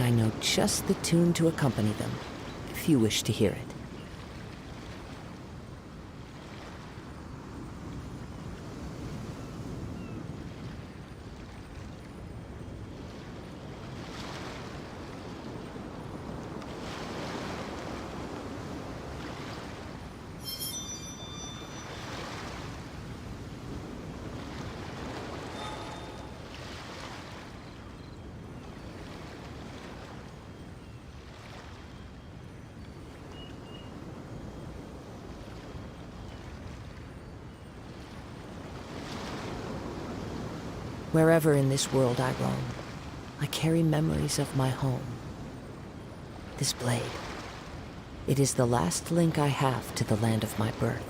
I know just the tune to accompany them, if you wish to hear it. Wherever in this world I roam, I carry memories of my home. This blade, it is the last link I have to the land of my birth.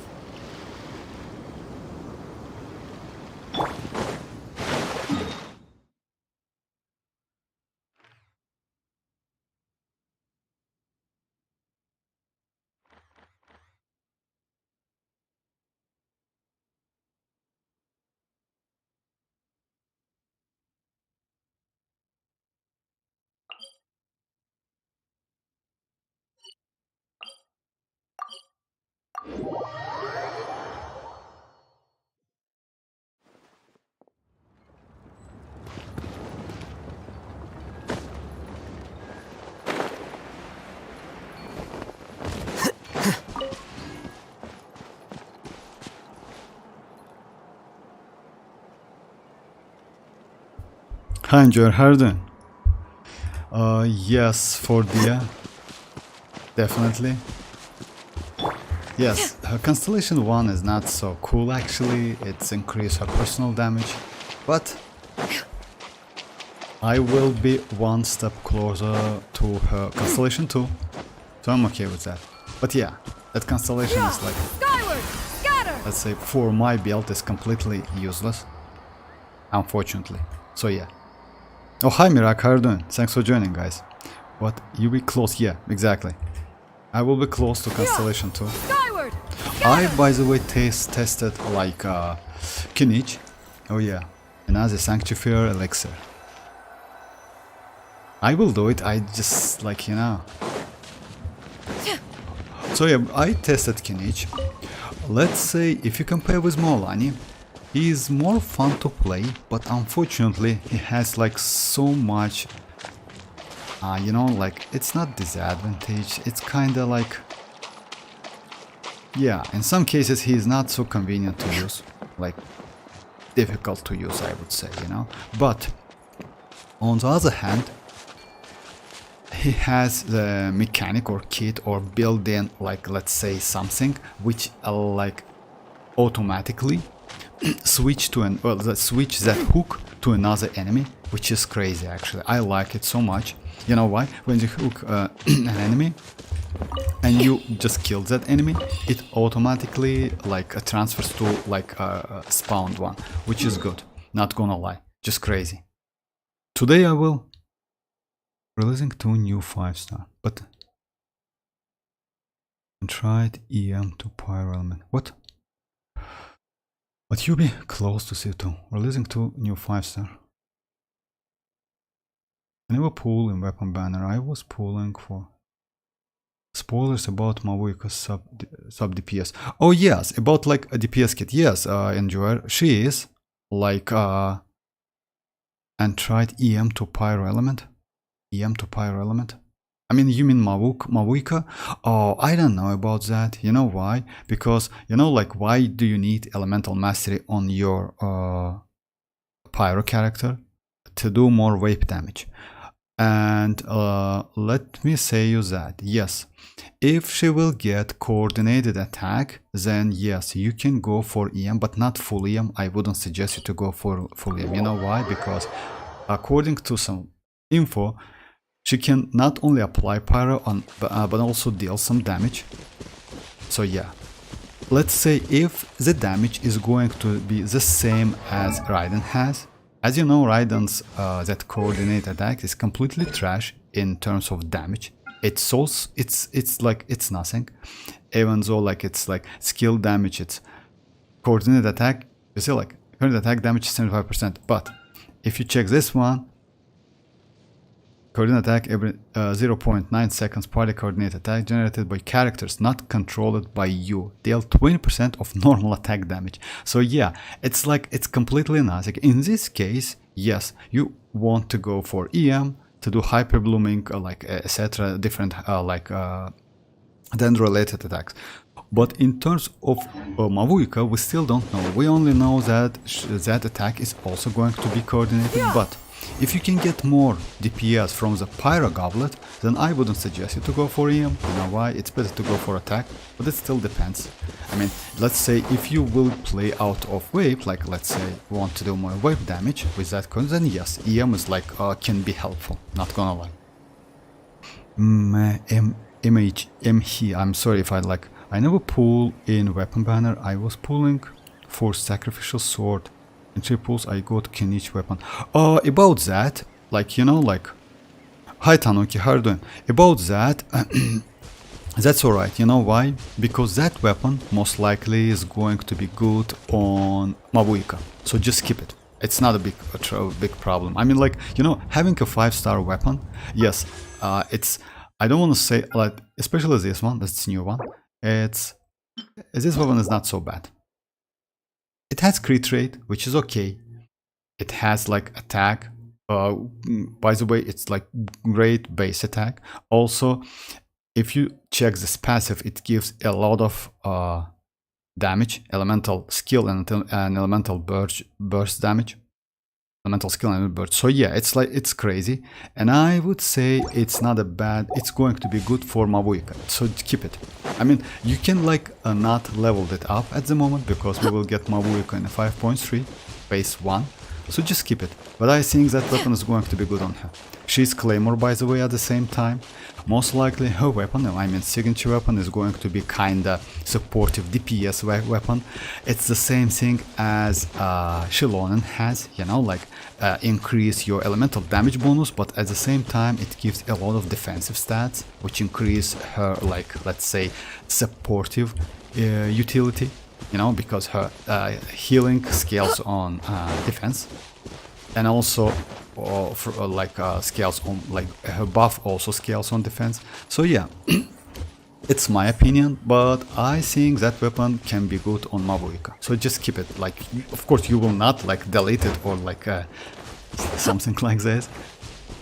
Hi, enjoy Harden. Yes, for Dia. Definitely. Yes, her Constellation 1 is not so cool actually. It's increased her personal damage. But I will be one step closer to her Constellation 2. So I'm okay with that. But yeah, that Constellation is like, let's say, for my build is completely useless. Unfortunately. So yeah. Oh, hi Mirak, how are you doing? Thanks for joining, guys. What? You be close? Yeah, exactly. I will be close to Constellation 2. I, by the way, tested like kinich. Oh yeah, another Sanctifier elixir. I will do it, I just like, you know. So yeah, I tested kinich. Let's say, if you compare with mualani, he is more fun to play, but unfortunately he has like so much, you know, like it's not disadvantage, it's kinda like, yeah, in some cases he is not so convenient to use, like difficult to use, I would say, you know. But on the other hand, he has the mechanic or kit or built-in, like, let's say something which like automatically switch to an switch that hook to another enemy, which is crazy actually. I like it so much. You know why? When you hook an enemy and you just kill that enemy, it automatically like transfers to like a spawned one, which is good, not gonna lie, just crazy. Today I will releasing 2 new 5-star, but tried EM to pyro element. What? But you be close to C2, releasing 2 new 5-star. I never pull in weapon banner, I was pulling for spoilers about mavuika sub DPS. Oh yes, about like a DPS kit, yes, enjoyer, she is like and tried EM to pyro element. EM to pyro element. I mean, you mean mavuika? Oh, I don't know about that. You know why? Because, you know, like, why do you need elemental mastery on your pyro character? To do more wave damage. And let me say you that, yes, if she will get coordinated attack, then yes, you can go for EM, but not full EM. I wouldn't suggest you to go for full EM. You know why? Because according to some info, she can not only apply pyro on, but also deal some damage. So yeah, let's say if the damage is going to be the same as Raiden has. As you know, Raiden's that coordinate attack is completely trash in terms of damage. It's like it's nothing. Even though like it's like skill damage, it's coordinate attack. You see, like coordinate attack damage is 75%. But if you check this one, Coordinate attack every 0.9 seconds. Party coordinate attack generated by characters not controlled by you. Deal 20% of normal attack damage. So yeah, it's like it's completely nothing. In this case, yes, you want to go for EM to do hyper blooming, etc. Different then related attacks. But in terms of mavuika, we still don't know. We only know that that attack is also going to be coordinated. But if you can get more DPS from the Pyro Goblet, then I wouldn't suggest you to go for EM. You know why? It's better to go for attack, but it still depends. I mean, let's say if you will play out of wave, like let's say want to do more wave damage with that coin, then yes, EM is like can be helpful. Not gonna lie. I'm sorry if I never pull in weapon banner. I was pulling for sacrificial sword. In 3 pulls I got kinich weapon. About that, hi Tanuki, how are you doing? About that, that's alright. You know why? Because that weapon most likely is going to be good on mavuika. So just skip it. It's not a big problem. I mean, having a 5-star weapon, yes, it's, I don't want to say, especially this one, that's the new one, this weapon is not so bad. It has crit rate, which is okay. It has attack. By the way, it's great base attack. Also, if you check this passive, it gives a lot of damage, elemental skill and elemental burst damage. Elemental skill and burst. So yeah, it's crazy, and I would say it's not a bad. It's going to be good for mavuika. So keep it. I mean, you can not level it up at the moment because we will get mavuika in a 5.3 base 1. So just keep it. But I think that weapon is going to be good on her. She's Claymore, by the way, at the same time. Most likely her weapon, I mean signature weapon, is going to be kinda supportive DPS weapon. It's the same thing as xilonen has, increase your elemental damage bonus, but at the same time it gives a lot of defensive stats, which increase her, let's say, supportive utility, because her healing scales on defense. And also scales on, her buff also scales on defense. So yeah, it's my opinion, but I think that weapon can be good on mavuika. So just keep it. Of course you will not delete it or something like this,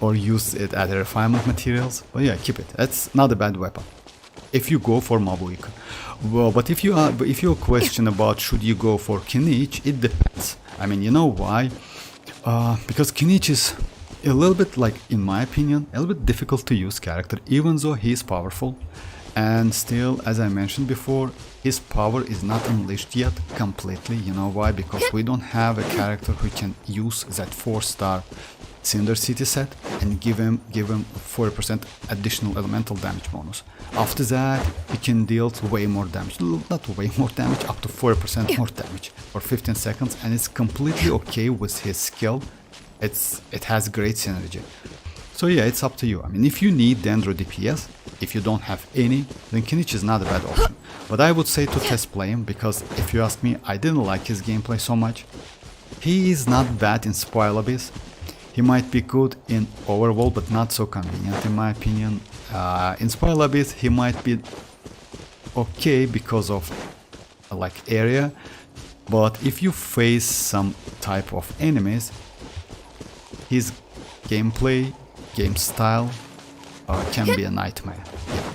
or use it as a refinement materials. But yeah, keep it. It's not a bad weapon if you go for mavuika. Well, but if your question about should you go for kinich, it depends. I mean, you know why? Because kinich is a little bit, in my opinion, a little bit difficult to use character, even though he is powerful. And still, as I mentioned before, his power is not unleashed yet completely. You know why? Because we don't have a character who can use that 4-star Cinder City set and give him 40% additional elemental damage bonus. After that, he can deal way more damage, not way more damage, up to 40% more damage for 15 seconds, and it's completely okay with his skill. It has great synergy. So yeah, it's up to you. I mean, if you need Dendro DPS, if you don't have any, then kinich is not a bad option. But I would say to test play him, because if you ask me, I didn't like his gameplay so much. He is not bad in Spoil Abyss. He might be good in Overworld, but not so convenient in my opinion. In Spoil Abyss, he might be okay because of area, but if you face some type of enemies, his gameplay, game style can be a nightmare. Yeah.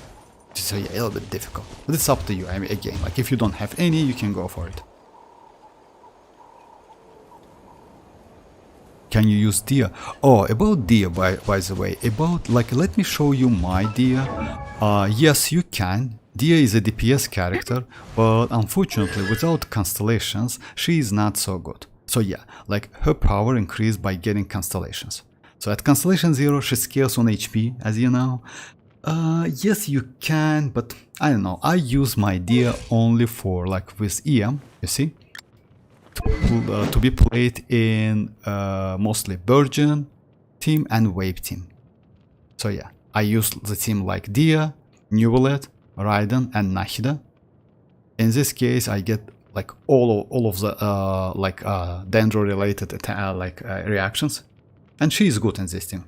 So yeah, a little bit difficult, but it's up to you. I mean, again, if you don't have any, you can go for it. Can you use Dia? Oh, about Dia, by the way, let me show you my Dia. Yes, you can. Dia is a DPS character, but unfortunately, without constellations, she is not so good. So yeah, her power increased by getting constellations. So at constellation 0, she scales on HP, as you know. Yes, you can, but I don't know. I use my Dia only for with EM, you see? To be played in mostly Virgin team and Wave team. So yeah, I use the team like Dia, Neuvillette, Raiden, and Nahida. In this case, I get all of the Dendro related reactions, and she is good in this team.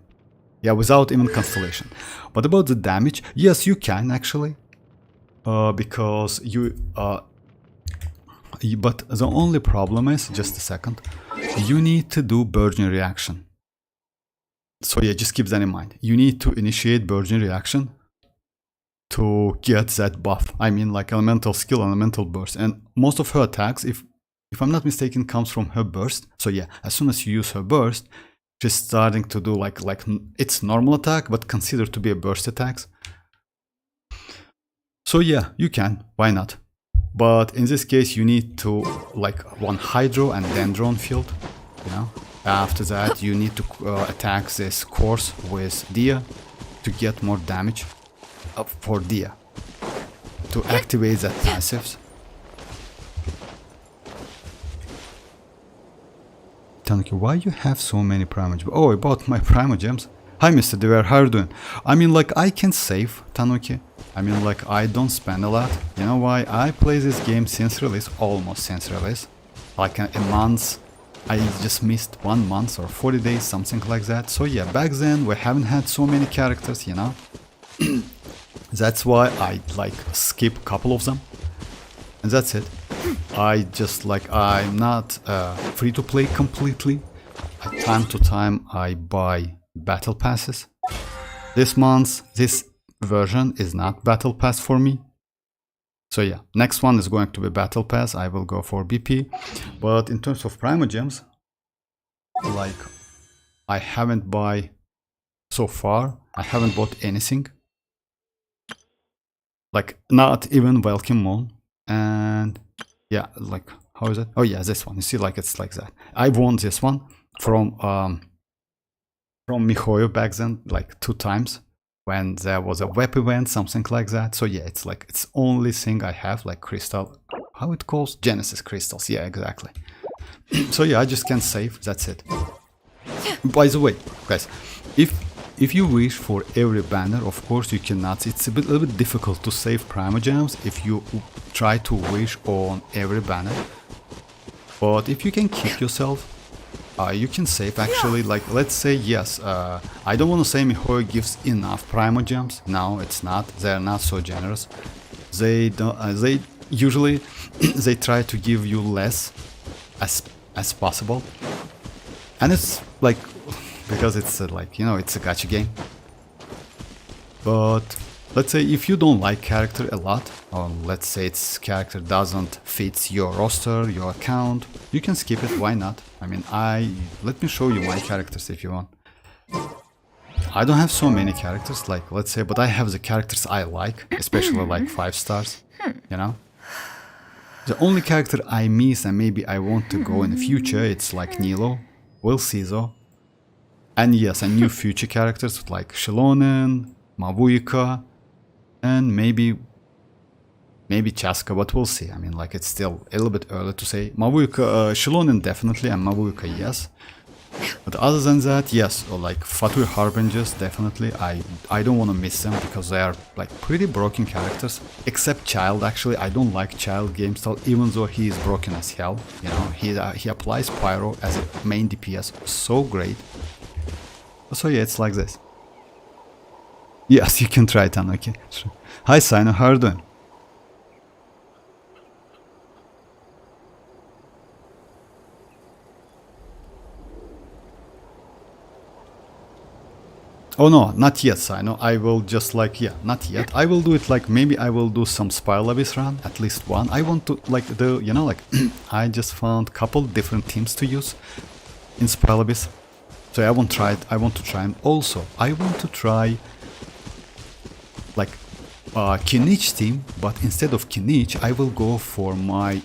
Yeah, without even constellation. But about the damage, yes, you can actually, because but the only problem is, just a second, you need to do burgeoning reaction. So yeah, just keep that in mind. You need to initiate burgeoning reaction to get that buff. I mean, like elemental skill, elemental burst, and most of her attacks, if I'm not mistaken, comes from her burst. So yeah, as soon as you use her burst, she's starting to do like it's normal attack, but considered to be a burst attacks. So yeah, you can. Why not? But in this case, you need to like one Hydro and Dendron field. You know. After that, you need to attack this course with Dia to get more damage for Dia to activate that passives. Tanuki, why you have so many Primogems? Oh, about my Primogems. Hi, Mr. Dever, how are you doing? I mean, like, I can save, Tanuki. I mean, like, I don't spend a lot. You know why? I play this game since release, almost since release. Like a month. I just missed 1 month or 40 days, something like that. So yeah, back then we haven't had so many characters, you know. That's why I like skip a couple of them. And that's it. I just like, I'm not free to play completely. Time to time I buy battle passes. This month, this version is not battle pass for me. So yeah, next one is going to be battle pass. I will go for BP. But in terms of Primogems, like I haven't buy so far. I haven't bought anything. Like not even Welcome Moon. And yeah, like how is it? Oh yeah, this one. You see, like it's like that. I won this one from Mihoyo back then, like 2 times. When there was a web event, something like that. So yeah, it's like, it's only thing I have, like crystal, how it calls? Genesis crystals, yeah, exactly. So yeah, I just can save, that's it. By the way, guys, if you wish for every banner, of course you cannot. It's a little bit difficult to save Primogems if you try to wish on every banner. But if you can keep yourself, you can save actually, like let's say yes, I don't want to say Mihoyo gives enough Primogems. No, it's not. They're not so generous. They don't. They usually they try to give you less as possible, and it's like because it's like, you know, it's a gacha game. But let's say if you don't like character a lot, or let's say its character doesn't fit your roster, your account, you can skip it. Why not? I mean, let me show you my characters if you want. I don't have so many characters, like let's say, but I have the characters I like, especially like 5 stars, you know. The only character I miss and maybe I want to go in the future, it's like Nilo, we'll see though. And yes, and new future characters like xilonen, mavuika, and maybe Chaska, but we'll see. I mean, like it's still a little bit early to say. Mavuika, xilonen definitely, and mavuika yes. But other than that, yes, or like Fatui Harbingers, definitely. I don't want to miss them because they are like pretty broken characters. Except Child, actually, I don't like Child game style, even though he is broken as hell. You know, he applies Pyro as a main DPS, so great. So yeah, it's like this. Yes, you can try it, okay. Sure. Hi Sino, how are you doing? Oh no, not yet, Sino. I will just like, yeah, not yet. I will do it like, maybe I will do some Spiral Abyss run, at least one. I want to like the, you know, like I just found couple different teams to use in Spiral Abyss. So I want to try it. I want to try, and also I want to try like kinich team, but instead of kinich, I will go for my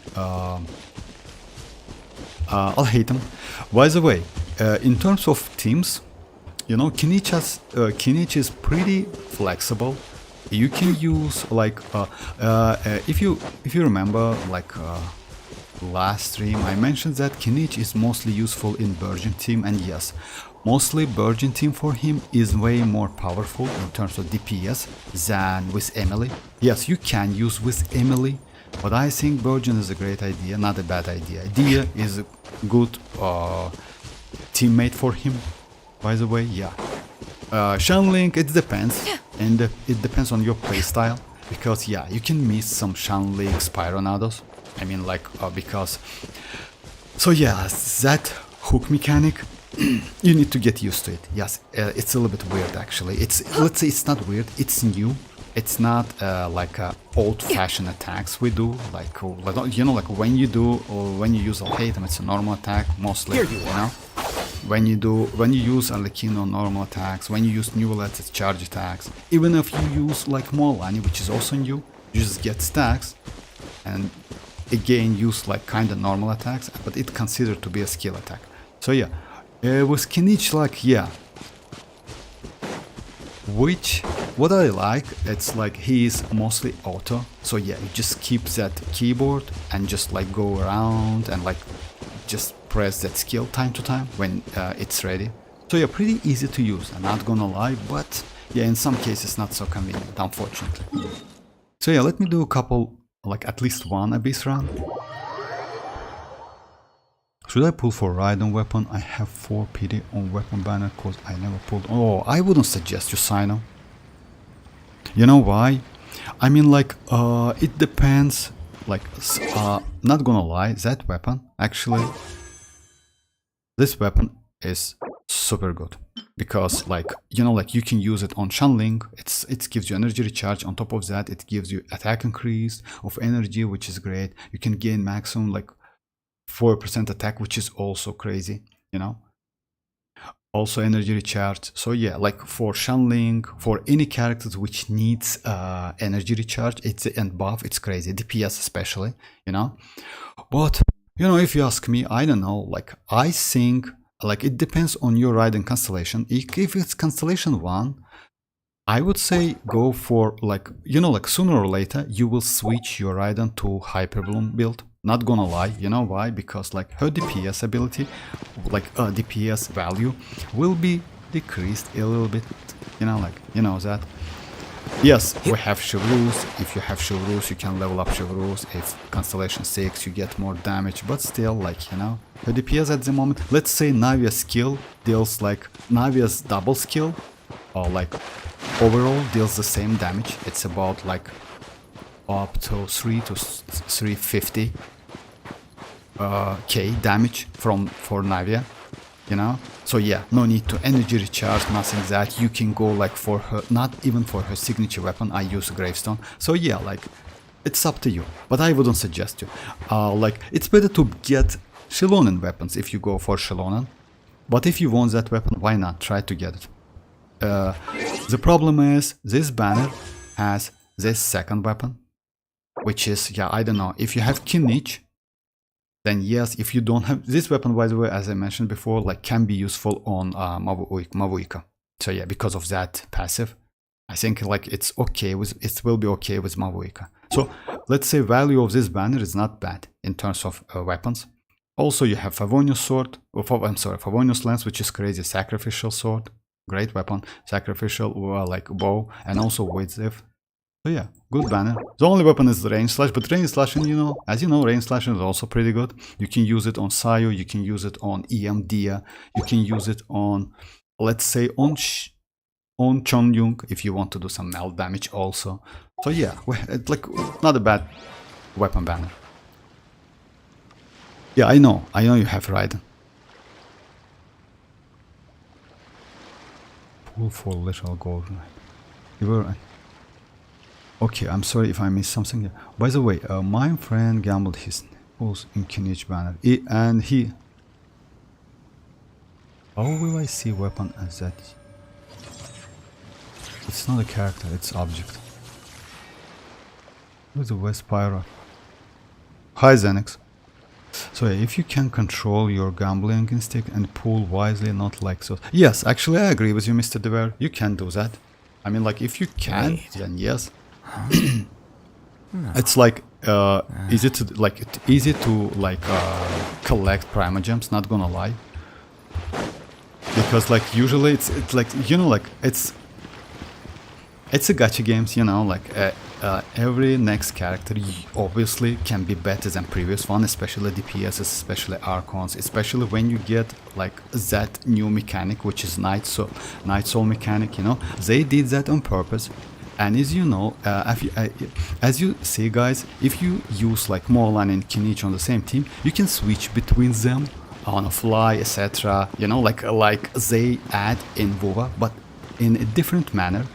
I'll hate them. By the way, in terms of teams, you know, kinich is pretty flexible. You can use like if you remember, like last stream I mentioned that kinich is mostly useful in Virgin team, and yes, mostly Virgin team for him is way more powerful in terms of DPS than with Emily. Yes, you can use with Emily, but I think Virgin is a great idea, not a bad idea. Dia is a good teammate for him, by the way, yeah. Shanling, it depends, and it depends on your playstyle, because yeah, you can miss some Shanling Spyronados. I mean, like, because... So yeah, that hook mechanic, you need to get used to it. Yes, it's a little bit weird actually. Let's say it's not weird, it's new. It's not like old-fashioned attacks we do, like you know, like when you do or when you use Alhaitham, it's a normal attack mostly. You know, when you use Arlecchino, normal attacks. When you use Neuvillette, it's charge attacks. Even if you use like mualani, which is also new, you just get stacks, and again use like kind of normal attacks, but it's considered to be a skill attack. So yeah, with kinich, like yeah. Which, what I like, it's like he is mostly auto, so yeah, you just keep that keyboard and just like go around and like just press that skill time to time when it's ready. So yeah, pretty easy to use, I'm not gonna lie, but yeah, in some cases not so convenient, unfortunately. So yeah, let me do a couple, like at least one Abyss run. Should I pull for Raiden weapon? I have 4 PD on weapon banner cause I never pulled. Oh, I wouldn't suggest you Sino. You know why? I mean, like, it depends. Like, not gonna lie, that weapon, actually, this weapon is super good. Because, like, you know, like you can use it on Shanling, it gives you energy recharge. On top of that, it gives you attack increase of energy, which is great. You can gain maximum, like, 4% attack, which is also crazy, you know. Also energy recharge. So yeah, like for Shanling, for any characters which needs energy recharge, it's and buff, it's crazy. DPS especially, you know. But you know, if you ask me, I don't know. Like I think, like it depends on your Raiden constellation. If it's constellation 1, I would say go for, like, you know, like sooner or later you will switch your Raiden to Hyperbloom build. Not gonna lie, you know why? Because like her DPS ability, like DPS value will be decreased a little bit, you know, like, you know that. Yes, we have Chevreuse. If you have Chevreuse, you can level up Chevreuse. If Constellation 6, you get more damage, but still, like, you know, her DPS at the moment, let's say Navia's skill deals, like, Navia's double skill, or like overall deals the same damage. It's about like up to 3 to 350 K damage for Navia, you know. So yeah, no need to energy recharge, nothing that. You can go like for her, not even for her signature weapon, I use Gravestone. So yeah, like it's up to you, but I wouldn't suggest you. Like it's better to get xilonen weapons if you go for xilonen, but if you want that weapon, why not try to get it. The problem is this banner has this second weapon, which is, yeah, I don't know, if you have kinich, then yes. If you don't have this weapon, by the way, as I mentioned before, like can be useful on mavuika. So yeah, because of that passive, I think like it's okay with, it will be okay with mavuika. So let's say value of this banner is not bad in terms of weapons. Also you have Favonius sword, Favonius lance, which is crazy, sacrificial sword, great weapon, sacrificial like bow, and also weight ziv. So yeah, good banner. The only weapon is the range slash, but range slashing, you know, as you know, range slashing is also pretty good. You can use it on Sayo, you can use it on NVidia, you can use it on, let's say, on Chongyung if you want to do some melt damage also. So yeah, it's like not a bad weapon banner. Yeah, I know you have Raiden. Pull for literal gold. You were. Okay, I'm sorry if I missed something. By the way, my friend gambled his pulls in kinich banner, and he. How will I see weapon as that? It's not a character, it's object. Where's the West Pyro? Hi Xenix. So yeah, if you can control your gambling instinct and pull wisely, not like so. Yes, actually I agree with you, Mr. Dever. You can do that. I mean, like if you can, then yes. It's like easy to collect Primogems, not gonna lie, because like usually it's like, you know, like it's a gacha games, you know, like every next character obviously can be better than previous one, especially DPS, especially Archons, especially when you get like that new mechanic, which is Night Soul mechanic, you know. They did that on purpose. And as you know, as you see guys, if you use like mualani and kinich on the same team, you can switch between them on a fly, etc. You know, like they add in WoW, but in a different manner,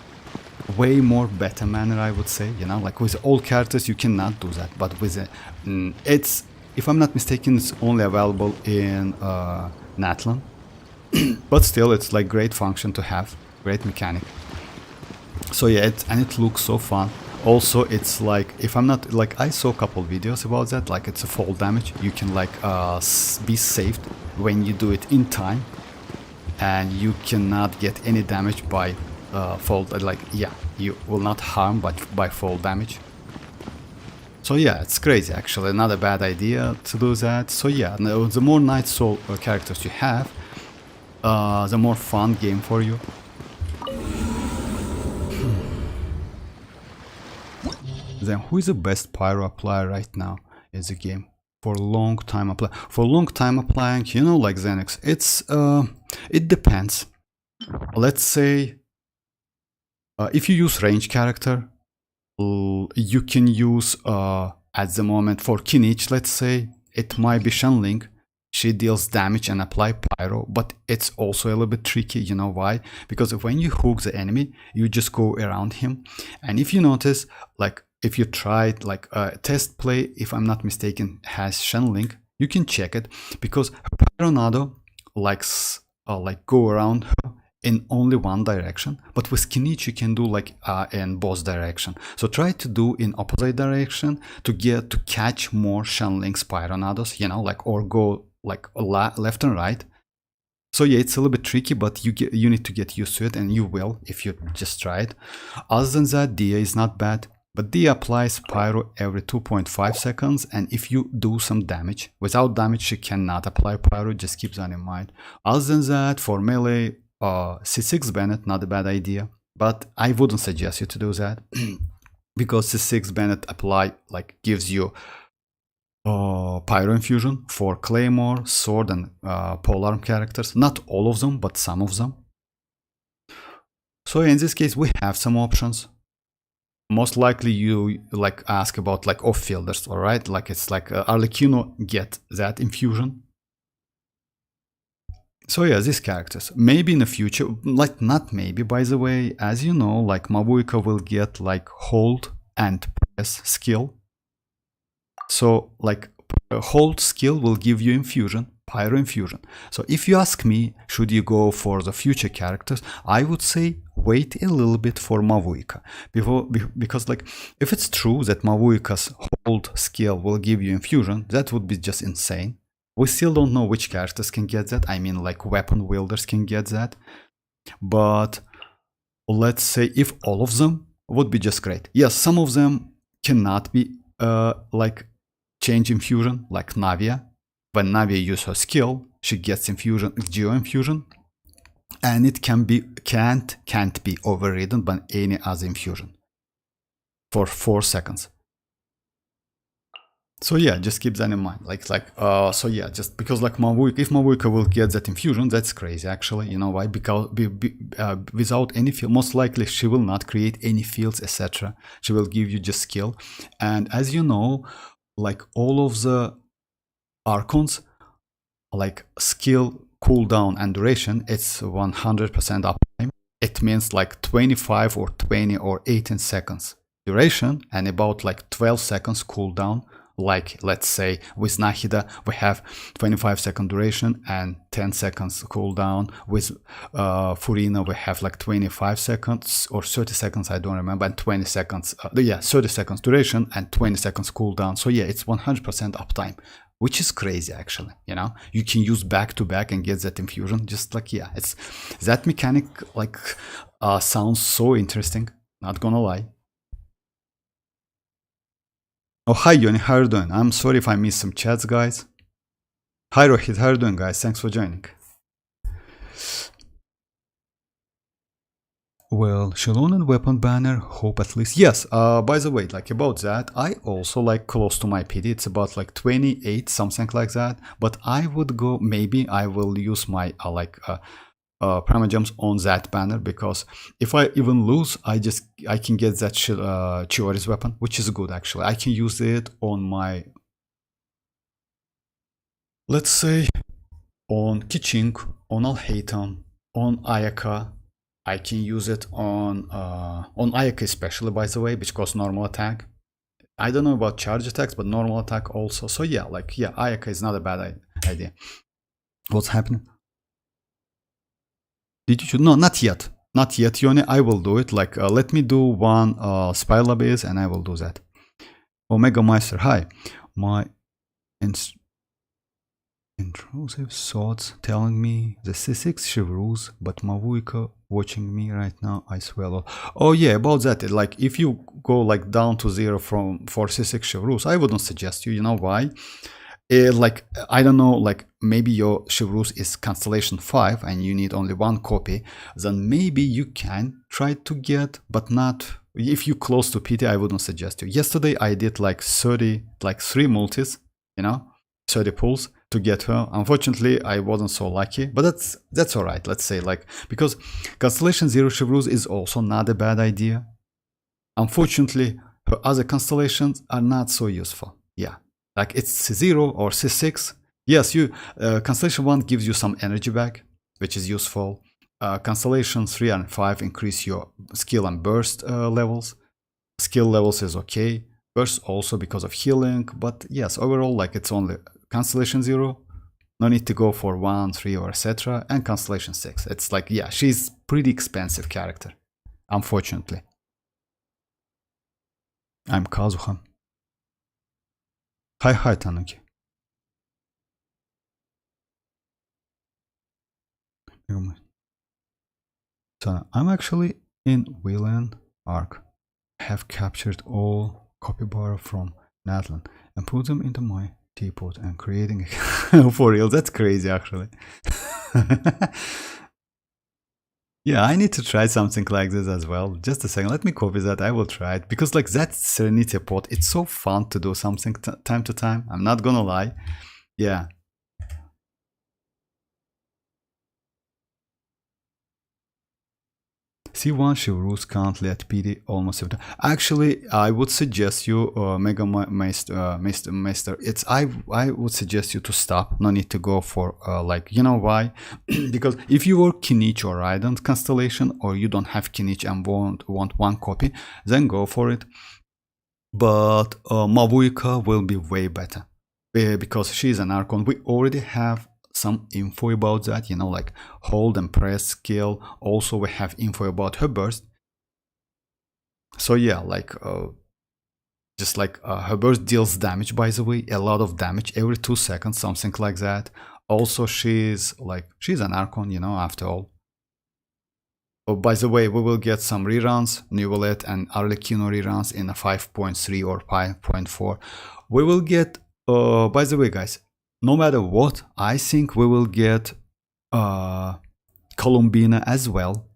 way more better manner, I would say. You know, like with all characters you cannot do that, but with it's, if I'm not mistaken, it's only available in Natlan. But still, it's like great function to have, great mechanic. So yeah, it looks so fun. Also, it's like, if I'm not, like, I saw a couple videos about that, like it's a fall damage. You can like be saved when you do it in time, and you cannot get any damage by fall, like, yeah, you will not harm but by fall damage. So yeah, it's crazy actually, not a bad idea to do that. So yeah, the more Night Soul characters you have, the more fun game for you. Then who is the best pyro applier right now in the game? For long time apply, for long time applying, you know, like Xenix, it's it depends. Let's say if you use range character, you can use at the moment for kinich, let's say, it might be Xianyun. She deals damage and apply pyro, but it's also a little bit tricky. You know why? Because when you hook the enemy, you just go around him. And if you notice, like if you tried like a test play, if I'm not mistaken, has Xianyun, you can check it, because her pyronado likes like go around her in only one direction, but with kinich you can do like in both direction. So try to do in opposite direction to catch more Xianyun's pyronados, you know, like, or go like left and right. So yeah, it's a little bit tricky, but you need to get used to it, and you will if you just try it. Other than that, Dia is not bad, but Dia applies pyro every 2.5 seconds, and if you do some damage, without damage she cannot apply pyro, just keep that in mind. Other than that, for melee, C6 Bennett, not a bad idea, but I wouldn't suggest you to do that because C6 Bennett apply like gives you pyro infusion for claymore, sword, and polearm characters. Not all of them, but some of them. So in this case, we have some options. Most likely you like ask about like off-fielders, all right? Like it's like Arlecchino get that infusion. So yeah, these characters, maybe in the future, like not maybe, by the way, as you know, like Mavuika will get like hold and press skill. So like hold skill will give you infusion, pyro infusion. So if you ask me, should you go for the future characters, I would say wait a little bit for Mavuika. Because like if it's true that Mavuika's hold skill will give you infusion, that would be just insane. We still don't know which characters can get that. I mean, like weapon wielders can get that. But let's say if all of them, would be just great. Yes, some of them cannot be like change infusion, like Navia. When Navia uses her skill, she gets infusion, geo infusion, and it can't be overridden by any other infusion for 4 seconds. So yeah, just keep that in mind. So yeah, just because like Mavuika, if Mavuika will get that infusion, that's crazy actually. You know why? Because without any field, most likely she will not create any fields, etc. She will give you just skill. And as you know, like all of the Archons, like skill, cooldown, and duration, it's 100% uptime. It means like 25 or 20 or 18 seconds duration and about like 12 seconds cooldown. Like let's say with Nahida we have 25-second duration and 10 seconds cooldown. With Furina we have like 25 seconds or 30 seconds, I don't remember, and 20 seconds, 30 seconds duration and 20 seconds cooldown. So yeah, it's 100% uptime, which is crazy actually. You know, you can use back to back and get that infusion. Just like, yeah, it's that mechanic like sounds so interesting, not gonna lie. Oh, hi Yoni, how are you doing? I'm sorry if I missed some chats, guys. Hi Rohit, how are you doing, guys? Thanks for joining. Well, xilonen weapon banner, hope at least. Yes, by the way, like about that, I also like close to my PD. It's about like 28, something like that. But I would go, maybe I will use my Primogems on that banner, because if I even lose, I can get that Chiori's weapon, which is good actually. I can use it on my, let's say, on Kiching, on Alhaton, on Ayaka. I can use it on Ayaka especially, by the way, because normal attack. I don't know about charge attacks, but normal attack also. So yeah, like yeah, Ayaka is not a bad idea. What's happening? Did you shoot? No, not yet. Not yet, Yoni. I will do it. Like, let me do one Spyla base and I will do that. Omega Meister, hi. My intrusive thoughts telling me the C6 shivers, but mavuika watching me right now, I swallow. Oh yeah, about that. Like, if you go like down to 0 for C6 shivers, I wouldn't suggest you. You know why? Like, I don't know, like maybe your Chivrus is Constellation 5 and you need only one copy, then maybe you can try to get, but not, if you close to PT, I wouldn't suggest you. Yesterday I did like 30, like 3 multis, you know, 30 pulls to get her. Unfortunately, I wasn't so lucky, but that's all right, let's say, like, because Constellation 0 Chivrus is also not a bad idea. Unfortunately, her other constellations are not so useful, yeah. Like it's C0 or C6. Yes, Constellation 1 gives you some energy back, which is useful. Constellation 3 and 5 increase your skill and burst levels. Skill levels is okay. Burst also because of healing. But yes, overall, like it's only Constellation 0. No need to go for 1, 3 or etc. And Constellation 6. It's like, yeah, she's pretty expensive character. Unfortunately. I'm Kazuha. Hi, Tanuki. So I'm actually in Whelan Arc. I have captured all capybara from Natlan and put them into my teapot and creating a for real. That's crazy actually. Yeah, I need to try something like this as well. Just a second, let me copy that. I will try it because like that Serenity pot, it's so fun to do something time to time. I'm not gonna lie. Yeah. C1 Chivrus currently at PD almost every time. Actually, I would suggest you, Mega Meister. It's I would suggest you to stop. No need to go for like, you know why? Because if you were Kinich or Raiden constellation, or you don't have Kinich and want one copy, then go for it. But Mavuika will be way better because she's an Archon. We already have some info about that, you know, like hold and press skill. Also, we have info about her burst. So yeah, like just like her burst deals damage, by the way, a lot of damage every 2 seconds, something like that. Also, she's an Archon, you know, after all. Oh, by the way, we will get some reruns, Neuvillette and Arlecchino reruns in a 5.3 or 5.4. We will get, by the way, guys, no matter what, I think we will get Columbina as well.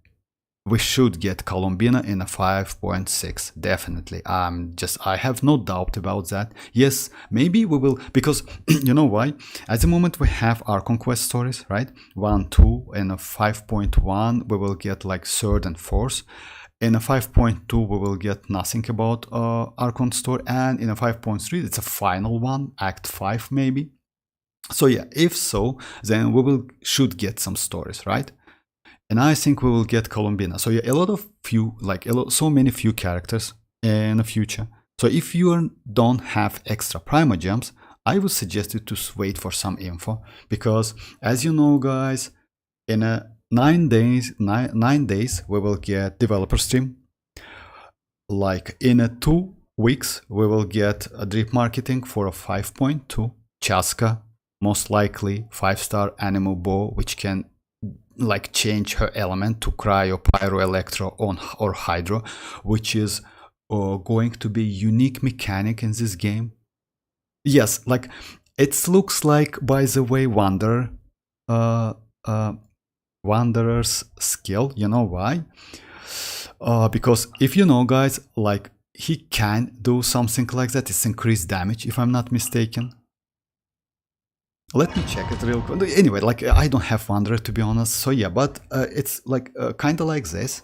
We should get Columbina in a 5.6, definitely. I have no doubt about that. Yes, maybe we will, because you know why? At the moment we have our conquest stories, right? 1, 2, and a 5.1 we will get like 3rd and 4th. In a 5.2 we will get nothing about Archon story, and in a 5.3 it's a final one, Act 5 maybe. So yeah, if so, then we should get some stories, right? And I think we will get Columbina. So yeah, so many few characters in the future. So if you don't have extra Primogems, I would suggest you to wait for some info, because as you know, guys, in a 9 days we will get developer stream. Like in a 2 weeks we will get a drip marketing for a 5.2 Chaska, most likely 5-star animal bow, which can like change her element to cryo, pyro, electro or hydro, which is going to be unique mechanic in this game. Yes, like it looks like, by the way, Wanderer's skill. You know why? Because if you know, guys, like he can do something like that. It's increased damage, if I'm not mistaken. Let me check it real quick. Anyway, like I don't have Wanderer, to be honest. So yeah, but it's like kind of like this.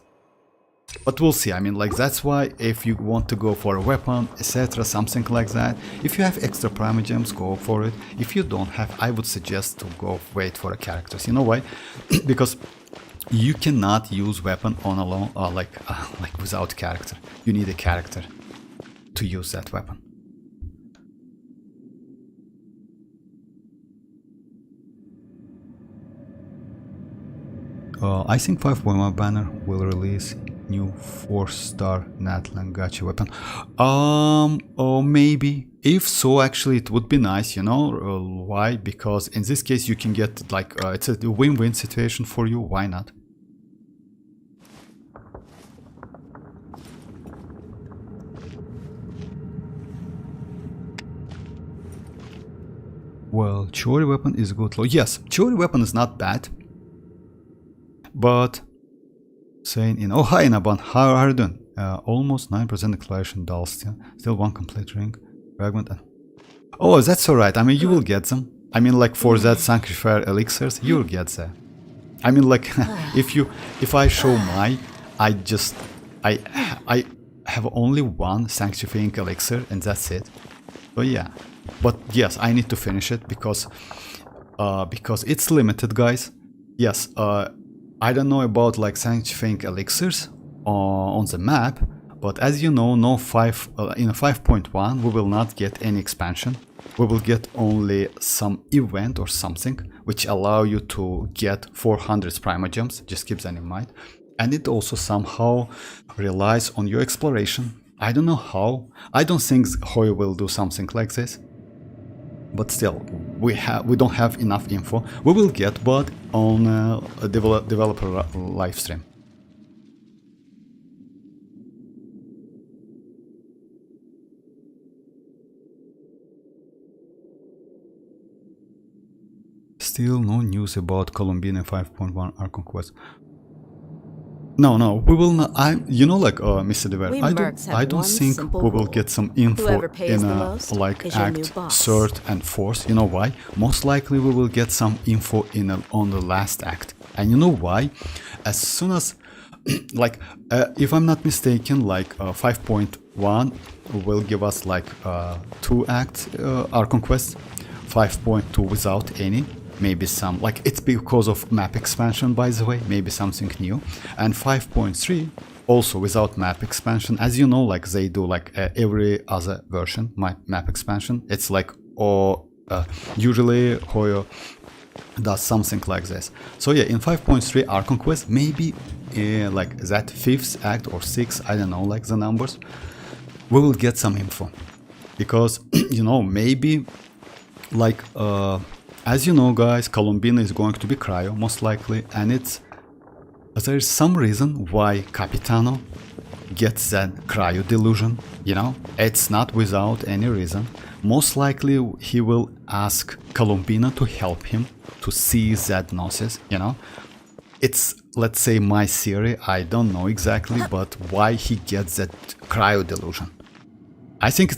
But we'll see. I mean, like that's why if you want to go for a weapon, etc., something like that, if you have extra Primogems, go for it. If you don't have, I would suggest to go wait for a characters. You know why? Because you cannot use weapon on alone, like without character. You need a character to use that weapon. I think 5.1 banner will release new 4-star natlan gacha weapon. Or maybe. If so, actually it would be nice, you know. Why? Because in this case you can get like it's a win-win situation for you. Why not? Well, Chori weapon is good. Yes, Chori weapon is not bad. But saying in, oh hi Naban, how are you doing? Almost 9% declaration dolls, still one complete ring fragment. Oh, that's alright. I mean, you will get them. I mean, like for that sanctifier elixirs, you will get them. I mean, like if I show my, I have only one sanctifying elixir and that's it. So yeah, but yes, I need to finish it because it's limited, guys. Yes. I don't know about like sanctifying elixirs on the map, but as you know, in a 5.1 we will not get any expansion. We will get only some event or something which allow you to get 400 Primogems. Just keep that in mind. And it also somehow relies on your exploration. I don't know how. I don't think Hoyo will do something like this. But still, we don't have enough info. We will get, but on a developer live stream. Still no news about Columbine 5.1 Archon Quest. No, we will not. You know, like Mr. Dever, I don't think we will get some info in like Act 3rd and 4th. You know why? Most likely we will get some info on the last act. And you know why? As soon as, like, if I'm not mistaken, like 5.1 will give us like 2 act Archon Quest, 5.2 without any. Maybe some, like it's because of map expansion, by the way, maybe something new. And 5.3 also without map expansion. As you know, like they do like every other version map expansion. It's like, or usually Hoyo does something like this. So yeah, in 5.3 Archon Quest, maybe like that 5th act or 6th, I don't know, like the numbers, we will get some info. Because, you know, maybe like as you know, guys, Columbine is going to be cryo, most likely, and there is some reason why Capitano gets that cryo delusion, you know? It's not without any reason. Most likely he will ask Columbina to help him to see that gnosis, you know? It's, let's say, my theory, I don't know exactly, but why he gets that cryo delusion. I think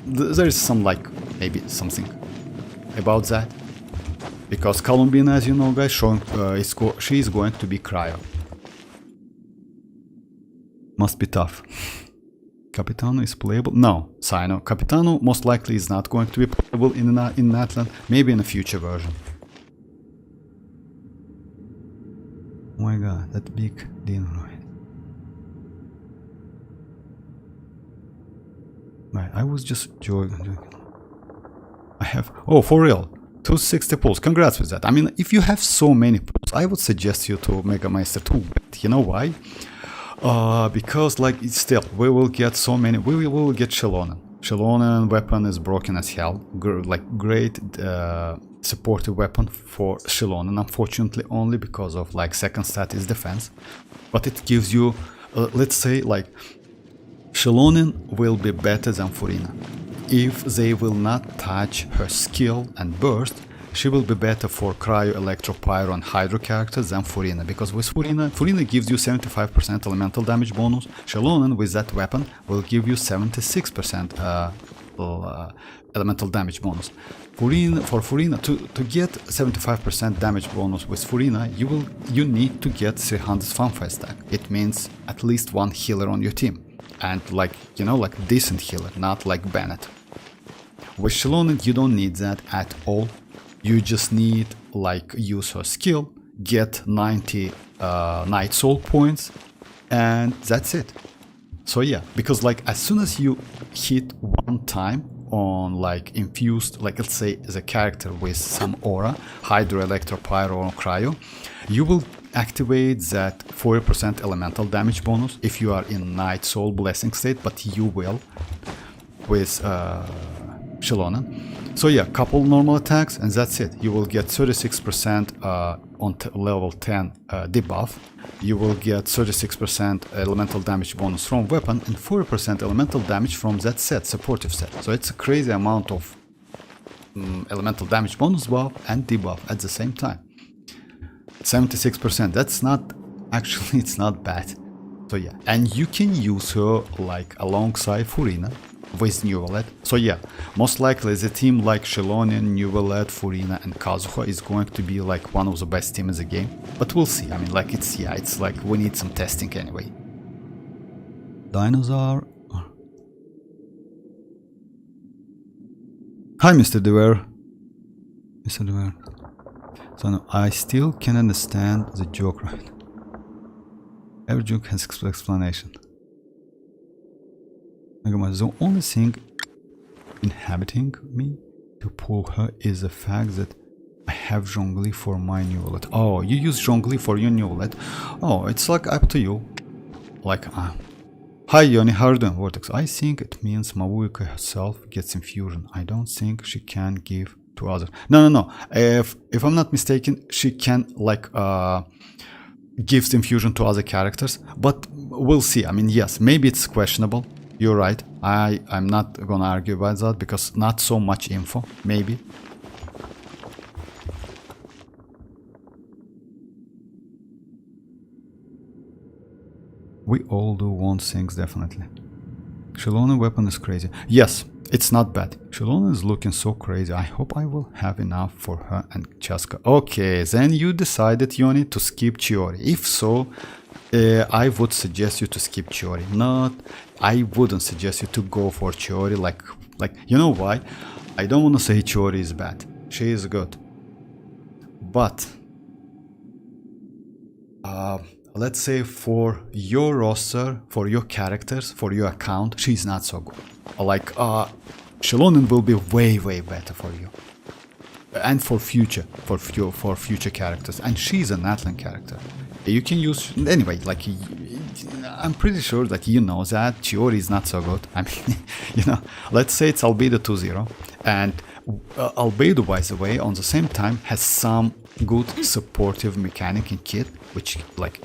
there is some, like, maybe something about that. Because Columbina, as you know, guys, she is going to be cryo. Must be tough. Capitano is playable? No, Sino. Capitano most likely is not going to be playable in Natlan. Maybe in a future version. Oh my god, that big dinoid. Right, I was just joking. I have... Oh, for real. 260 pulls. Congrats with that. I mean, if you have so many pulls, I would suggest you to Mega Meister 2. But you know why? Because, like, still, we will get so many. We will get Xilonen. Xilonen weapon is broken as hell. Like, great supportive weapon for Xilonen. Unfortunately, only because of, like, second stat is defense. But it gives you, let's say, like, Xilonen will be better than Furina. If they will not touch her skill and burst, she will be better for Cryo, Electro, Pyro and Hydro characters than Furina, because with Furina gives you 75% elemental damage bonus. Xilonen with that weapon will give you 76% elemental damage bonus. For Furina to get 75% damage bonus with Furina, you need to get 300 Funfire stack. It means at least one healer on your team, and like decent healer, not like Bennett. With Xilonen you don't need that at all. You just need use her skill, get 90 Night Soul points, and that's it. So yeah, because as soon as you hit one time on infused, let's say as a character with some aura, Hydro, Electro, Pyro or Cryo, you will activate that 40% elemental damage bonus if you are in Night Soul Blessing state, but you will with Xilonen. So yeah, couple normal attacks and that's it. You will get 36% on level 10 debuff. You will get 36% elemental damage bonus from weapon and 40% elemental damage from that set, supportive set. So it's a crazy amount of elemental damage bonus buff and debuff at the same time. 76%, that's not, actually it's not bad. So yeah, and you can use her alongside Furina with Neuvillette. So yeah, most likely the team like Xilonen, Neuvillette, Furina and Kazuha is going to be one of the best teams in the game. But we'll see. I mean, it's we need some testing anyway. Dinosaur. Hi, Mr. Dever. Mr. Dever. So no, I still can understand the joke, right? Every joke has explanation. The only thing inhabiting me to pull her is the fact that I have Zhongli for my Neuvillette. Oh, you use Zhongli for your Neuvillette. Oh, it's up to you. Hi Yoni, how are you doing, Vortex? I think it means Mavuika herself gets infusion. I don't think she can give to others. No. If I'm not mistaken, she can gives infusion to other characters, but we'll see. I mean, yes, maybe it's questionable. You're right. I'm not gonna argue about that because not so much info, maybe. We all do want things, definitely. Xilonen weapon is crazy. Yes, it's not bad. Xilonen is looking so crazy. I hope I will have enough for her and Chaska. Okay, then you decided, Yoni, to skip Chiori. If so, I would suggest you to skip Chiori. I wouldn't suggest you to go for Chiori. You know why? I don't want to say Chiori is bad. She is good. But let's say for your roster, for your characters, for your account, she's not so good. Xilonen will be way better for you. And for future characters. And she's a Natlan character. You can use anyway. I'm pretty sure that you know that Chiori is not so good. I mean, let's say it's Albedo 2-0, and Albedo, by the way, on the same time has some good supportive mechanic in kit, which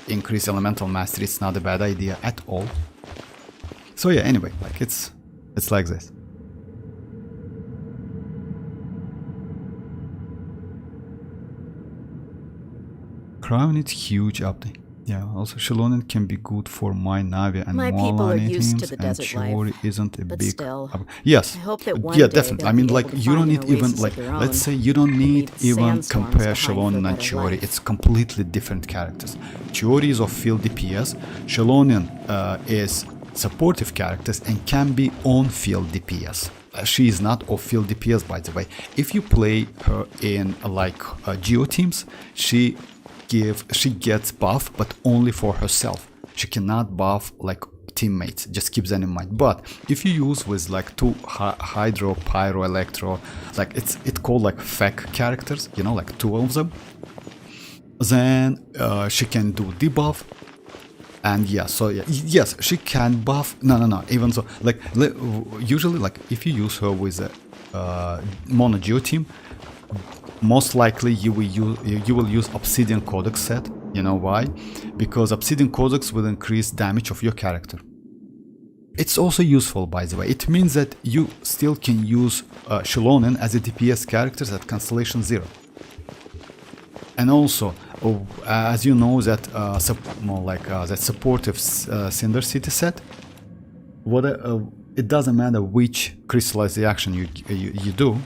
increase elemental mastery. It's not a bad idea at all. So yeah, anyway, it's like this. Crown needs huge update. Yeah, also Xilonen can be good for my Navi and mualani teams, and Chiori isn't a big... Yes, yeah, definitely. I mean, you don't need even, let's say you don't need even compare Xilonen and Chiori. It's completely different characters. Chiori is of field DPS, Xilonen is supportive characters and can be on field DPS. She is not of field DPS, by the way. If you play her in Geo teams, she gets buff, but only for herself. She cannot buff teammates. Just keep that in mind. But if you use with two Hydro, Pyro, Electro, it's called FEC characters, two of them, then she can do debuff. And yeah, so yeah, yes, she can buff. No. Even so, usually, if you use her with a mono Geo team, most likely you will use Obsidian Codex set. You know why? Because Obsidian Codex will increase damage of your character. It's also useful, by the way. It means that you still can use Xilonen as a DPS character at Constellation 0. And also, as you know, that that supportive Cinder City set, it doesn't matter which crystallized reaction you do,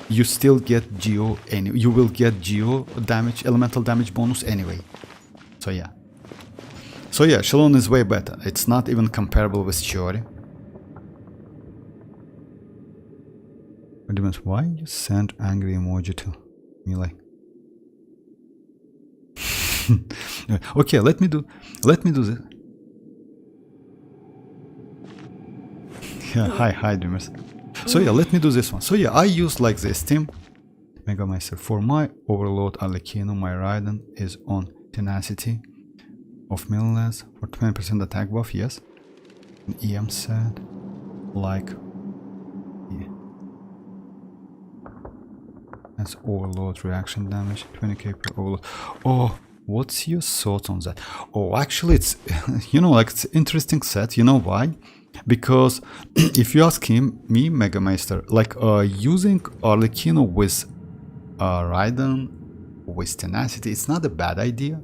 you still get geo, and you will get geo damage, elemental damage bonus anyway. So yeah. So yeah, xilonen is way better. It's not even comparable with Chiori. Why you send angry emoji to Melee? Okay, let me do this. Yeah, hi dreamers. So yeah, let me do this one. So yeah, I use like this team Megameister. For my overload Arlecchino, my Raiden is on tenacity of Milnes for 20% attack buff, yes. And EM set like that's overload reaction damage, 20k per overload. Oh, what's your thoughts on that? Oh, actually it's you know, like it's interesting set. You know why? Because if you ask me, Megameister, like using Arlecchino with Raiden with tenacity, it's not a bad idea.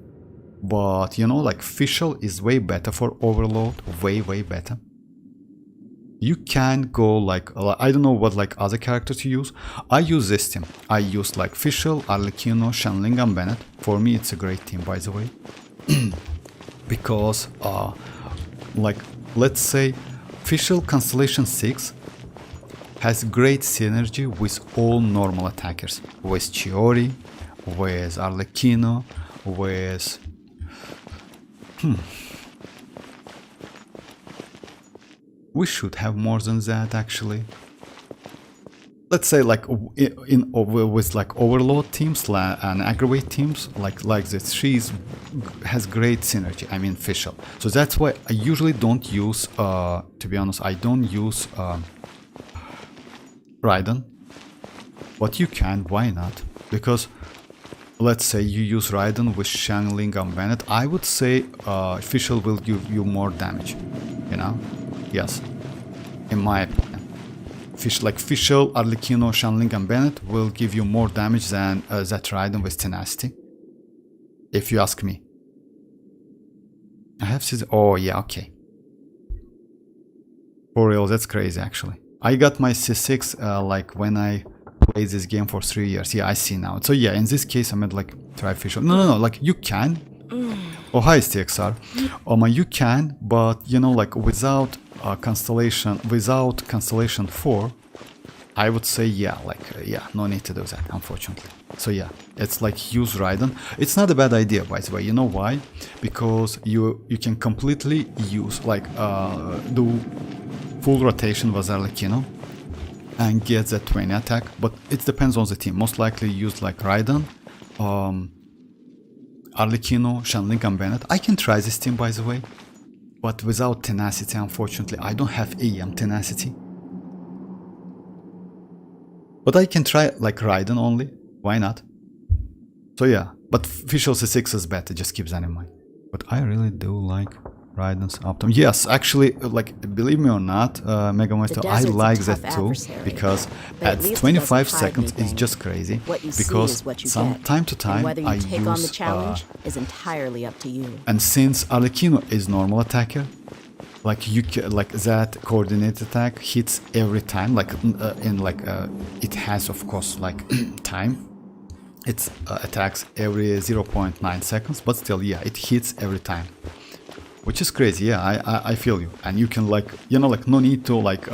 But you know, like Fischl is way better for overload, way better. You can go like I don't know what like other characters you use. I use this team. I use like Fischl, Arlecchino, Xianyun, and Bennett. For me, it's a great team, by the way, because like let's say Fischl Constellation 6 has great synergy with all normal attackers, with Chiori, with Arlecchino, with we should have more than that actually. Let's say like with like overload teams and aggravate teams like this, has great synergy. I mean Fischl. So that's why I usually don't use to be honest, I don't use Raiden. But you can, why not? Because let's say you use Raiden with Xianyun and Bennett, I would say Fischl will give you more damage, you know? Yes, in my opinion. Fischl, Arlecchino, Xianyun, and Bennett will give you more damage than that Raiden with tenacity, if you ask me. I have to. Oh yeah, okay. For real, that's crazy actually. I got my C6 like when I played this game for 3 years. Yeah, I see now. So yeah, in this case I meant like try Fischl. No, like you can. Oh hi STXR. You can, but you know, like without Constellation 4, I would say yeah, no need to do that, unfortunately. So yeah, it's like use Raiden. It's not a bad idea, by the way. You know why? Because you can completely use like do full rotation with Arlecchino and get that 20 attack, but it depends on the team. Most likely use like Raiden, Arlecchino, Xianyun, and Bennett. I can try this team, by the way, but without tenacity, unfortunately. I don't have EM tenacity. But I can try like Raiden only. Why not? So yeah, but Fischl C6 is better, just keep that in mind. But I really do like Raiden's Optum. Yes, actually, like, believe me or not, Megameister, I like that too, because at 25 seconds it's just crazy, because time to time I use, is entirely up to you. And since Arlecchino is normal attacker, like you like that coordinated attack hits every time, like it has of course like time. It attacks every 0.9 seconds, but still, yeah, it hits every time, which is crazy. Yeah, I feel you, and you can like, you know, like no need to like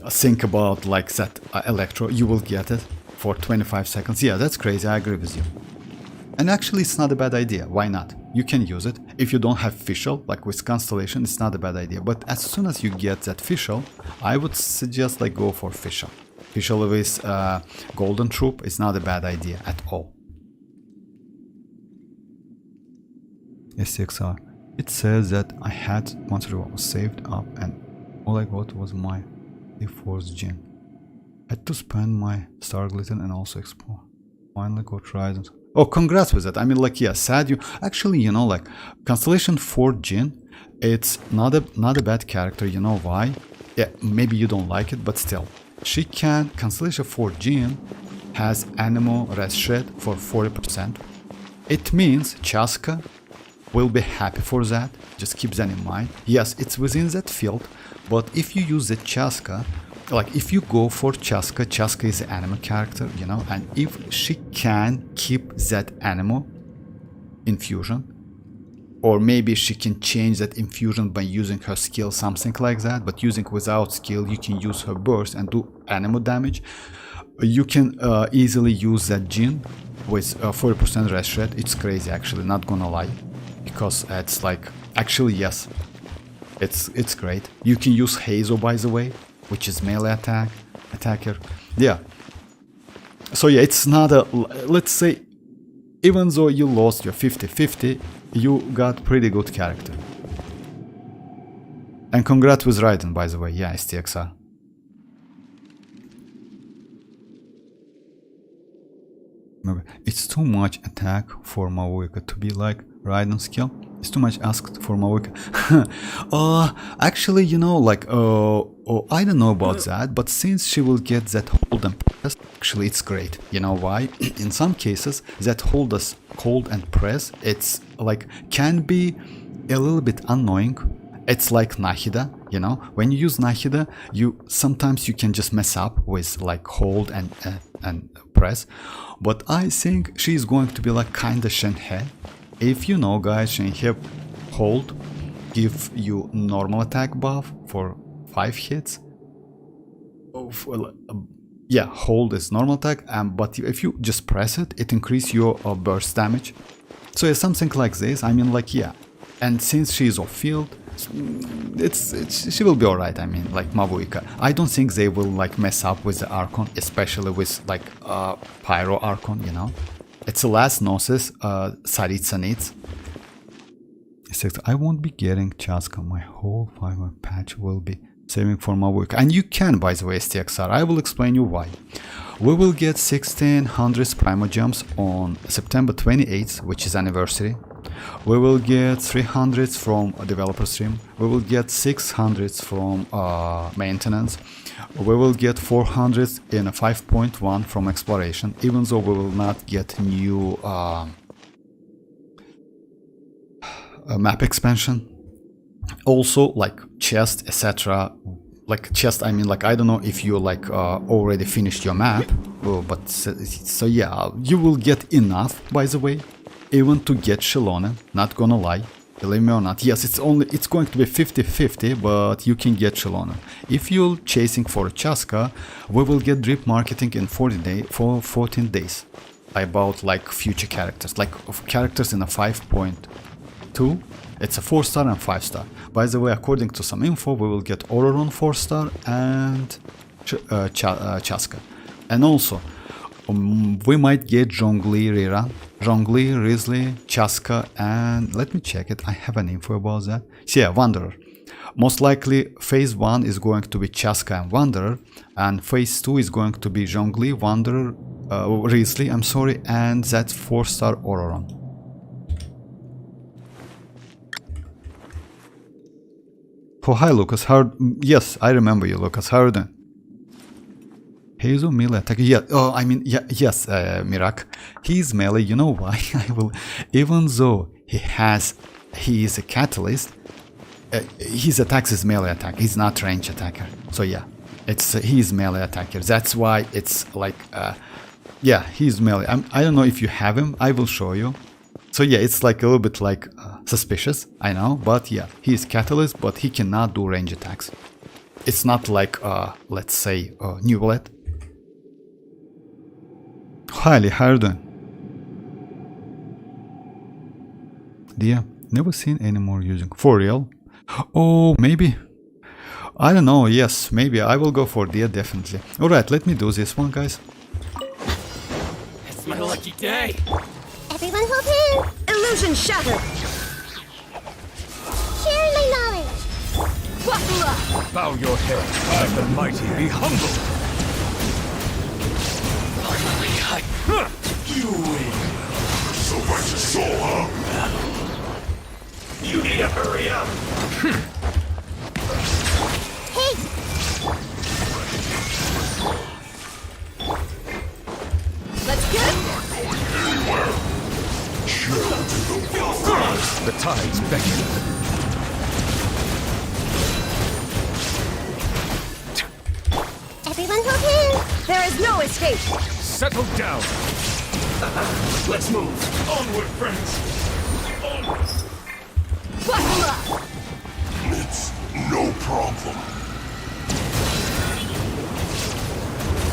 think about like that electro. You will get it for 25 seconds. Yeah, that's crazy. I agree with you. And actually, it's not a bad idea. Why not? You can use it. If you don't have Fischl, like with Constellation, it's not a bad idea. But as soon as you get that Fischl, I would suggest like go for Fischl. Fischl with Golden Troop is not a bad idea at all. SXR. It says that I had once it was saved up and all I got was my D4's Jin. I had to spend my Star Glisten and also explore. Finally got Raiden. Oh, congrats with that. I mean, like, yeah, sad you. Actually, you know, like Constellation 4 Jin, it's not a bad character. You know why? Yeah, maybe you don't like it, but still, she can. Constellation 4 Jin has animal rest rate for 40%. It means Chaska will be happy for that. Just keep that in mind. Yes, it's within that field, but if you use the Chaska, like if you go for Chaska, Chaska is an animal character, you know, and if she can keep that animal infusion, or maybe she can change that infusion by using her skill, something like that, but using without skill, you can use her burst and do animal damage. You can easily use that Jin with 40% rest rate. It's crazy, actually, not gonna lie, because it's like, actually, yes, it's great. You can use Hazo, by the way, which is melee attacker. Yeah. So yeah, it's not a, let's say, even though you lost your 50-50, you got pretty good character. And congrats with Raiden, by the way. Yeah, STXR. It's too much attack for Mavuika to be like Raiden skill. It's too much asked for Mavuika. Actually, you know, like, I don't know about that, but since she will get that hold and press, actually it's great. You know why? In some cases, that hold and press, it's like, can be a little bit annoying. It's like Nahida, you know, when you use Nahida, sometimes you can just mess up with like hold and press, but I think she's going to be like kinda Shenhe. If you know, guys, Shenhe hold give you normal attack buff for 5 hits. Yeah, hold is normal attack, but if you just press it, it increases your burst damage. So yeah, something like this. I mean, like, yeah, and since she's off field, she will be alright. I mean, like Mavuika, I don't think they will like mess up with the Archon, especially with like Pyro Archon, you know. It's the last Gnosis Saritsa needs. I won't be getting Chaska. My whole 5-month patch will be saving for Mavuika. And you can, by the way, STXR. I will explain you why. We will get 1600 Primogems on September 28th, which is anniversary. We will get 300 from a developer stream. We will get 600 from maintenance. We will get 400 in a 5.1 from exploration, even though we will not get new map expansion. Also, like chest, etc. Like chest, I mean, like, I don't know if you like already finished your map, but so yeah, you will get enough, by the way, even to get xilonen, not gonna lie, believe me or not. Yes, it's going to be 50-50, but you can get xilonen. If you're chasing for Chaska, we will get drip marketing in 14 days about like future characters, like characters in a 5.2. It's a 4-star and 5-star. By the way, according to some info, we will get Ororon 4-star and Chaska. And also, we might get Zhongli rerun. Zhongli, Risley, Chaska, and let me check it. I have an info about that. So yeah, Wanderer. Most likely, phase 1 is going to be Chaska and Wanderer, and phase 2 is going to be Zhongli, Wanderer, Risley, I'm sorry, and that's 4-star Ororon. Oh, hi Lucas, yes, I remember you, Lucas, how are you doing? Hazo melee attack, yeah, yes, Mirak, he's melee, you know why? Even though he is a catalyst, his attacks is melee attack, he's not range attacker, so yeah, he's melee attacker, that's why it's like, yeah, he's melee. I don't know if you have him, I will show you. So yeah, it's like a little bit like suspicious, I know, but yeah, he is catalyst, but he cannot do range attacks. It's not like, let's say, Neuvillette. Highly, how are you doing? Yeah, never seen any more using. For real? Oh, maybe. I don't know, yes, maybe I will go for Dia, definitely. Alright, let me do this one, guys. It's my lucky day! Everyone hold hands! Illusion shattered! Share my knowledge! Buckle up! Bow your head, let the mighty be humble! You win. So much soul, huh? You need to hurry up. Hey! Everyone hold hands. There is no escape. Settle down. Let's move. Onward, friends. Onward. Buckle up. It's no problem.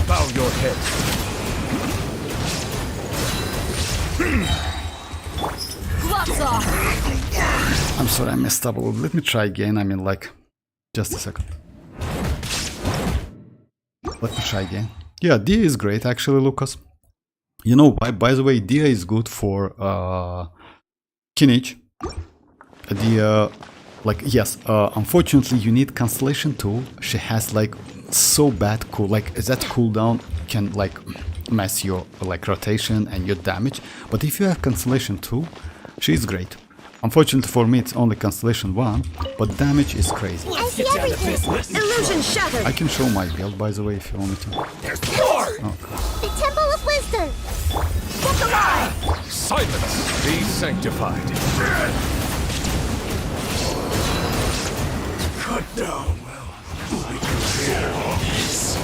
Bow your head. Gloves off. I'm sorry, I messed up a little. Let me try again. I mean, like, just a second. Let me try again. Yeah, Dia is great, actually, Lucas. You know why? By the way, Dia is good for kinich. Dia, like, yes, unfortunately, you need Constellation tool. She has, like, so bad cool. Like, that cooldown can, like, mess your, like, rotation and your damage. But if you have Constellation tool, she's great. Unfortunately for me, it's only Constellation 1, but damage is crazy. I see everything. Illusion shattered. I can show my build, by the way, if you want me to. There's more! The Temple of Wisdom. Look alive. Silence! Be sanctified. Cut down. We can feel this.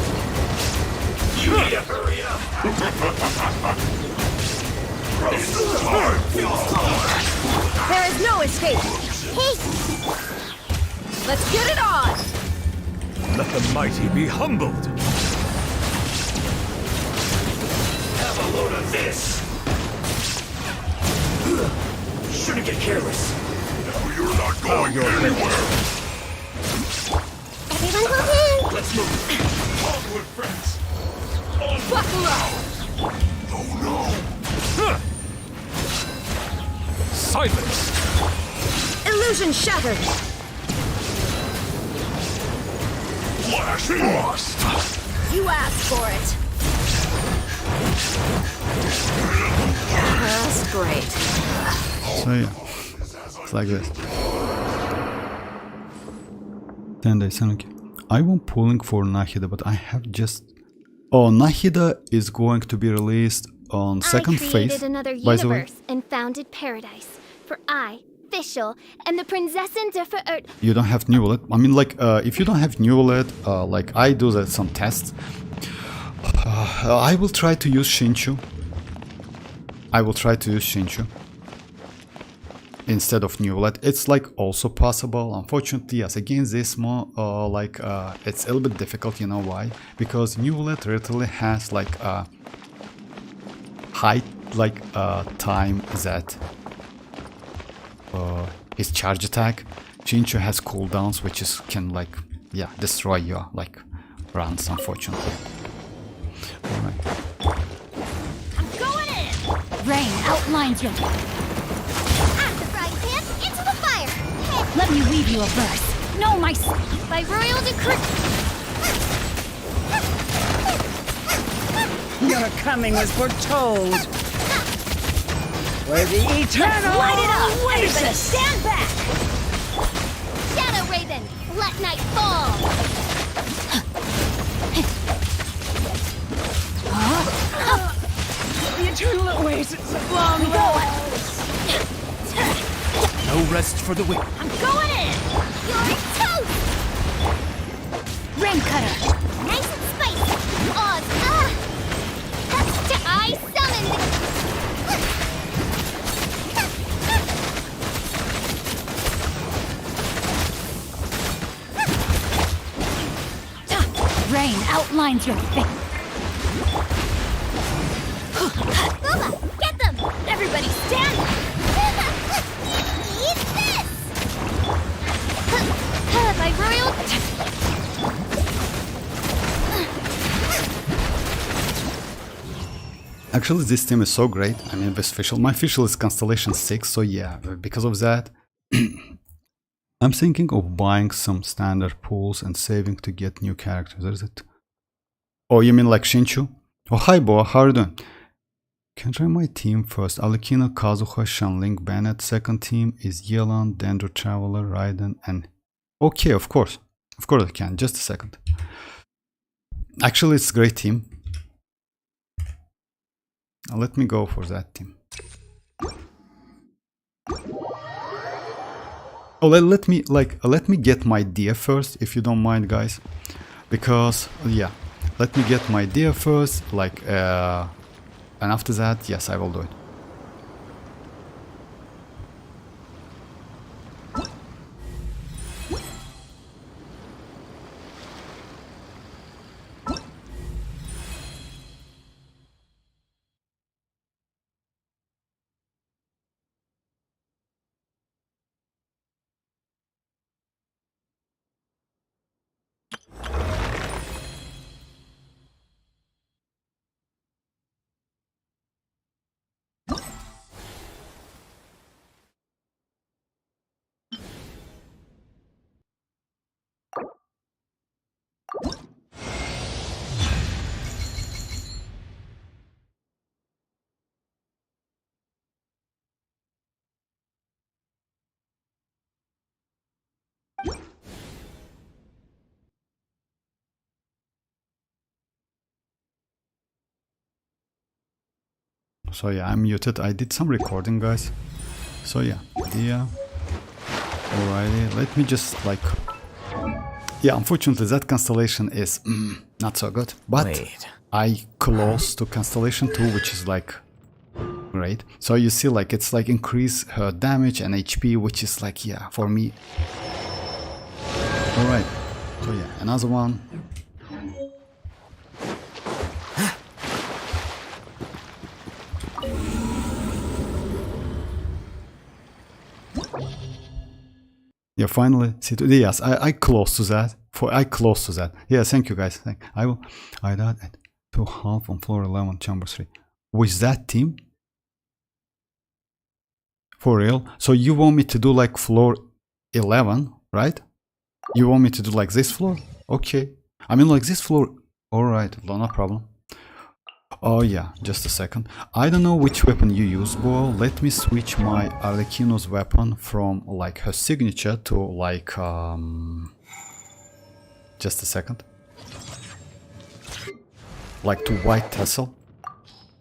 You need to hurry up. It's time for There is no escape. Hey, Let's get it on. Let the mighty be humbled. have a load of this. Shouldn't get careless. No, you're not going anywhere. everyone hold hands. Let's move. Onward, friends. Onward. Buckle up. Oh no. Huh. Silence! Illusion shattered. Flashing lost. You asked for it. That's great. So yeah, it's like this. 10 days, okay. I want pulling for Nahida, but I have just... Oh, Nahida is going to be released on second I created phase, another by the way. universe and founded paradise. For I, Fischl, and the Prinzessin der Verirrt. You don't have Neuvillette. I mean, like, if you don't have Neuvillette, like, I do that some tests. I will try to use Shinchu. Instead of Neuvillette. It's, like, also possible. Unfortunately, yes, against this more, it's a little bit difficult, you know why? Because Neuvillette literally has, like, high, like, time that his charge attack. Shinchu has cooldowns, which is can, like, yeah, destroy your, like, runs, unfortunately. Alright. I'm going in. Rain outlines your. Out the frying pan, into the fire. Hey, Let me weave you a verse. No, my. by royal decree. Your coming was foretold. Where the eternal Light it up. Everybody oasis. stand back. Shadow Raven, let night fall. The eternal oasis of long rest. No rest for the wicked. I'm going in. You're toast. Rain cutter. Nice and spicy. Oz, I summoned. Rain outlines your face. Booba, get them. Everybody stand. Eat this. By royal. Actually, this team is so great. I mean, this Fischl. My Fischl is Constellation 6, so yeah, because of that, I'm thinking of buying some standard pools and saving to get new characters. Is it? Oh, you mean like Shinchu? Oh, hi, Boa. How are you doing? Can try my team first. Alekina, Kazuha, Shanling, Bennett. Second team is Yelan, Dendro Traveler, Raiden, and... Okay, of course. Of course I can. Just a second. Actually, it's a great team. Let me go for that team. Oh, let me get my Dia first, if you don't mind, guys, because yeah, Let me get my deer first, like, and after that, yes, I will do it. So yeah, I'm muted. I did some recording, guys. So yeah, deer. Alrighty, let me just like... Yeah, unfortunately that constellation is not so good. But Wait. I close to constellation 2, which is like great. So you see, like, it's like increase her damage and HP, which is like, yeah, for me. Alright, so yeah, another one. Yeah, finally, see, yes, I close to that. I close to that. Yeah, thank you guys. I will. I died at 2.5 on floor 11, chamber 3. With that team? For real? So you want me to do like floor 11, right? You want me to do like this floor? Okay. I mean, like this floor. Alright, no problem. Oh yeah, just a second. I don't know which weapon you use, Boel. Let me switch my Arlecchino's weapon from like her signature to like just a second. Like to white tassel.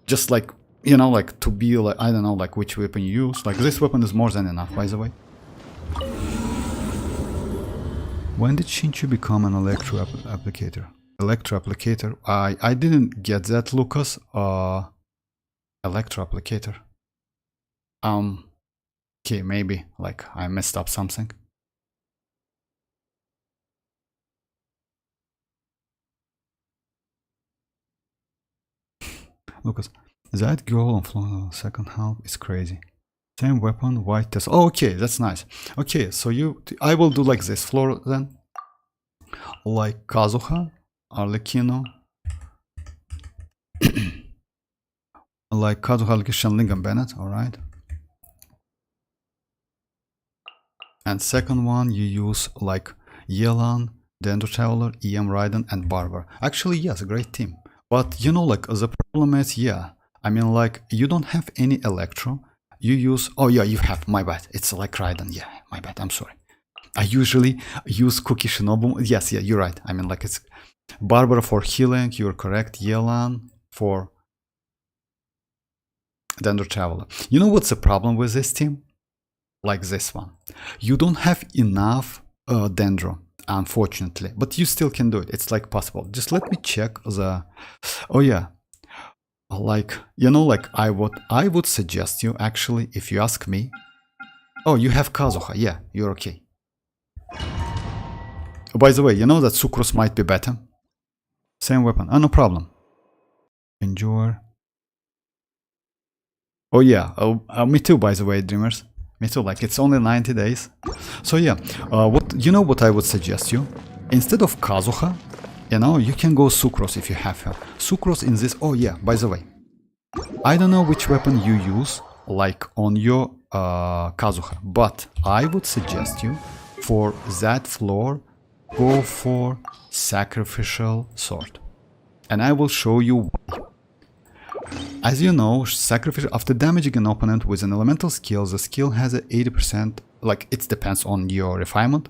Just like, you know, like to be like, I don't know, like which weapon you use. Like this weapon is more than enough, by the way. When did Shinchu become an electro applicator? Electro applicator. I didn't get that, Lucas. Electro applicator. Okay, maybe like I messed up something. Lucas, that girl on floor second half is crazy. Same weapon, white test. Oh, okay, that's nice. Okay, so I will do like this floor then. Like Kazuha, Arlecchino. Like Kazuha, Xianyun, and Bennett, alright. And second one, you use like Yelan, Dendro Traveler, EM Raiden, and Barber. Actually, yes, a great team. But you know, like the problem is, yeah, I mean, like you don't have any Electro. You use, oh yeah, you have, my bad. It's like Raiden, yeah, my bad, I'm sorry. I usually use Cookie Shinobu. Yes, yeah, you're right. I mean, like it's Barbara for healing, you're correct. Yelan for Dendro Traveler. You know what's the problem with this team? Like this one. You don't have enough Dendro, unfortunately, but you still can do it. It's like possible. Just let me check the... Oh yeah. Like, you know, like I would suggest you, actually, if you ask me... Oh, you have Kazuha. Yeah, you're okay. Oh, by the way, you know that Sucrose might be better. Same weapon. Oh, no problem. Endure. Oh yeah. Me too, by the way, Dreamers. Me too. Like it's only 90 days. So yeah. What I would suggest you? Instead of Kazuha, you know, you can go Sucrose if you have her. Sucrose in this. Oh yeah. By the way, I don't know which weapon you use, like on your Kazuha, but I would suggest you for that floor go for Sacrificial Sword, and I will show you why. As you know, Sacrificial, after damaging an opponent with an elemental skill, the skill has a 80%, like it depends on your refinement,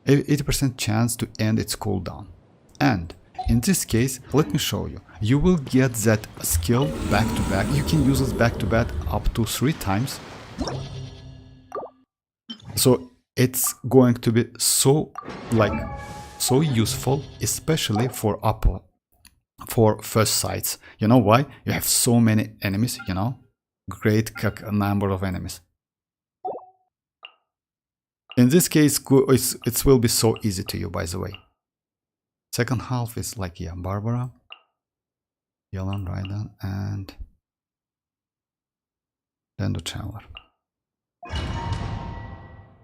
80% chance to end its cooldown. And in this case, let me show you. You will get that skill back to back. You can use it back to back up to 3 times. So it's going to be so useful, especially for upper for first sights. You know why? You have so many enemies, you know? Great number of enemies. In this case, it will be so easy to you, by the way. Second half is like, yeah, Barbara, Yelan, Raiden, and then the Traveler.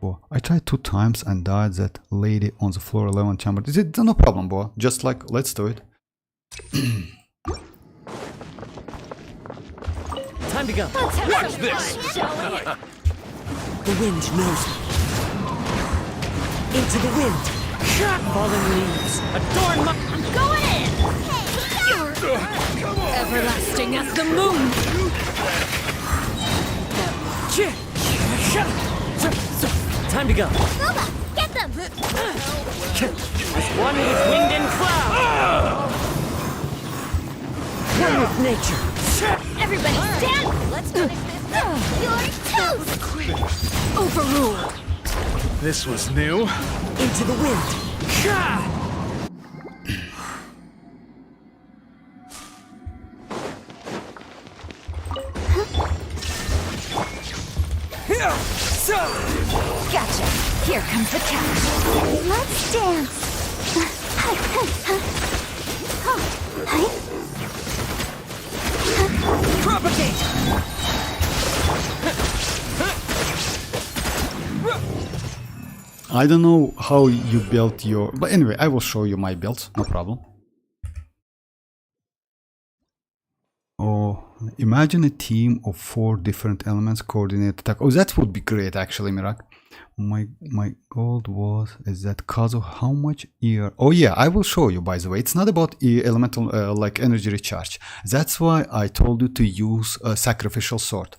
Oh, I tried 2 times and died that lady on the floor 11 chamber. Is it no problem, boy? Just like, let's do it. Time to go. Watch this! The wind knows me. Into the wind. Fallen leaves. Adorn my... I'm going in! Everlasting as the moon! Time to go. Boba, get them! As one with wind and cloud. One with nature. Everybody stand! Let's finish this. You're toast! Overruled! This was new. Into the wind. Gotcha! Here comes the catch! Let's dance! Propagate! I don't know how you built your... But anyway, I will show you my builds, no problem. Oh, imagine a team of 4 different elements coordinate attack. Oh, that would be great actually, Mirak. My goal was, is that cause of how much ER... Oh yeah, I will show you, by the way. It's not about elemental, like energy recharge. That's why I told you to use a sacrificial sword.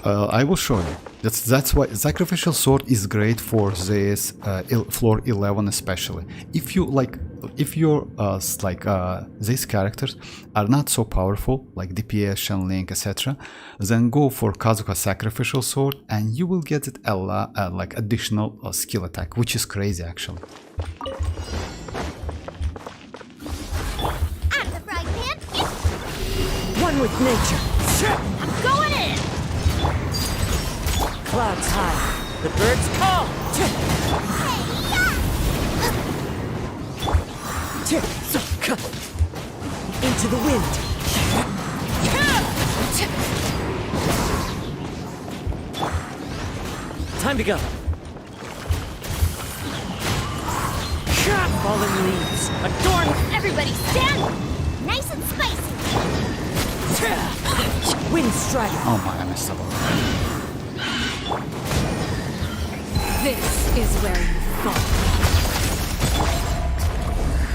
I will show you. That's why sacrificial sword is great for this floor 11 especially. If you like, if your these characters are not so powerful like DPS, Shenlink, etc., then go for Kazuha sacrificial sword and you will get it a lot, like additional skill attack, which is crazy actually. Out of the frying pan, One with nature. I'm going in! Clouds high. The birds call. Into the wind. Time to go. Fallen leaves. Adorn. everybody stand! Nice and spicy! Wind strider. Oh my, I messed up. This is where you fall.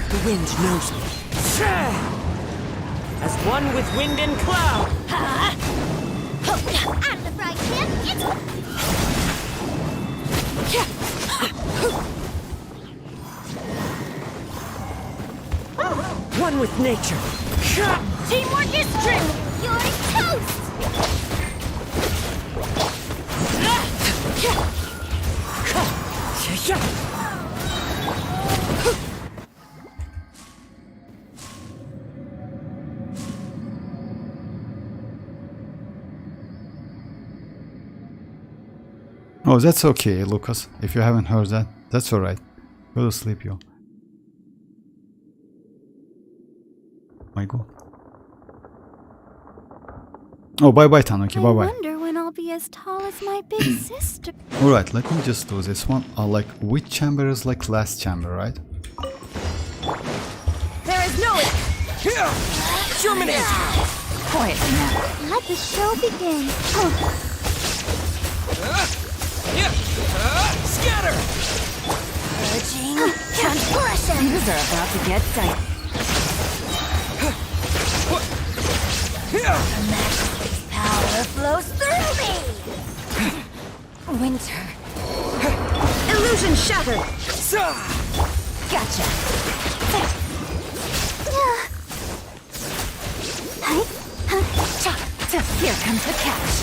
The wind knows me. As one with wind and cloud. Out of the frying pan, it's... One with nature. Teamwork is true! You're toast! Oh, that's okay, Lucas. If you haven't heard that, that's alright. Go to sleep, yo. My God. Oh, bye-bye, Tanuki. I Bye-bye. wonder when I'll be as tall as my big sister. Alright, let me just do this one. Like, which chamber is like last chamber, right? There is no it. Germinate. Quietly now. Let the show begin. Scatter. Urging transformation. Things are about to get tight. Power flows through me. Winter. Illusion shattered. Gotcha. Here comes the catch.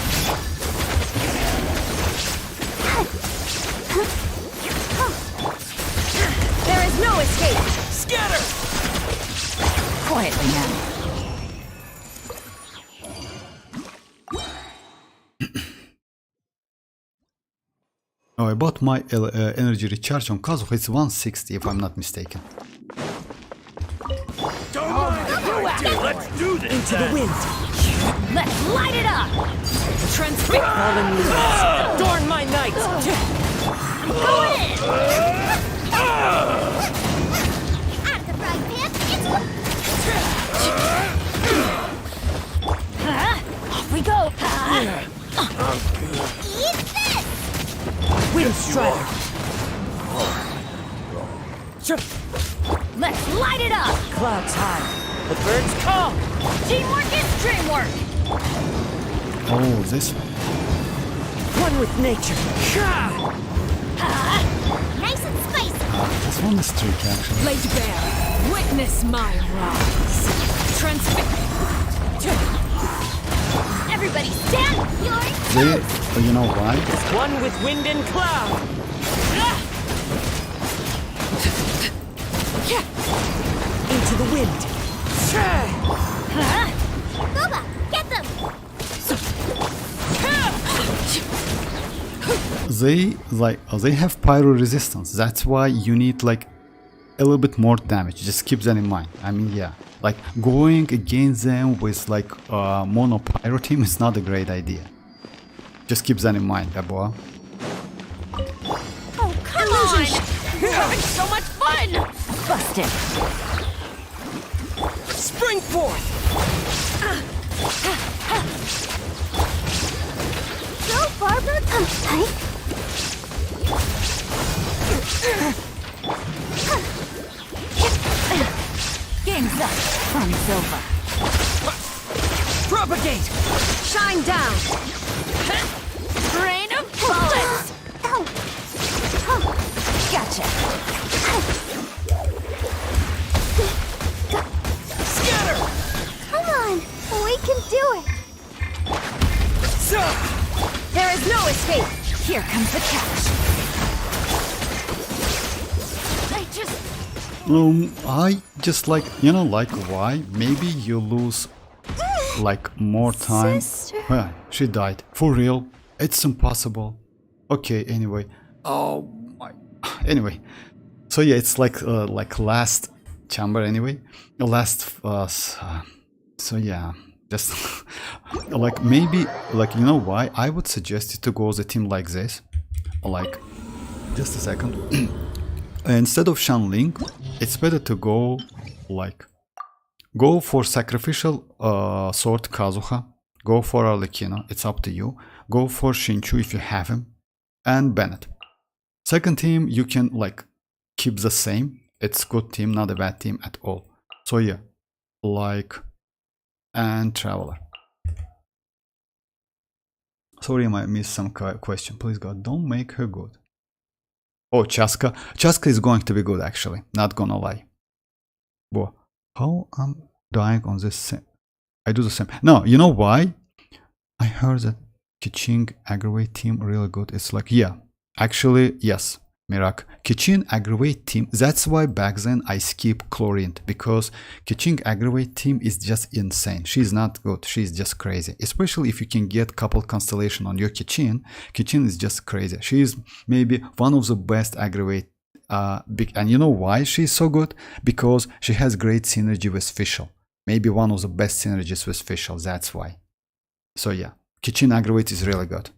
There is no escape. Scatter. Quietly now. Oh, I bought my energy recharge on Kazuha. It's 160 if I'm not mistaken. Let's do this. Into the wind. Let's light it up! Transfix. Fallen leaves. Adorn my night. Go in! Out of the frying pan, Off we go! eat this! Wind strider. Let's light it up! Clouds high. The birds call. Teamwork is dreamwork! Oh, this One with nature. Nice and spicy. this one is tricky actually. Laid bare. Witness my rise. Transfix. Everybody stand your They, you know why? One with wind and cloud. Into the wind. Boba, get them! They have pyro resistance. That's why you need like a little bit more damage. Just keep that in mind. I mean, yeah, like going against them with like mono pyro team is not a great idea. Just keep that in mind, Gaboa. Oh, come on! We're having so much fun! Busted! Spring forth. Go, Barbara! Tight. Game's up. Fun's over. Propagate. Shine down! Rain of bullets! Gotcha! Scatter. Come on, we can do it. There is no escape! Here comes the catch! I just like, you know, like why? Maybe you lose like more time. Sister. Well, she died. For real? It's impossible. Okay, anyway. Oh my. Anyway. So yeah, it's like last chamber anyway. Last so yeah, just like maybe like, you know why? I would suggest you to go as a team like this. Like just a second. Instead of Shanling, it's better to go like go for sacrificial sword Kazuha, go for Arlecchino, it's up to you. Go for Shinchu if you have him, and Bennett. Second team you can like keep the same. It's good team, not a bad team at all. So yeah, like and Traveler. Sorry, I might miss some question. Please God, don't make her good. Oh, Chaska. Chaska is going to be good actually, not gonna lie. Boy, how I'm dying on this same. I do the same. No, you know why? I heard that Kiching aggravate team really good. It's like, yeah, actually, yes, Mirak. Kichin aggravate team. That's why back then I skip Chlorine, because Kiching aggravate team is just insane. She's not good. She's just crazy. Especially if you can get couple constellation on your Kichin. Kichin is just crazy. She is maybe one of the best aggravate. And you know why she's so good? Because she has great synergy with Fischl. Maybe one of the best synergies with Fischl. That's why. So yeah, Kichin aggravate is really good.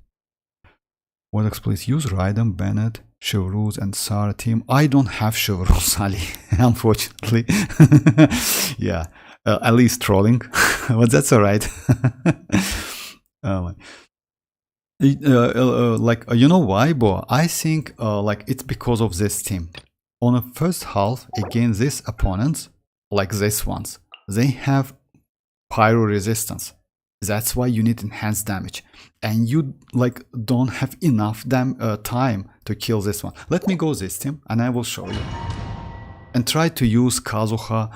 What please use Raiden, Bennett, Chevruz and Sarah team. I don't have Chevruz, Ali, unfortunately. Yeah, at least trolling, but that's alright. Like, you know why, Bo? I think like it's because of this team. On the first half against these opponents, like these ones, they have pyro resistance. That's why you need enhanced damage, and you like don't have enough time to kill this one. Let me go this team, and I will show you. And try to use Kazuha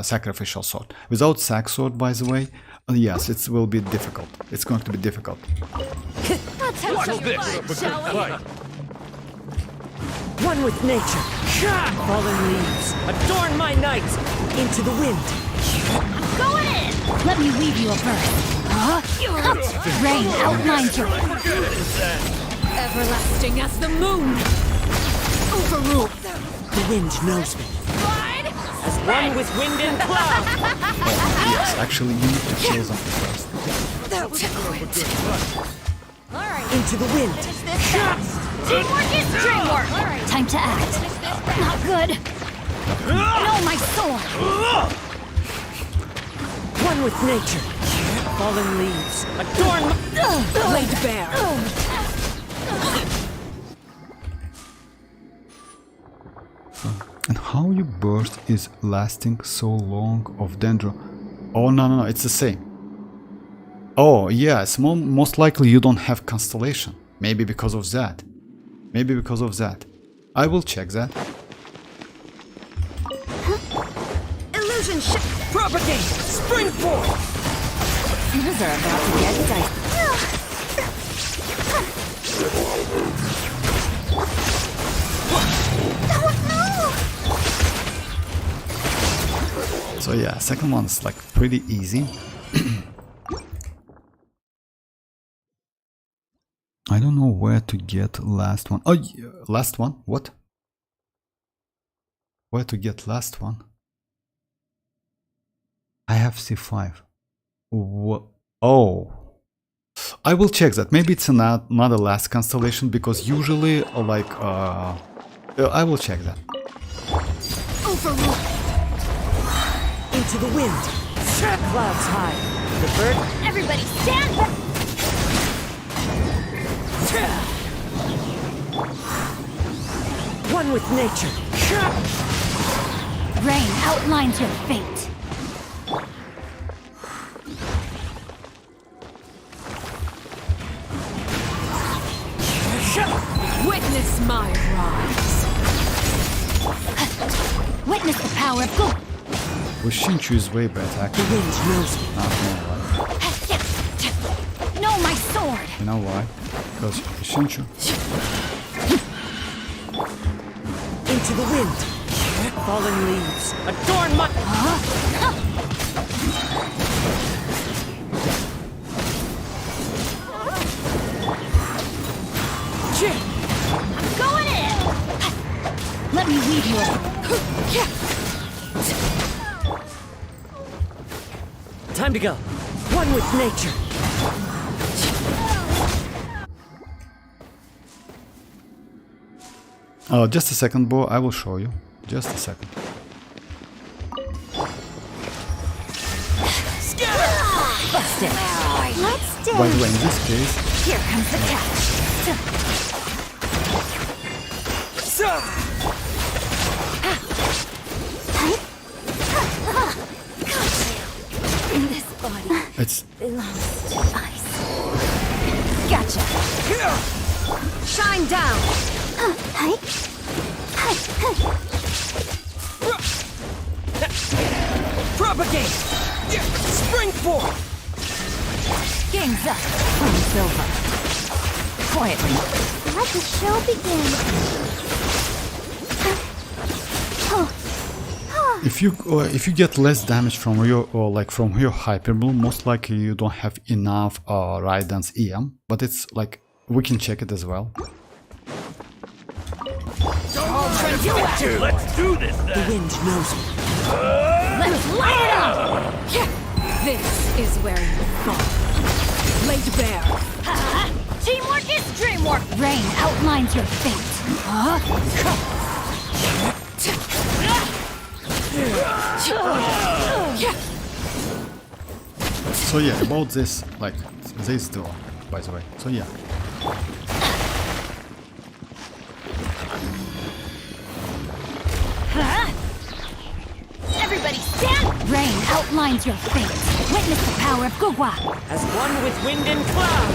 sacrificial sword. Without sac sword, by the way, yes, it will be difficult. It's going to be difficult. Let's have Watch some this. fun, shall we? One with nature. Fallen leaves. Adorn my night. Into the wind. Going in! Let me weave you a verse. Rain outlines your everlasting as the moon. Overrule. The wind knows me. As one with wind and cloud. Yes, actually you need to kill them first. That was quick. Alright. Into the wind. Teamwork is dreamwork! Time to act. Not good. No, my sword! One with nature. Fallen leaves. Adorn my... Laid bare. And how your burst is lasting so long of Dendro? Oh no, it's the same. Oh yes, most likely you don't have constellation. Maybe because of that. Maybe because of that. I will check that. Illusion shift. Propagate. Spring forth. These are about to get dicey. So yeah, second one's like pretty easy. I don't know where to get last one. Oh, yeah, last one? What? Where to get last one? I have C5. Oh. I will check that. Maybe it's not a last constellation because usually like I will check that. Overrule. Into the wind. Clouds high. The bird. Everybody stand back. One with nature. Rain outlines your fate. Witness my rise. Witness the power of good. Well, Shinchu is way better The actually. wind knows me. No, my sword. You know why? Because Shinchu. Into the wind. Fallen leaves. Adorn my... Going in. Let me lead you. Time to go. One with nature. Oh, just a second, Bo. I will show you. Just a second. Busted. Let's do. By the way, in this case, Here comes the catch. This body it's belongs to ice. Gotcha. Shine down. Propagate. Spring forth. Game's up. Game's over. Quietly. Let the show begin. if you get less damage from your from your hyperbole, most likely you don't have enough Raiden's EM, but it's like we can check it as well. Let's do this The then. wind knows me. Let's light it up. This is where you fall. Laid bare. Teamwork is dreamwork. Rain outlines your fate. So yeah, about this, like this door, by the way. So yeah. Everybody stand. Rain outlines your fate. Witness the power of Gugwa. As one with wind and cloud.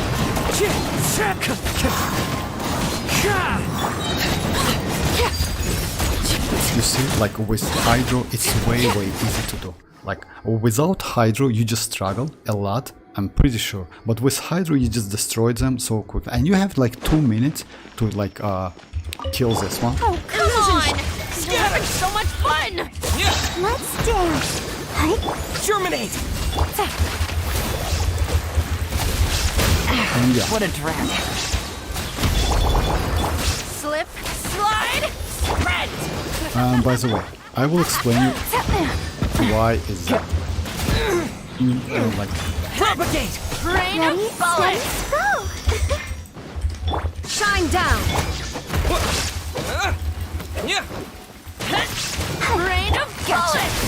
You see, like with Hydro, it's way easy to do. Like without Hydro, you just struggle a lot, I'm pretty sure. But with Hydro, you just destroyed them so quick, and you have like 2 minutes to like kill this one. Oh, come on! We're having so much fun! Let's dance. Germinate! And yeah, What a drag. Slip, slide, sprint! and by the way, I will explain you why is that. Like, Propagate! Rain Ready, of bullets! steady, go. Shine down! Rain of bullets!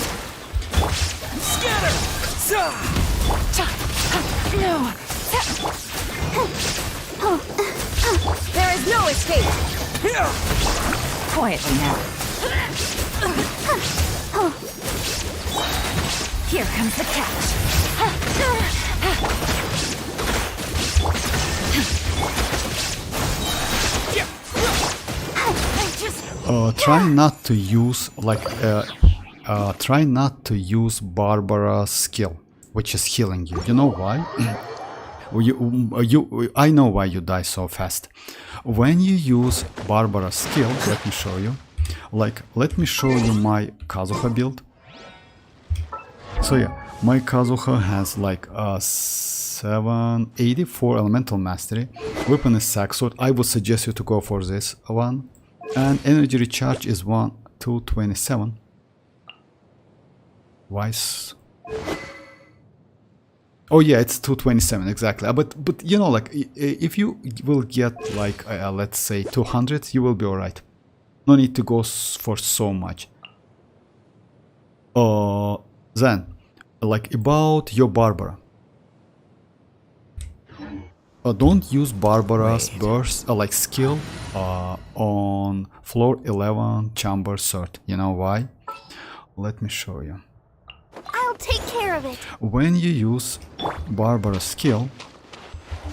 Scatter! No! There is no escape! Quietly now. Here comes the catch. try not to use like try not to use Barbara's skill, which is healing you. You know why? I know why you die so fast. When you use Barbara's skill, let me show you. Like, let me show you my Kazuha build. So yeah, my Kazuha has like 784 elemental mastery. Weapon is sack sword. I would suggest you to go for this one. And energy recharge is 227. Wise. Oh yeah, it's 227 exactly. But you know, like if you will get like let's say 200, you will be alright. No need to go for so much. Then, like about your Barbara. Don't use Barbara's burst like skill on floor 11 chamber third. You know why? Let me show you. I'll take care of it. When you use Barbara's skill,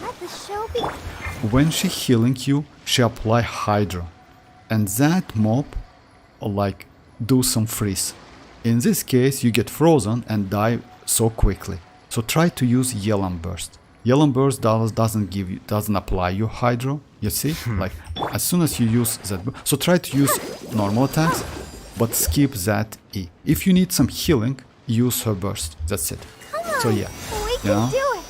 Let the show be. when she healing you, she apply Hydro, and that mob like do some freeze. In this case, you get frozen and die so quickly. So try to use Yellow Burst. Yellow Burst doesn't apply you Hydro. You see, like as soon as you use that, so try to use normal attacks, but skip that E. If you need some healing, use her burst. That's it. Come on. So yeah, We you can know, do it.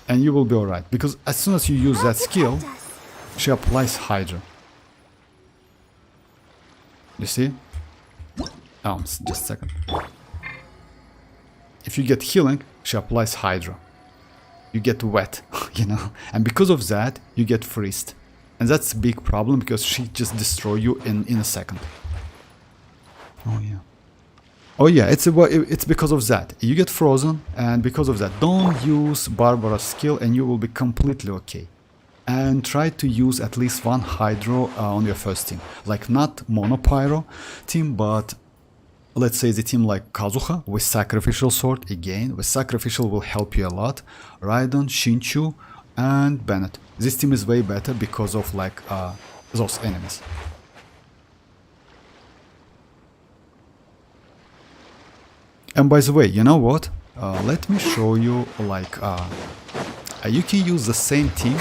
and you will be alright because as soon as you use that Protect skill, us. she applies Hydra. You see? Oh, just a second. If you get healing, she applies Hydra. You get wet, you know, and because of that, you get freezed. And that's a big problem because she just destroy you in a second. Oh yeah. Oh yeah, it's because of that. You get frozen, and because of that, don't use Barbara's skill and you will be completely okay. And try to use at least one Hydro on your first team. Like not Monopyro team, but let's say the team like Kazuha with Sacrificial Sword. Again, with Sacrificial will help you a lot. Raiden, Shinchu, and Bennett. This team is way better because of like those enemies. And by the way, you know what? Let me show you like you can use the same team.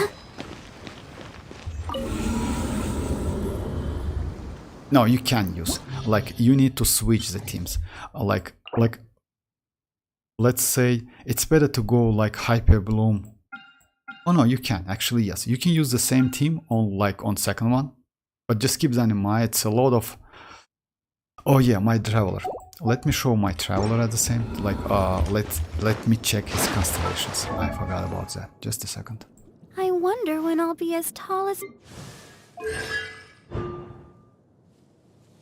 No, you can use. Like you need to switch the teams. Like let's say it's better to go like Hyper Bloom. Oh no, you can actually, yes. You can use the same team on second one. But just keep that in mind. It's a lot of. Oh yeah, my Traveler. Let me show my Traveler at the same. Like let me check his constellations. I forgot about that. Just a second. I wonder when I'll be as tall as.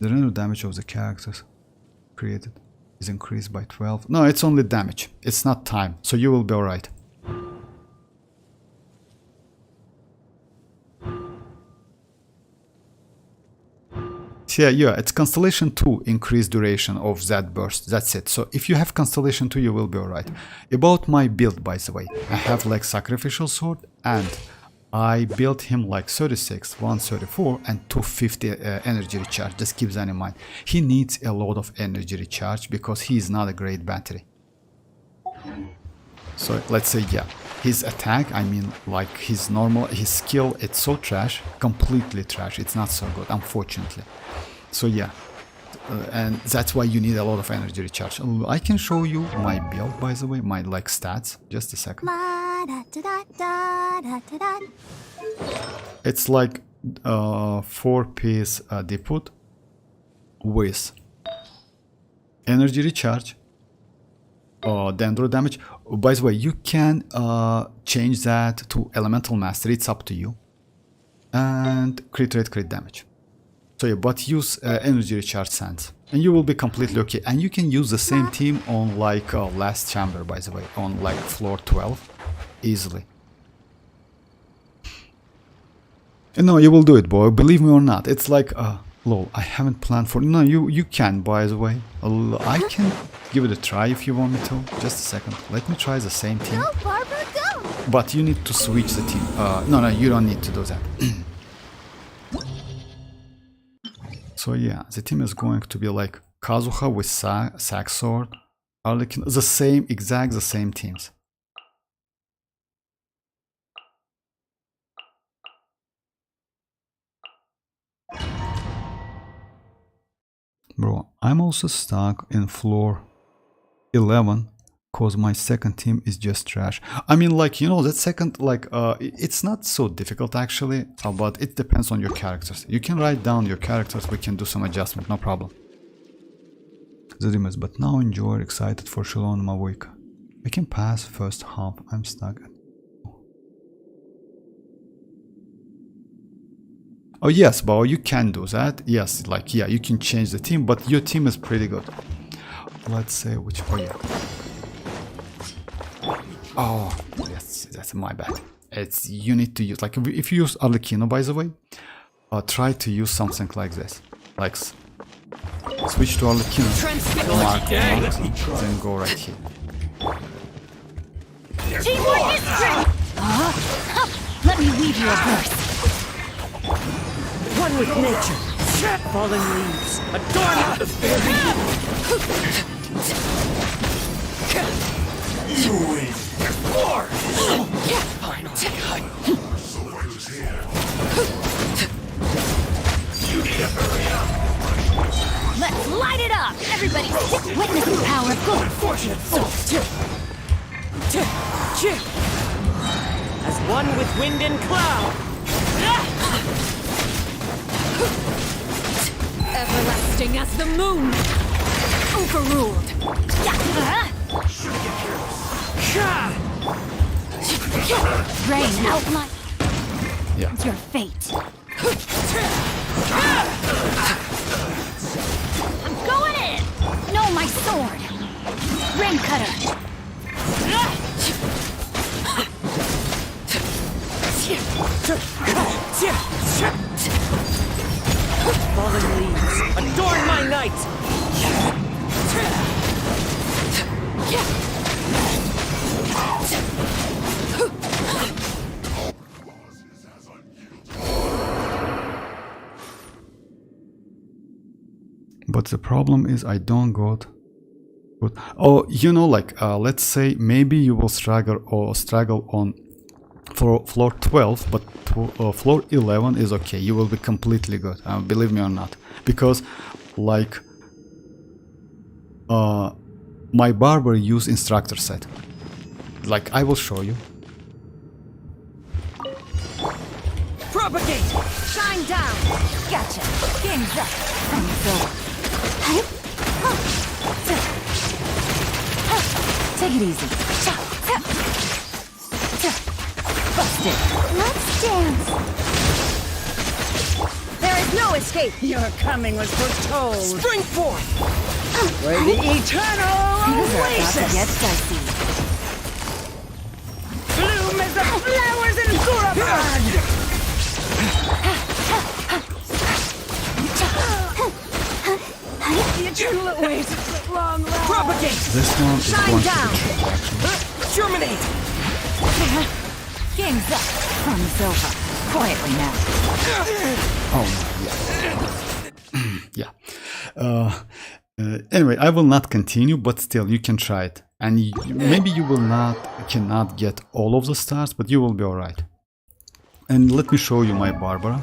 The random damage of the characters created is increased by 12. No, it's only damage. It's not time, so you will be alright. Yeah, it's Constellation 2 increased duration of that burst. That's it. So if you have Constellation 2, you will be alright. About my build, by the way, I have like Sacrificial Sword and I built him like 36, 134 and 250 energy recharge. Just keep that in mind. He needs a lot of energy recharge because he is not a great battery. So let's say yeah. his attack, I mean like his skill, it's so trash, completely trash. It's not so good, unfortunately. So yeah, and that's why you need a lot of energy recharge. I can show you my build, by the way, my like stats. Just a second. It's like 4-piece depot with energy recharge, dendro damage. By the way, you can change that to elemental mastery, it's up to you, and crit rate, crit damage. So yeah, but use energy recharge sense and you will be completely okay. And you can use the same team on like last chamber, by the way, on like floor 12 easily. And no, you will do it, boy, believe me or not. It's like lol, I haven't planned for... No, you can, by the way. I can give it a try if you want me to. Just a second. Let me try the same team. Go, Barbara, go! But you need to switch the team. No, you don't need to do that. So yeah, the team is going to be like Kazuha with Sack Sword, Arlequin, the same teams. Bro, I'm also stuck in floor 11 because my second team is just trash. I mean, like, you know, that second, like, it's not so difficult actually, but it depends on your characters. You can write down your characters, we can do some adjustment, no problem. The dream is, but now enjoy, excited for xilonen mavuika. I can pass first half, I'm stuck. Oh yes, Bao, you can do that. Yes, like, yeah, you can change the team, but your team is pretty good. Let's say which... Oh yeah. Oh, yes, that's my bad. It's, you need to use, like, if you use Arlecchino, by the way, try to use something like this. Like, switch to Arlecchino, mark, then go right here. Teamwork is strength! Let me weave you a verse. One with nature. Fallen leaves. Adorn the Let's light it up! Everybody, witness the power of good fortune. As one with wind and cloud. Everlasting as the moon. Overruled. Rain outline Yeah. your fate. I'm going in! No, my sword! Rain cutter! Fallen leaves. Adorn my night. But the problem is I don't got good. Oh, you know, like, let's say maybe you will struggle on floor 12, but floor 11 is okay. You will be completely good, believe me or not, because like my barber use instructor set. Like, I will show you. Propagate. Shine down! Gotcha! Game's up! Time's over. Take it easy. Busted! Let's dance. There is no escape. Your coming was foretold. Spring forth. Where the eternal Things are about to oasis. get dicey. Bloom as the flowers in Gurabad. The eternal oasis at long last. Propagate. This one is Shine going down. to be actually. Germinate. Game's up. Fun's over. Quietly now. Oh no, yeah. Yeah. Anyway, I will not continue, but still, you can try it. And maybe you cannot get all of the stars, but you will be alright. And let me show you my Barbara.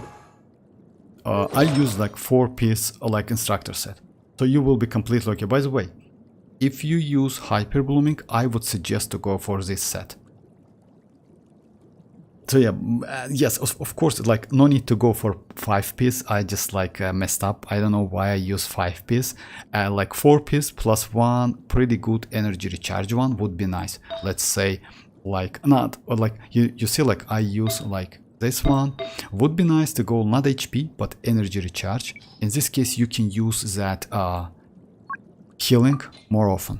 I use like 4-piece like instructor set. So you will be completely okay. By the way, if you use hyper blooming, I would suggest to go for this set. So yeah, yes, of course, like no need to go for 5-piece. I just like messed up. I don't know why I use 5-piece. Like 4-piece plus 1 pretty good energy recharge one would be nice. Let's say like not, or like you see like I use like this one. Would be nice to go not HP but energy recharge. In this case you can use that healing more often.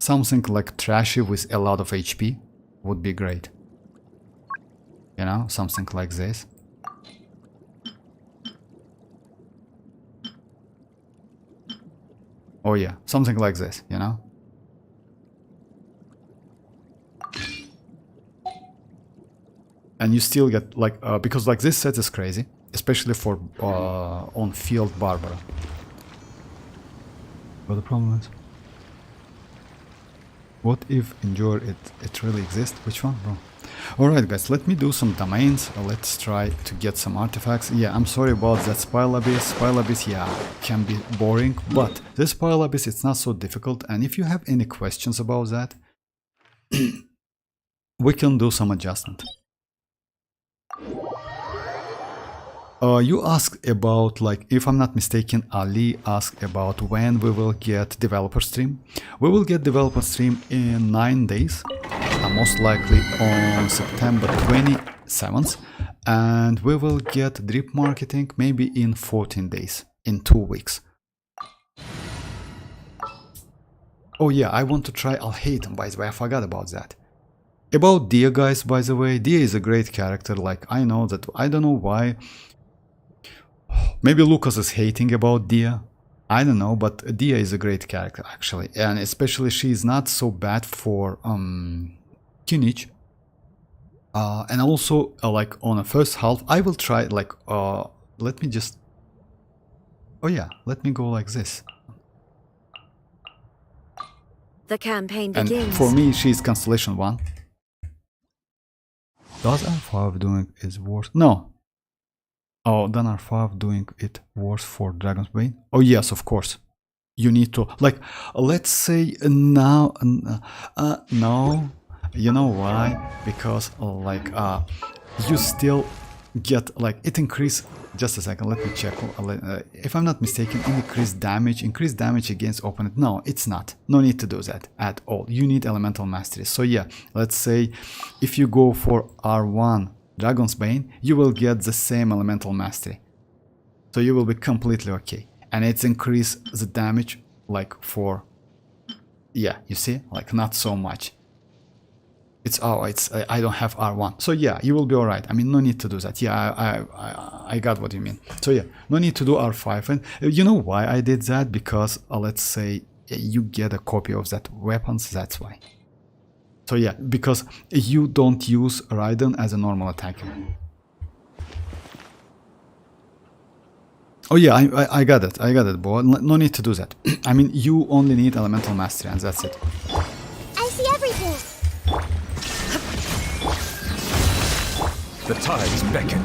Something like trashy with a lot of HP would be great. You know, something like this. Oh yeah, something like this, you know. And you still get like, because like this set is crazy, especially for on field Barbara. But the problem is, what if enjoy it really exists? Which one, bro? Alright guys, let me do some domains. Let's try to get some artifacts. Yeah, I'm sorry about that Spile Abyss. Spile Abyss, yeah, can be boring, but this Spile Abyss, it's not so difficult. And if you have any questions about that, we can do some adjustment. You asked about, like, if I'm not mistaken, Ali asked about when we will get developer stream. We will get developer stream in 9 days, most likely on September 27th, and we will get drip marketing maybe in 14 days, in 2 weeks. Oh yeah, I want to try Alhaitham, by the way, I forgot about that. About Dia, guys, by the way, Dia is a great character. Like, I know that, I don't know why. Maybe Lucas is hating about Dia. I don't know, but Dia is a great character, actually. And especially she is not so bad for kinich. And also, like, on the first half, I will try, like, let me just... Oh yeah, let me go like this. The campaign And begins. for me, she's Constellation 1. Does R5 doing is worse? No. Oh, then R5 doing it worse for Dragon's Bane? Oh yes, of course. You need to, like, let's say now, no. You know why? Because, like, you still get, like, it increase. Just a second, let me check. If I'm not mistaken, increased damage against opponent. No, it's not. No need to do that at all. You need elemental mastery. So yeah, let's say if you go for R1 Dragon's Bane, you will get the same elemental mastery. So you will be completely okay. And it's increase the damage, like, for, yeah, you see, like, not so much. It's, oh, it's, I don't have R1. So yeah, you will be alright. I mean, no need to do that. Yeah, I got what you mean. So yeah, no need to do R5. And you know why I did that? Because, let's say, you get a copy of that weapons, that's why. So yeah, because you don't use Raiden as a normal attacker. Oh yeah, I got it, boy. No need to do that. I mean, you only need elemental mastery and that's it. I see everything. The tides beckon.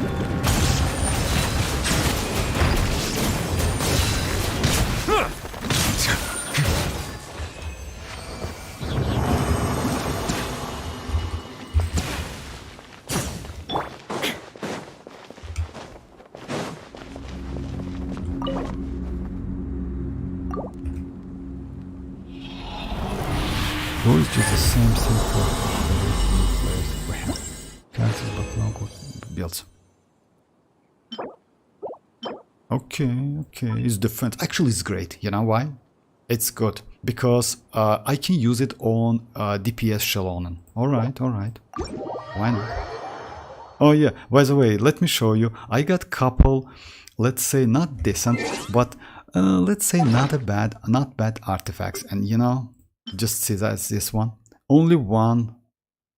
Always just the same thing for players. We have characters but no good builds. Okay, it's defense. Actually, it's great. You know why? It's good because I can use it on DPS xilonen. Alright. Why not? Oh yeah, by the way, let me show you. I got couple, let's say not decent, but let's say not bad artifacts. And you know, just see that's this one. Only one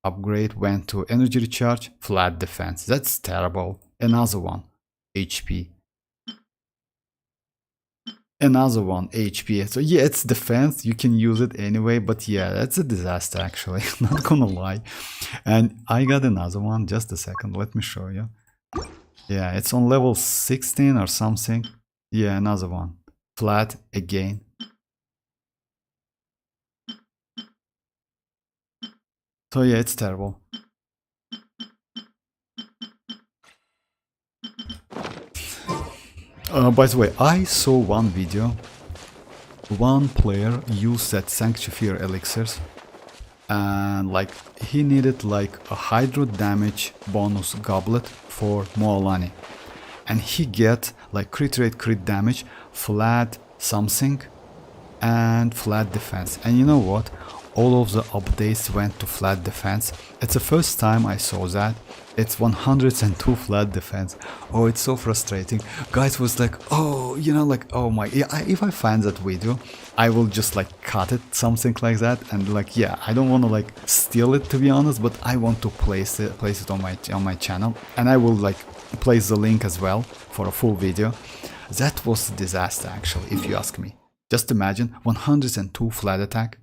upgrade went to energy recharge, flat defense. That's terrible. Another one, HP. another one HP. So yeah, it's defense, you can use it anyway, but yeah, that's a disaster actually. Not gonna lie. And I got another one. Just a second, let me show you. Yeah, it's on level 16 or something. Yeah, another one. Flat again. So yeah, it's terrible. By the way, I saw one video. One player used that Sanctifier elixirs, and like he needed like a hydro damage bonus goblet for mualani, and he get like crit rate, crit damage, flat something, and flat defense. And you know what? All of the updates went to flat defense. It's the first time I saw that. It's 102 flat defense. Oh, it's so frustrating. Guys was like, oh, you know, like, oh my, yeah, if I find that video, I will just like cut it, something like that. And like, yeah, I don't want to like steal it, to be honest, but I want to place it on my channel, and I will like place the link as well for a full video. That was a disaster actually, if you ask me. Just imagine 102 flat attack.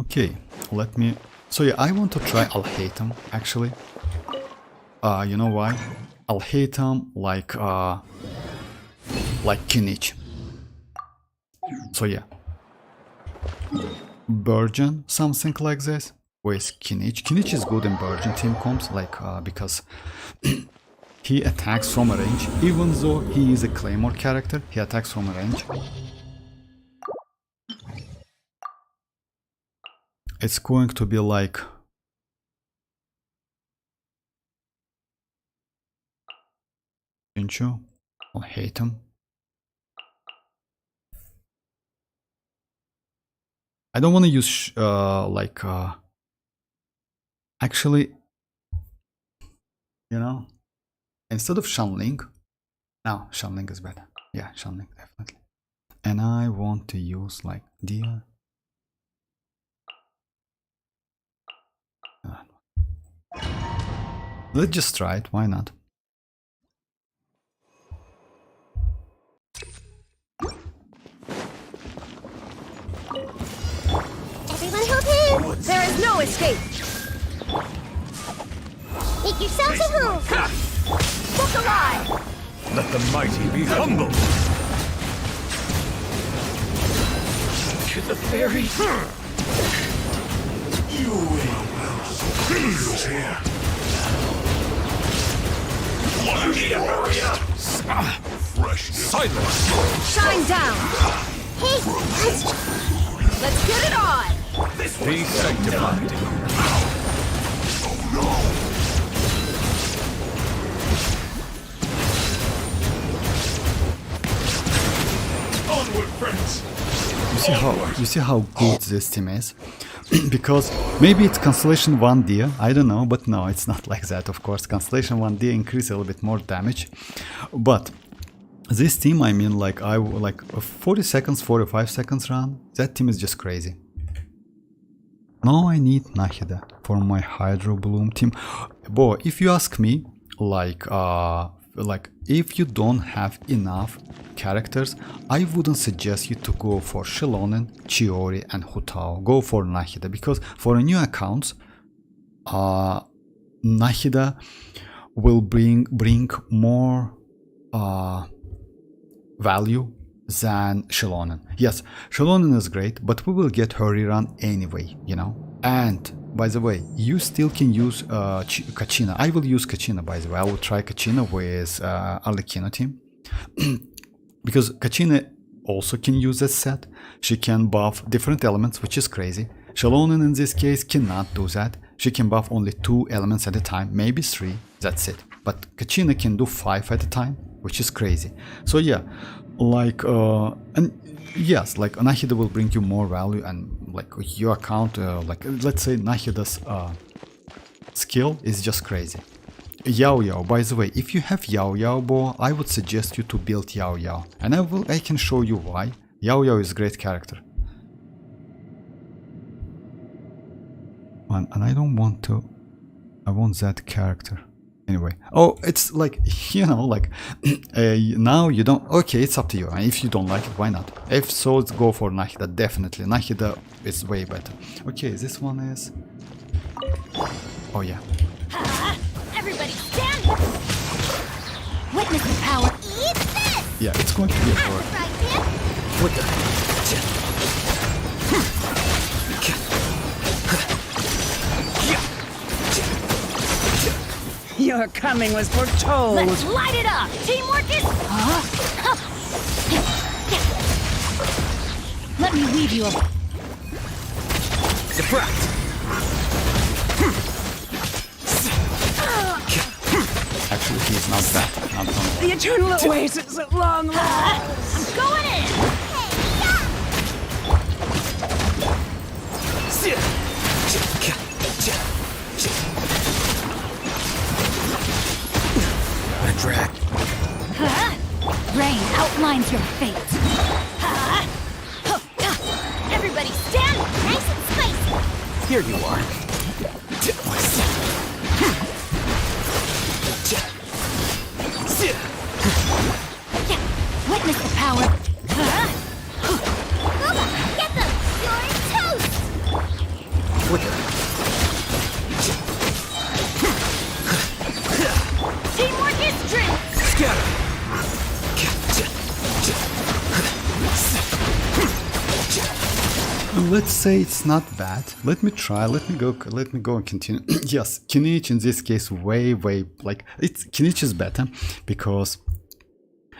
Okay, let me... So yeah, I want to try Alhaitham, actually. You know why? Alhaitham like kinich. So yeah. Burgeon, something like this, with kinich. Kinich is good in Burgeon team comps, like, because he attacks from a range. Even though he is a Claymore character, he attacks from a range. It's going to be like... Jinchu, Alhaitham. I don't want to use actually, you know, instead of Shanling, no, Shanling is better. Yeah, Shanling definitely. And I want to use like Dia. Let's just try it, why not? Everyone hold hands! There is no escape! Make yourselves at home! Look alive! Let the mighty be humble. To the fairy. You will. Who's here? Hurry up! Fresh. Silence. Shine down! Hey! Let's get it on! This Be sanctified. Oh no! Onward, friends! You see how good this team is? Because maybe it's Constellation 1D, I don't know, but no, it's not like that, of course. Constellation 1D increase a little bit more damage, but this team, I mean, like like a 40 seconds, 45 seconds run, that team is just crazy. Now I need Nahida for my Hydro Bloom team. Boy, if you ask me, like if you don't have enough characters, I wouldn't suggest you to go for Xilonen, Chiori and Hutao. Go for Nahida, because for new accounts, Nahida will bring more value than Xilonen. Yes, Xilonen is great, but we will get her rerun anyway, you know. And by the way, you still can use Kachina. I will use Kachina, by the way. I will try Kachina with Arlecchino team. Because Kachina also can use that set. She can buff different elements, which is crazy. Xilonen in this case cannot do that. She can buff only 2 elements at a time, maybe 3, that's it. But Kachina can do 5 at a time, which is crazy. So yeah, like, and yes, like Nahida will bring you more value, and like your account, like let's say Nahida's skill is just crazy. Yao Yao, by the way, if you have Yao Yao bow, I would suggest you to build Yao Yao, and I can show you why. Yao Yao is a great character. And I don't want to I want that character. Anyway, oh, it's like, you know, like, now you don't, okay, it's up to you. If you don't like it, why not? If so, let's go for Nahida, definitely. Nahida is way better. Okay, this one is, oh yeah. Everybody stand! Witness the power. Eat this! Yeah, it's going to be a hard. Right, Pip? What the? Your coming was foretold. Let's light it up! Teamwork is... Let me weave you a... Subtract! Actually, he's not that. Not that. The eternal oasis at long last. I'm going in! A drag. Rain outlines your fate. Everybody stand! Nice and spicy. Here you are. Witness the power. Booba, get them! You're toast! Teamwork is strength! Scatter! Let's say it's not bad. Let me try. Let me go and continue. Yes, kinich in this case way like kinich is better because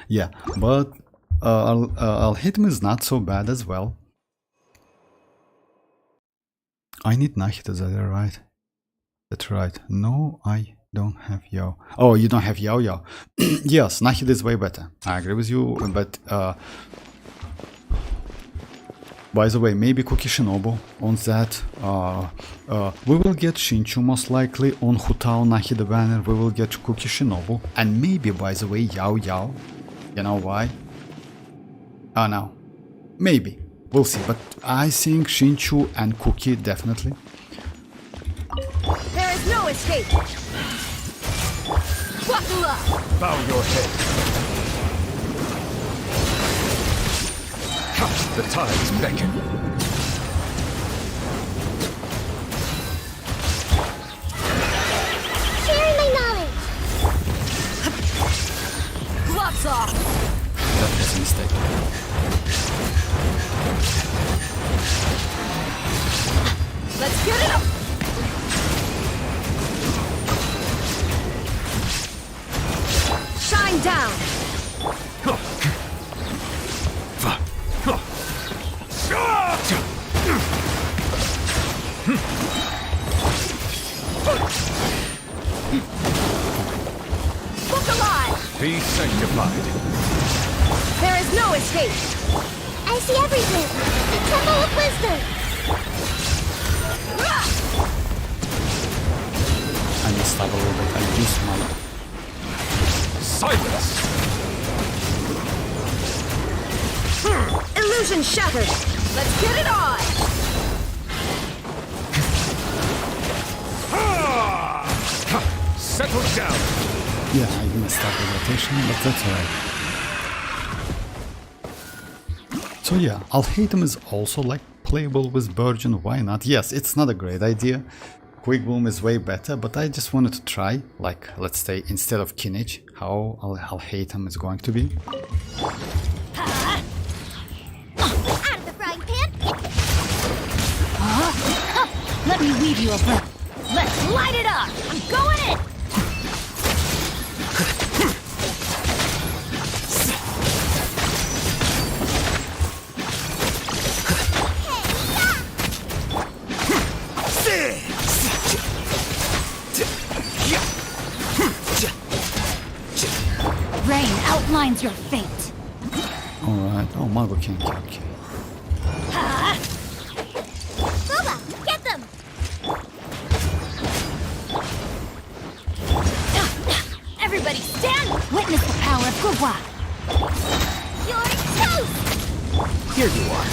yeah, but Alhaitham is not so bad as well. I need Nahida, is that right? That's right. No, I don't have Yao. Oh, you don't have Yao Yao. Yes, Nahida is way better. I agree with you, but by the way, maybe Kuki Shinobu on that. We will get Shinchu most likely on Hutao Nahida banner. We will get Kuki Shinobu, and maybe, by the way, Yao Yao. You know why? Oh no, maybe we'll see. But I think Shinchu and Kuki definitely. There is no escape. Buckle up. Bow your head. The tides beckon. Sharing my knowledge. Gloves off! That was a mistake. Let's get it up. Shine down. Book alive. Be sanctified. There is no escape. I see everything. The Temple of Wisdom. I messed up a little bit. I used my Silence! Illusion shattered. Let's get it on. Settle down! yeah, I messed up the rotation, but that's alright. So yeah, Alhaitham is also like playable with Virgin. Why not? Yes, it's not a great idea. Quick Bloom is way better, but I just wanted to try, like, let's say, instead of Kinich, how Alhaitham is going to be. Out of the frying pan. Let me weave you a breath. Let's light it up! I'm going in! Rain outlines your fate. Alright, oh, Mago can't kill, okay. Booba, get them! Everybody stand! Witness the power of Gugwa. You're toast! Here you are.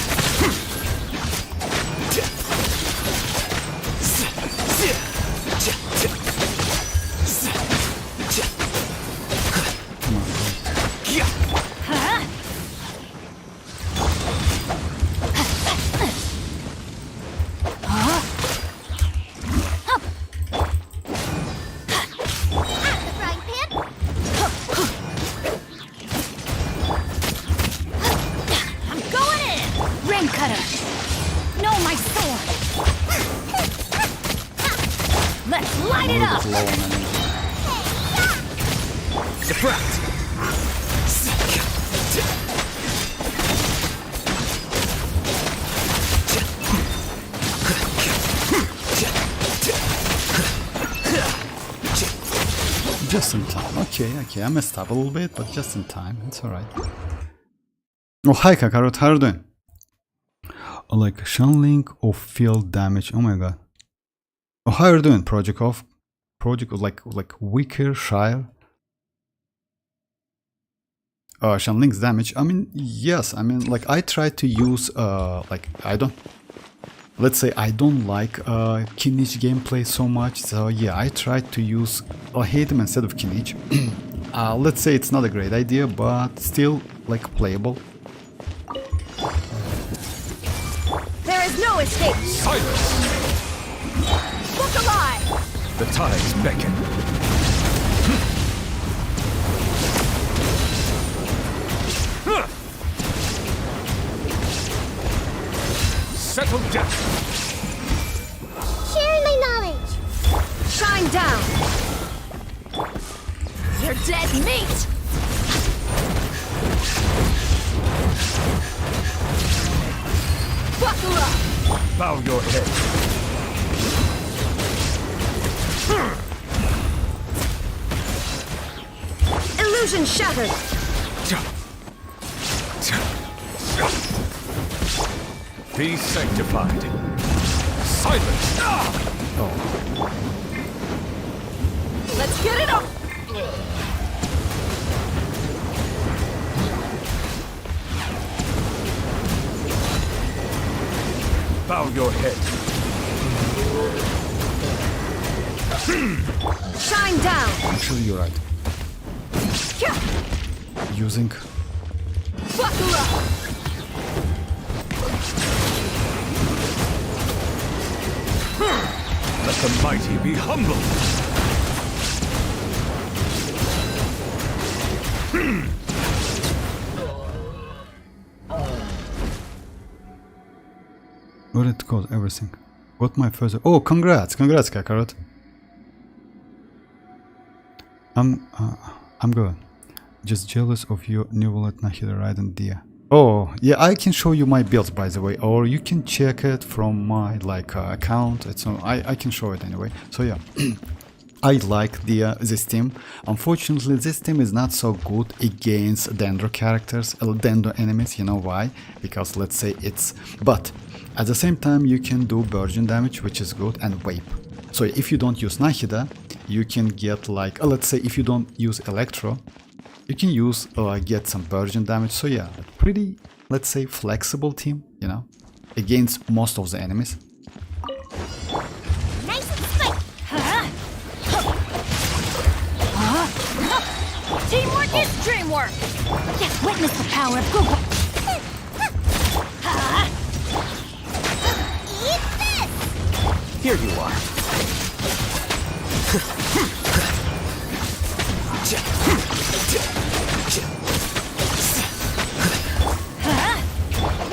Let's light I'm a it little up! bit low on energy. Deflect. Just in time. Okay, I messed up a little bit, but just in time. It's alright. Oh, hi Kakarot, how are you doing? Oh, like Shanling of field damage. Oh my god. Oh, how are you doing, Project of like Wickershire? Shanling's damage. I mean, yes. I mean, like I try to use like let's say I don't like kinich gameplay so much, so yeah, I tried to use him instead of kinich. Let's say it's not a great idea, but still like playable. There is no escape! Silence. Look alive! The tides beckon. Settle down. Share my knowledge. Shine down! You're dead meat! Buckle up! Bow your head. Illusion shattered! Be sanctified. Silence. Let's get it up! Bow your head. Shine down! Actually, you're right. Using Buckle up! Let the mighty be humbled. what it called everything. Got my first. Oh, congrats, Kakarot. I'm good. Just jealous of your Neuvillette Nahida Ride and Dia. Oh, yeah, I can show you my builds, by the way, or you can check it from my like account. It's I can show it anyway. So yeah, I like this team. Unfortunately, this team is not so good against Dendro characters, Dendro enemies. You know why? Because let's say it's, but at the same time you can do burgeon damage, which is good, and Vape. So if you don't use Nahida, you can get like let's say if you don't use Electro, you can use get some burgeon damage. So yeah, pretty, let's say, flexible team, you know, against most of the enemies. Nice and slick. Teamwork is dreamwork! Just witness the power of Google! Eat this. Here you are.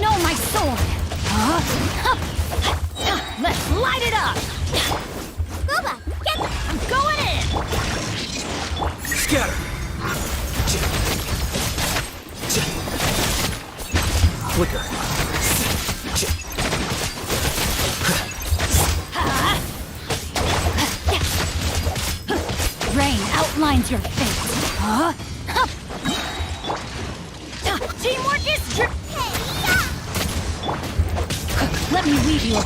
No, my sword! Let's light it up! Booba, get I'm going in! Scatter. Flicker. Rain outlines your fate. Teamwork is Let me weave you.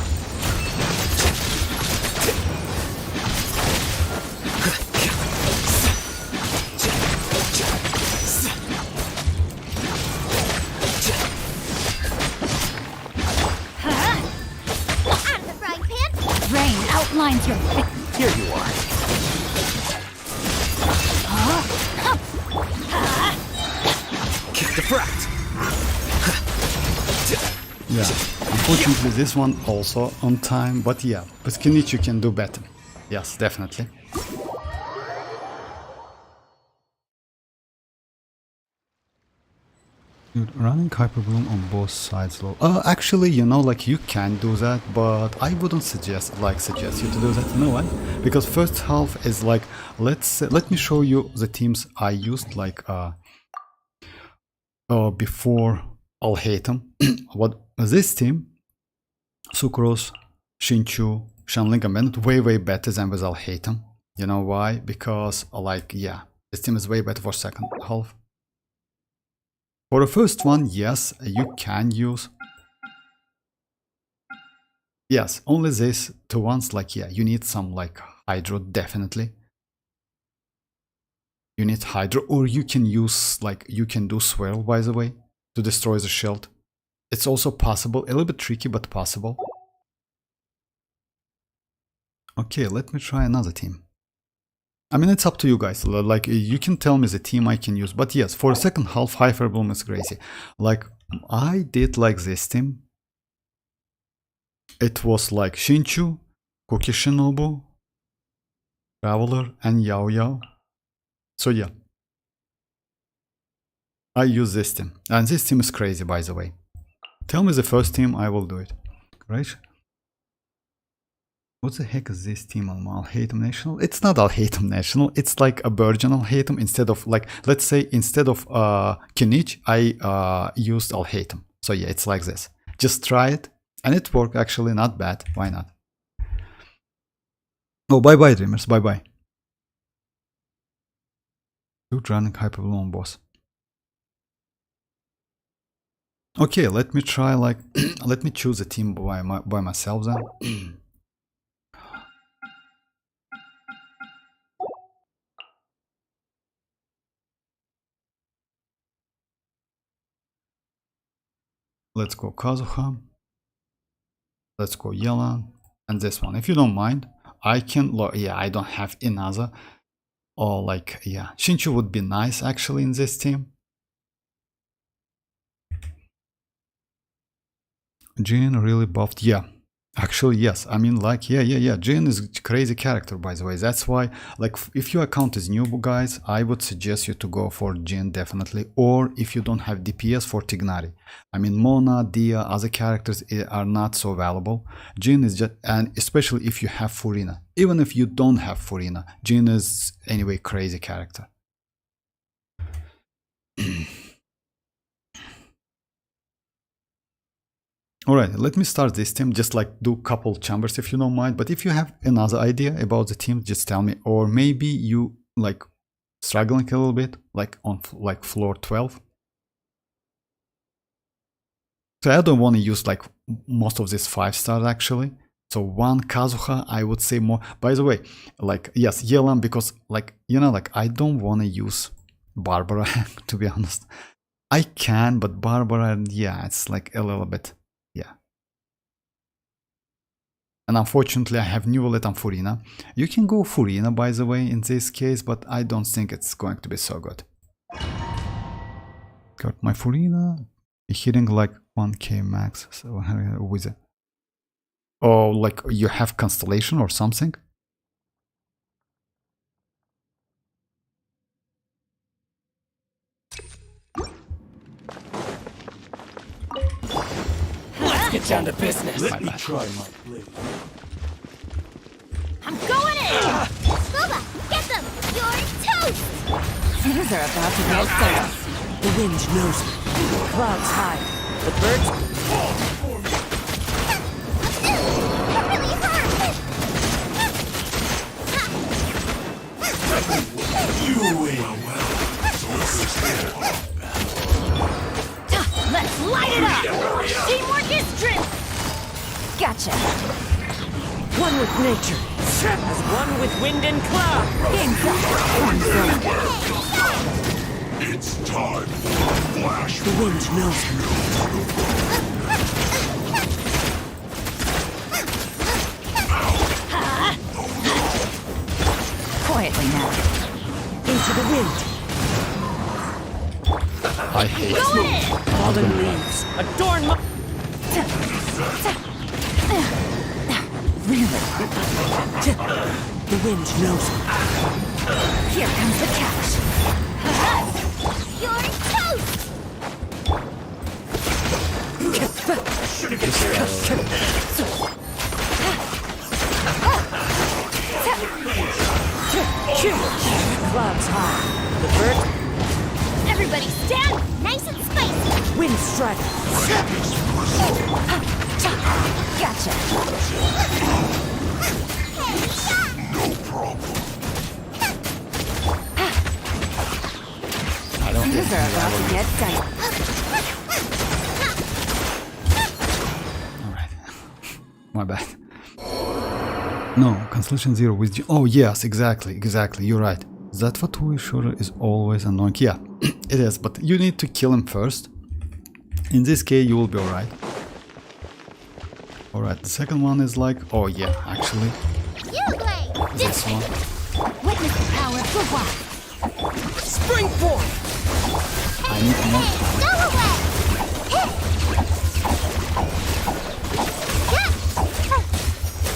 out of the frying pan. Rain outlines your fate. Here you are. Defract. Yeah, unfortunately this one also on time, but yeah, with kinich you can do better. Yes, definitely. Dude, running hyperbloom on both sides low. Actually, you know, like you can do that, but I wouldn't suggest you to do that. You know why? Because first half is like, let me show you the teams I used like before Alhaitham. What this team, Sucrose, Shinchu, Shanling and Bennett, way better than with Alhaitham. You know why? Because like yeah, this team is way better for second half. For the first one, yes, you can use. Yes, only these two ones, like, yeah, you need some, like, Hydro, definitely. You need Hydro, or you can use, like, you can do Swirl, by the way, to destroy the shield. It's also possible, a little bit tricky, but possible. Okay, let me try another team. I mean, it's up to you guys. Like, you can tell me the team I can use. But yes, for the second half, Hyperbloom is crazy. Like, I did like this team. It was like Shinchu, Koki Shinobu, Traveler, and Yao Yao. So yeah. I use this team. And this team is crazy, by the way. Tell me the first team, I will do it. Right? What the heck is this team on Alhaitham National? It's not Alhaitham National, it's like a Virgin Alhaitham instead of, like, let's say instead of Kinich, I used Alhaitham. So yeah, it's like this. Just try it. And it worked actually, not bad. Why not? Oh, bye-bye, Dreamers. Bye-bye. Dude running Hyperbloom boss. Okay, let me try, like, let me choose a team by myself then. Let's go Kazuha. Let's go Yelan. And this one. If you don't mind, I can... Yeah, I don't have another. Or like, yeah. Shinchu would be nice actually in this team. Jin really buffed. Yeah. Actually, yes. I mean, like, yeah. Jin is a crazy character, by the way. That's why, like, if your account is new, guys, I would suggest you to go for Jin, definitely. Or if you don't have DPS, for Tignari. I mean, Mona, Dia, other characters are not so valuable. Jin is just, and especially if you have Furina. Even if you don't have Furina, Jin is, anyway, crazy character. Alright, let me start this team, just like do couple chambers if you don't mind, but if you have another idea about the team, just tell me, or maybe you like struggling a little bit, like on like floor 12. So I don't want to use like most of these 5-stars actually. So one Kazuha, I would say more. By the way, like, yes, Yelan, because like, you know, like I don't want to use Barbara, to be honest. I can, but Barbara, yeah, it's like a little bit. Yeah. And unfortunately, I have Neuvillette and Furina. You can go Furina, by the way, in this case, but I don't think it's going to be so good. Got my Furina. Hitting like 1k max. So with it. Oh, like you have Constellation or something? Get down to business. Let me try my blade. I'm going in! Boba, get them! You're toast! Things are about to get serious. The wind knows me. Clouds high. The birds... Really hard! You win. Let's light it up! Teamwork is strength! Gotcha! One with nature. As one with wind and cloud. Game's up! It's time for flash. The wind knows me. Quietly now. Into the wind. I hate Going! Fallen leaves. Adorn my... Really? The wind knows me. Here comes the catch. You're toast! Clouds high. The bird. Everybody stand nice and spicy. Wind strike. Gotcha. No problem. I don't Things are about to get dicey. Alright. My bad. No, Constellation Zero with G. Oh, yes, exactly, you're right. That Fatui shooter is always annoying. Yeah, it is, but you need to kill him first. In this case, you will be alright. Alright, the second one is like, oh yeah, actually, this one. Witness the power of the wild. Springboard. I need more time. Go away.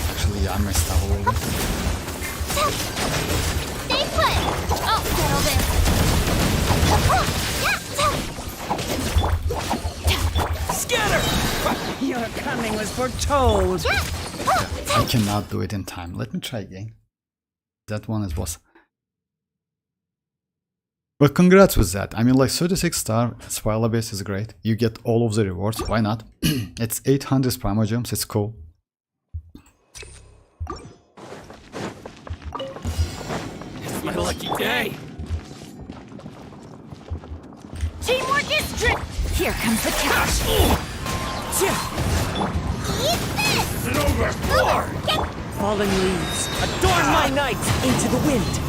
Actually, yeah, I messed up a little bit. Stay put. I'll settle this. Scatter. Your coming was foretold. I cannot do it in time. Let me try again. That one was. But congrats with that. I mean, like 36 star Spire base is great. You get all of the rewards. Why not? It's 800 Primogems. It's cool. It's my lucky day. Teamwork is drip. Here comes the cash. Eat this. It's over. More. Fallen leaves. Adorn my night into the wind.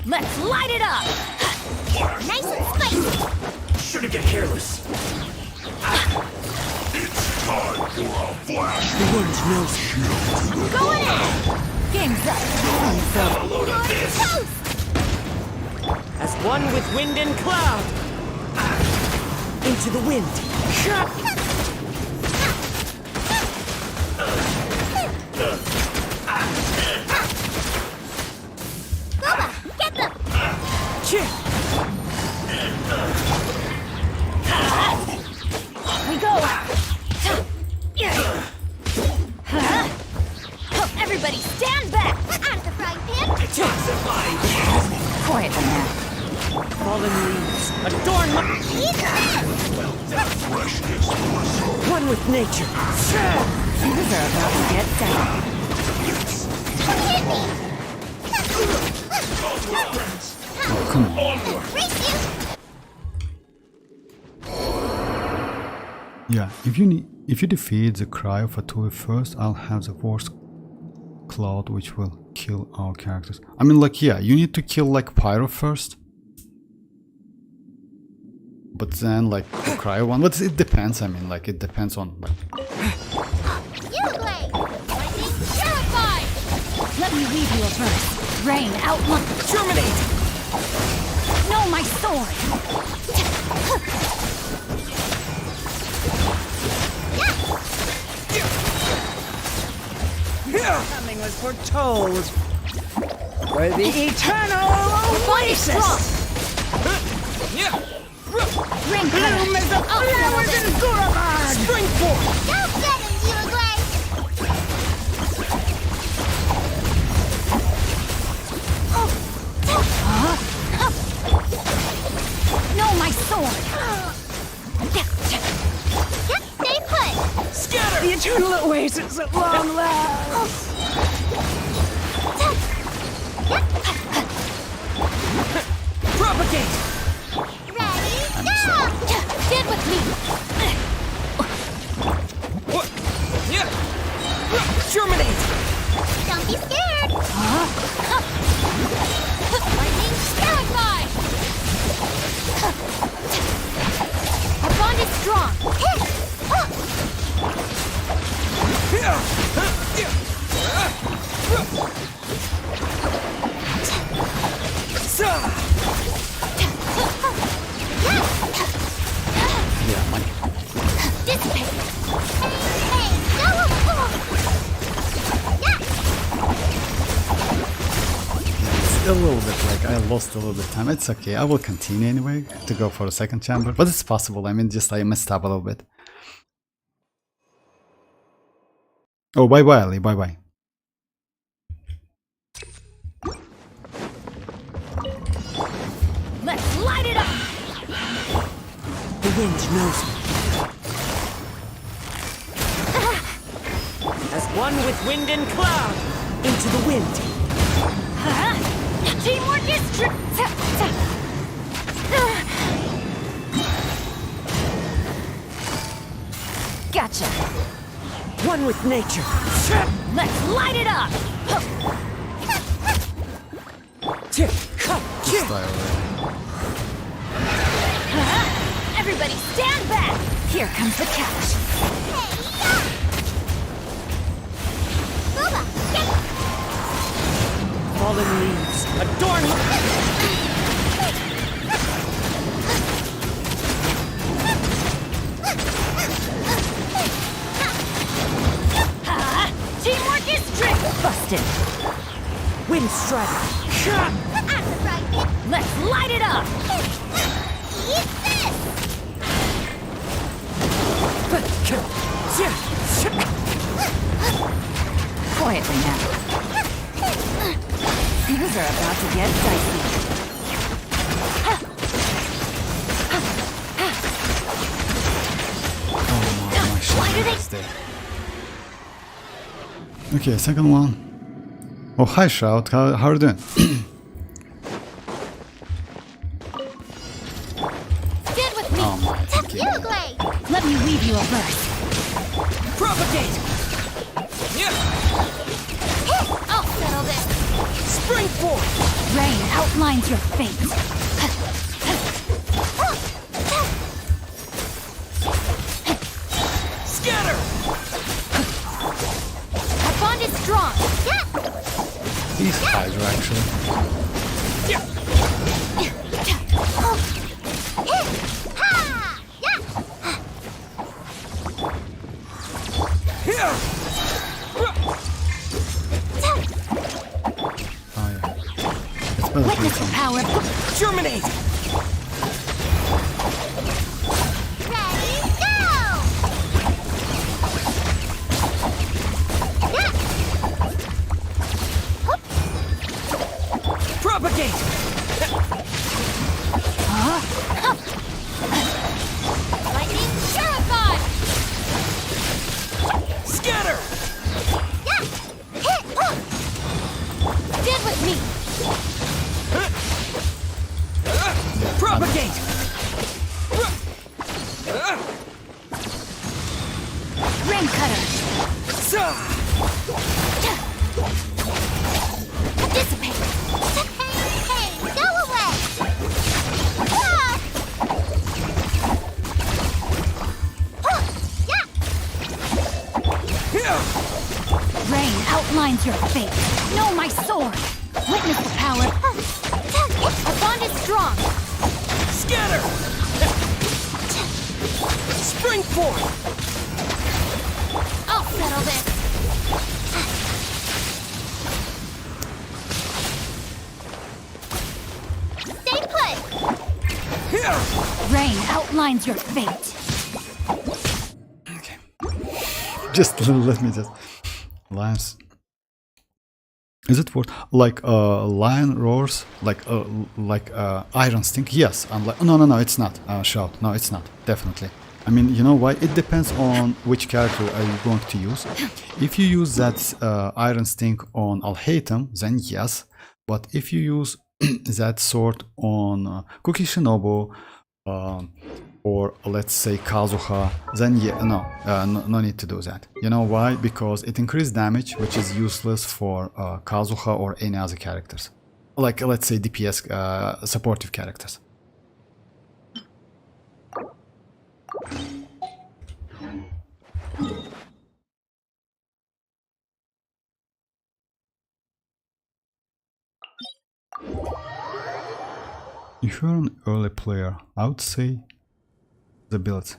Let's light it up. Nice and spicy. Shouldn't get careless. It's time for a flash. The wind knows. Going in. Game's up. A load of this. Toast. As one with wind and cloud. Into the wind. Get them. We go. Everybody stand back. Out of the frying pan. Quiet on that. Fallen leaves. Adorn my... Eat this. Freshness for soul. One with nature. Things are about to get dicey. Hit me. Oh, come on. Race you. Yeah, if you defeat the Cry of Fatui first, I'll have the worst cloud which will kill our characters. I mean, like, yeah, you need to kill like Pyro first. But then like the Cryo one, but it depends. I mean, like, it depends on like. Uruguay. Lightning. Terrified. Let me weave you a verse. Rain outlook. Terminate. Know my sword. Coming was foretold. For the eternal oasis. Ring cutter. Bloom as the flowers in Guravad. Springboard. Go get him, Uruguay. Know my sword. Stay put. Scatter. The eternal oasis at long last. Propagate. Ready, go! Stand with me. Terminate. Don't be scared. Lightning, terrified. Our bond is strong. lost a little bit of time. It's okay. I will continue anyway to go for a second chamber, but it's possible. I mean, just I messed up a little bit. Oh, bye bye, Ali. Bye bye. Let's light it up! The wind knows me. As one with wind and cloud, into the wind. Teamwork is Gotcha. One with nature. Let's light it up! Style. Everybody stand back! Here comes the catch. Fallen leaves, adorn Teamwork is trick! Busted! Wind strider. Let's light it up! Quietly now. Things are about to get dicey. Why do they? Okay, second one. Oh, hi Shroud. How are you doing? Stand with me. Oh my. Tap you, Glade. Let me weave you a verse. Propagate. I'll settle this. Spring forth. Rain outlines your fate. Scatter. Our bond is strong. He's Hydra actually. Oh yeah. It's better to Witness do the some. power. Germinate. Ready, go! Propagate. Lightning terrified! Scatter. Stand with me. Propagate. Rain cutter. Dissipate. Hey, go away! Ah! Rain outlines your fate. Know my sword. Witness the power. Our bond is strong. Scatter. Spring forth. I'll settle this. Stay put. Rain outlines your fate. Okay. Just let me just. Lions. Is it worth like lion roars like iron stink? Yes. I'm like no it's not. Shout. No, it's not. Definitely. I mean, you know why? It depends on which character are you going to use. If you use that iron stink on Alhaitham, then yes. But if you use that sword on Kuki Shinobu or let's say Kazuha, then yeah, no need to do that. You know why? Because it increases damage, which is useless for Kazuha or any other characters. Like, let's say DPS supportive characters. If you're an early player, I would say the builds.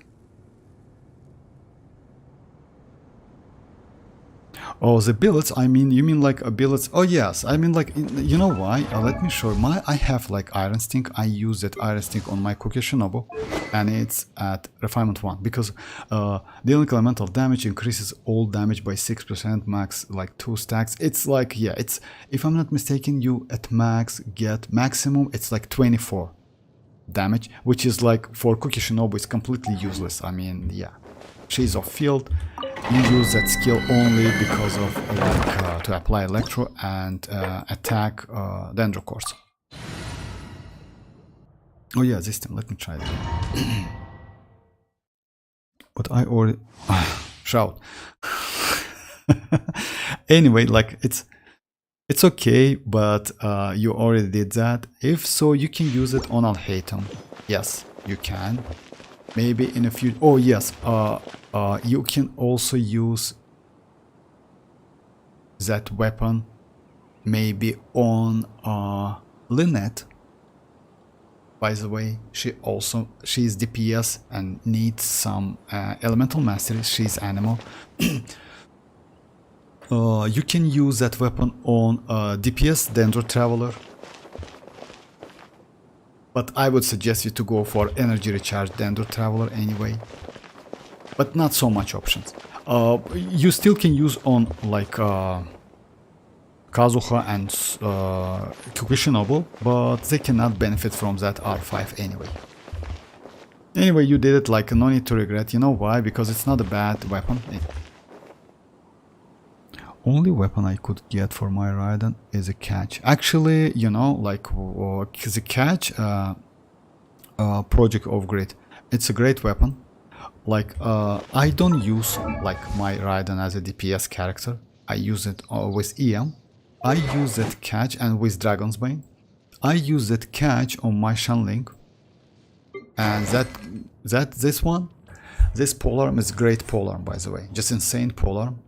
Oh, the billets, I mean, you mean like a billets? Oh yes, I mean like, you know why? Let me show you. I have like iron stink. I use that iron stink on my Cookie Shinobu, and it's at refinement 1 because dealing elemental damage increases all damage by 6%, max like 2 stacks. It's like, yeah, it's, if I'm not mistaken, you at max get maximum, it's like 24 damage, which is like for Cookie Shinobu, it's completely useless. I mean, yeah, she's off field. You use that skill only because of like to apply electro and attack dendrocores. Oh yeah, this time let me try it again. But I already shout. Anyway, like it's okay, but you already did that. If so, you can use it on Alhaitham. Yes, you can. Maybe in a few. Oh yes, you can also use that weapon maybe on Lynette. By the way, she's DPS and needs some elemental mastery. She's animal. You can use that weapon on DPS Dendro Traveler. But I would suggest you to go for energy recharge Dendro Traveler anyway. But not so much options. You still can use on like Kazuha and Kikushinobu, but they cannot benefit from that R5 anyway. Anyway, you did it, like, no need to regret. You know why? Because it's not a bad weapon. Only weapon I could get for my Raiden is a catch. Actually, you know, like the catch Project of Grid, it's a great weapon. Like I don't use like my Raiden as a DPS character. I use it with EM. I use that catch, and with Dragon's Bane. I use that catch on my Shanling. And this one, this polearm is great polearm, by the way, just insane polearm.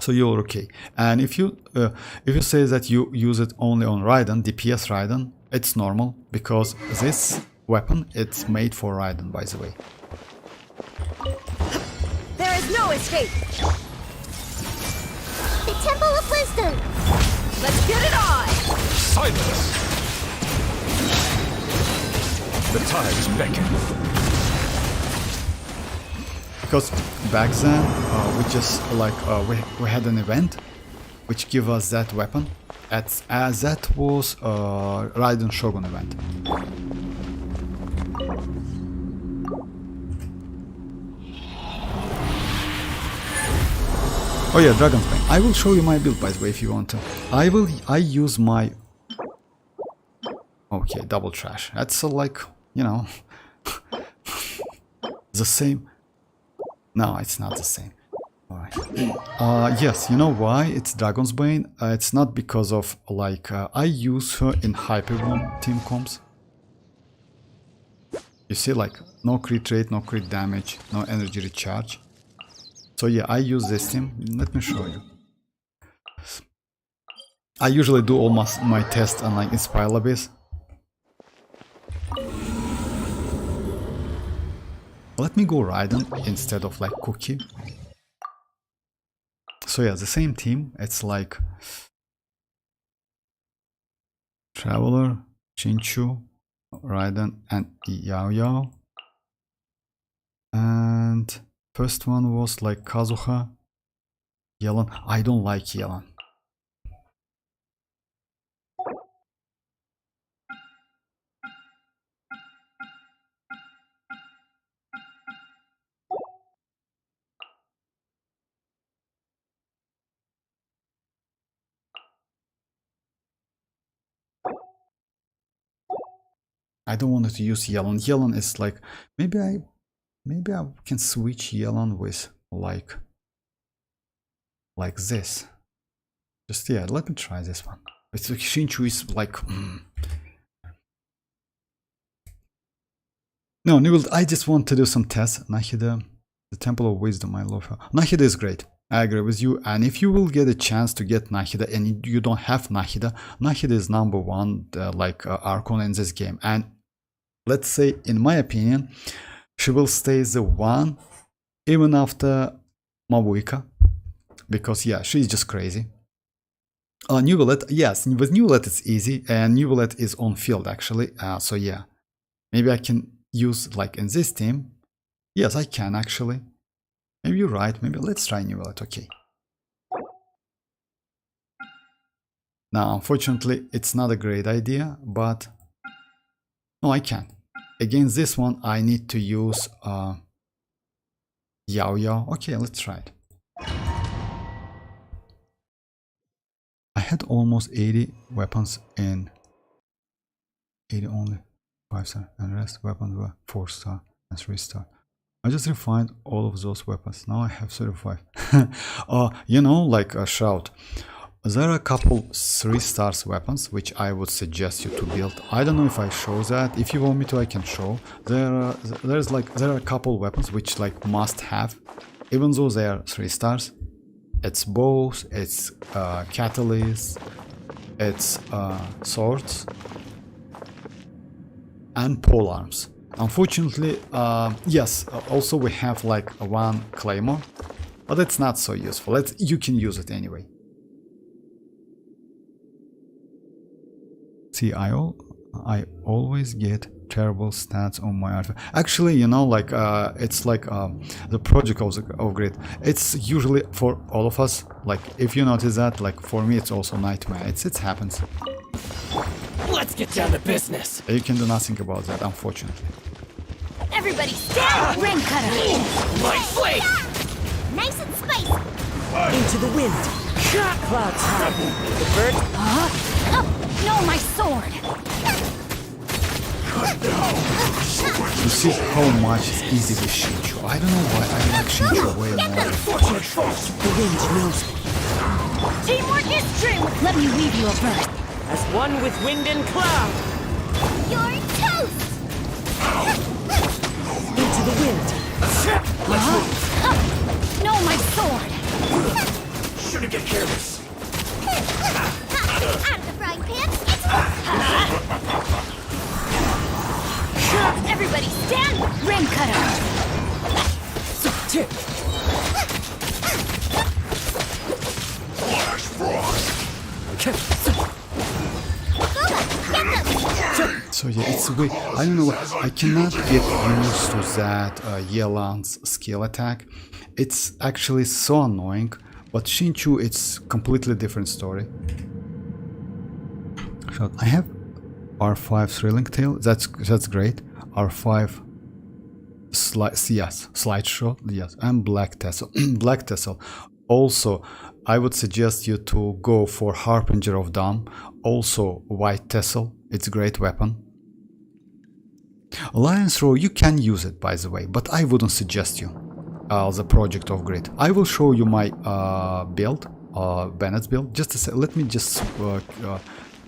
So you're okay. And if you say that you use it only on Raiden, DPS Raiden, it's normal, because this weapon, it's made for Raiden, by the way. There is no escape. The Temple of Wisdom. Let's get it on. Silence! The tides beckon. Because back then we just like we had an event which gave us that weapon. That was Raiden Shogun event. Oh yeah, Dragon's Bane. I will show you my build, by the way, if you want to. I use my... Okay, double trash. That's like, you know, the same. No, it's not the same. Alright. Yes, you know why it's Dragon's Bane? It's not because of, like, I use her in Hyperboom team comps. You see, like, no crit rate, no crit damage, no energy recharge. So yeah, I use this team. Let me show you. I usually do all my tests on like Inspire Abyss. Let me go Raiden instead of like Cookie. So yeah, the same team. It's like Traveler, Chinchu, Raiden, and Xianyun. And first one was like Kazuha, Yelan. I don't like Yelan. I don't want to use Yelan. Yelan is like, maybe I can switch Yelan with like this. Just yeah, let me try this one. It's like Shinchu is like No, Neuvillette, I just want to do some tests. Nahida, the Temple of Wisdom, I love her. Nahida is great. I agree with you. And if you will get a chance to get Nahida and you don't have Nahida, Nahida is number one Archon in this game. And let's say, in my opinion, she will stay the one even after Mavuika, because yeah, she's just crazy. Neuvillette, yes, with Neuvillette it's easy, and Neuvillette is on field actually, so yeah. Maybe I can use like in this team. Yes, I can actually. Maybe you're right, maybe let's try Neuvillette, okay. Now, unfortunately, it's not a great idea, but no, I can. Against this one, I need to use Yao Yao. Okay, let's try it. I had almost 80 weapons in 80 only 5-star, and rest weapons were 4-star and 3-star. I just refined all of those weapons. Now I have 35. You know, like a shout. There are a couple 3-star weapons which I would suggest you to build. I don't know if I show that. If you want me to, I can show. There are a couple weapons which like must have, even though they are 3 stars. It's bows, it's catalysts, it's swords, and polearms. Unfortunately, yes. Also, we have like one claymore, but it's not so useful. You can use it anyway. See, I always get terrible stats on my artifact. Actually, you know, like it's like the project of grid. It's usually for all of us. Like if you notice that, like for me, it's also nightmare. It happens. Let's get down to business. You can do nothing about that, unfortunately. Everybody stand! Ring cutter! My flame! Nice and spicy. Into the wind. Clouds high. The bird. Oh, no, my sword! You see how much it's easy with Shinchu. I don't know why I like Shinchu way more. Unfortunate force. The wind knows me. Teamwork is teamwork! Let me weave you a berth. As one with wind and cloud. You're toast. Into the wind. No, my sword! Shouldn't get careless. Out of the frying pan. Everybody stand! Ring cutter! Flash frost. So yeah, it's a way. I don't know. I cannot get used to that Yelan's skill attack. It's actually so annoying. But Shinchu, it's completely different story. So I have R5 Thrilling Tail. That's great. R5 slideshow. Yes, and Black Tassel. Black Tassel. Also, I would suggest you to go for Harbinger of Dawn. Also, White Tassel. It's a great weapon. Lion's Row, you can use it, by the way, but I wouldn't suggest you. The Project of Grid. I will show you my build, Bennett's build. Just a sec. Let me just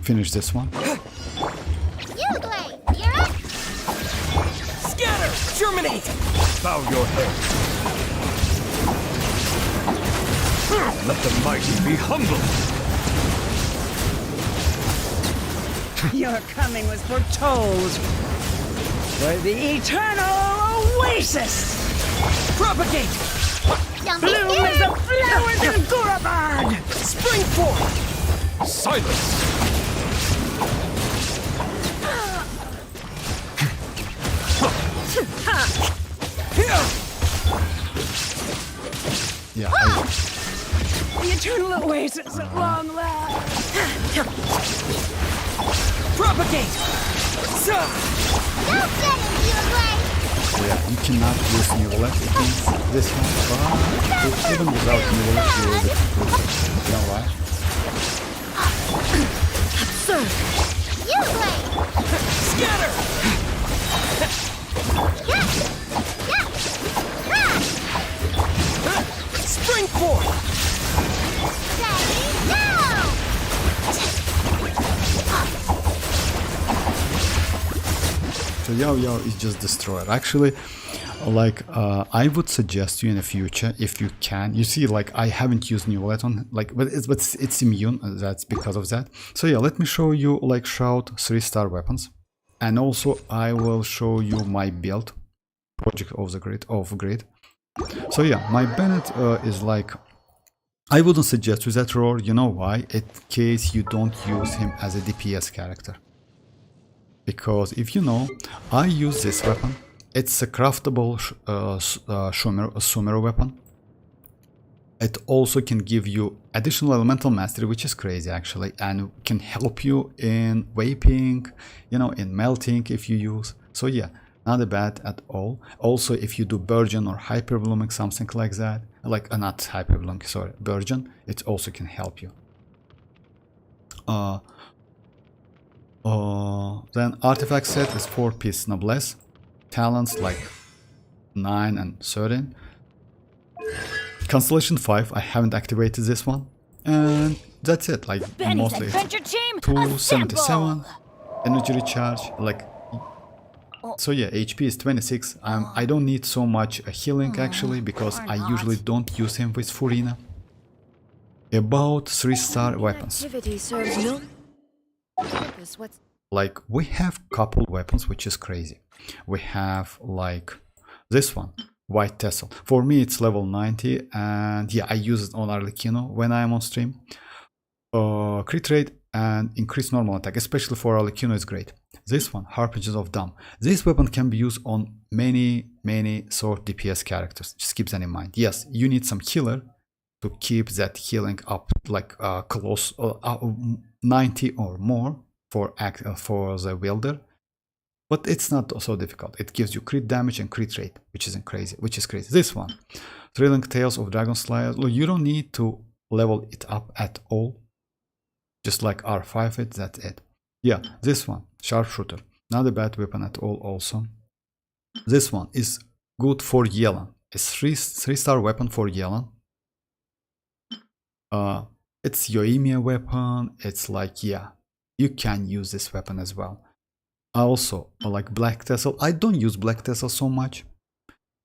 finish this one. You play. You're up. Scatter! Germinate! Bow your head. Let the mighty be humble. Your coming was foretold. For the eternal oasis. Propagate! Don't be Bloom as scared. the flowers in Gurabad! Spring forth! Silence. Yeah. The eternal oasis at long last! Propagate! Don't get it, you play. Yeah, you cannot use Neuvillette against this one, but even without Neuvillette, you will get completely. You know why? You play. Scatter! Spring forth! Ready, go! So Yao Yao is just destroyed. Actually, like I would suggest you in the future, if you can. You see, like I haven't used Neuvillette on, like, but it's immune. That's because of that. So yeah, let me show you like shout 3-star weapons, and also I will show you my build, Project of the Grid. So yeah, my Bennett is like I wouldn't suggest you that roar, you know why? In case you don't use him as a DPS character. Because if you know, I use this weapon. It's a craftable Sumeru weapon. It also can give you additional elemental mastery, which is crazy actually, and can help you in vaping, you know, in melting if you use. So yeah, not bad at all. Also, if you do burgeon or hyperblooming, something like that, like not hyperblooming, sorry, burgeon, it also can help you. Then artifact set is 4-piece noblesse, talents like 9 and 13. Constellation 5, I haven't activated this one, and that's it. Like Benny's mostly adventure team, 277 assemble! energy recharge. Like so, yeah, HP is 26. I don't need so much healing actually because I usually don't use him with Furina. About 3-star weapons. Activity serves no purpose. What's Like we have couple weapons, which is crazy. We have like this one, White Tassel. For me, it's level 90, and yeah, I use it on Arlecchino when I am on stream. Crit rate and increased normal attack, especially for Arlecchino, is great. This one, Harpagers of Dawn. This weapon can be used on many sword DPS characters. Just keep that in mind. Yes, you need some healer to keep that healing up, like close 90 or more for the wielder. But it's not so difficult. It gives you crit damage and crit rate, which is crazy. This one, Thrilling Tales of Dragon Slayer. Look, you don't need to level it up at all. Just like R5 it, that's it. Yeah, this one, Sharpshooter. Not a bad weapon at all also. This one is good for Yelan. It's 3-star weapon for Yelan. It's Yoimiya weapon. It's like, yeah, you can use this weapon as well. Also, like Black Tassel. I don't use Black Tassel so much,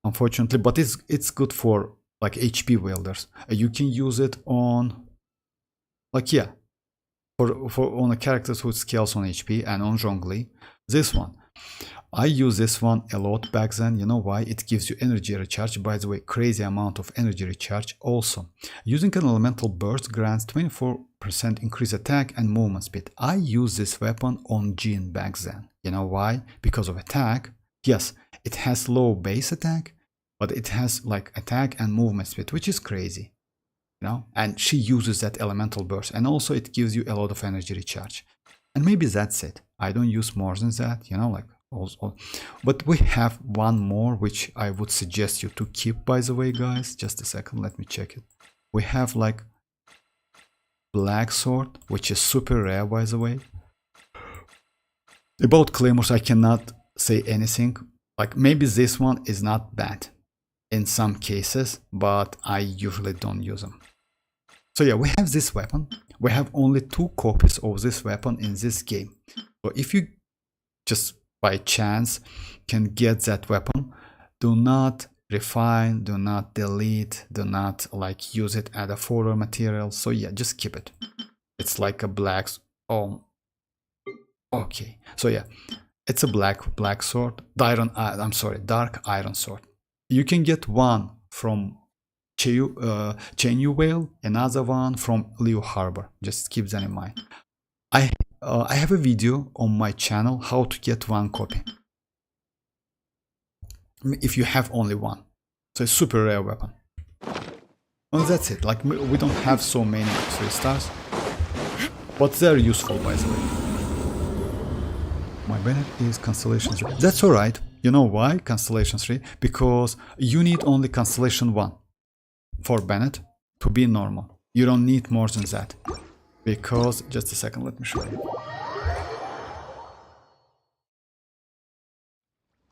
unfortunately, but it's good for like HP wielders. You can use it on, like, yeah, for on the characters who scales on HP and on Zhongli. This one, I use this one a lot back then. You know why? It gives you energy recharge. By the way, crazy amount of energy recharge. Also, using an elemental burst grants 24% increased attack and movement speed. I use this weapon on Jin back then. You know why? Because of attack. Yes, it has low base attack, but it has like attack and movement speed, which is crazy. You know, and she uses that elemental burst, and also it gives you a lot of energy recharge. And maybe that's it. I don't use more than that, you know, like also. But we have one more which I would suggest you to keep, by the way, guys. Just a second, let me check it. We have like Black Sword, which is super rare, by the way. About claymores, I cannot say anything. Like maybe this one is not bad in some cases, but I usually don't use them. So yeah, we have this weapon. We have only 2 copies of this weapon in this game. So if you just by chance can get that weapon, do not refine, do not delete, do not like use it as a fodder material. So yeah, just keep it. It's like a black, oh, okay. So yeah, it's a black sword, dark iron sword. You can get one from Xianyun Whale, another one from Liu Harbor. Just keep that in mind. I have a video on my channel how to get 1 copy if you have only one. So it's super rare weapon. And that's it. Like we don't have so many 3 stars, but they're useful, by the way. My Bennett is Constellation 3. That's alright. You know why Constellation 3? Because you need only Constellation 1 for Bennett to be normal. You don't need more than that. Because, just a second, let me show you.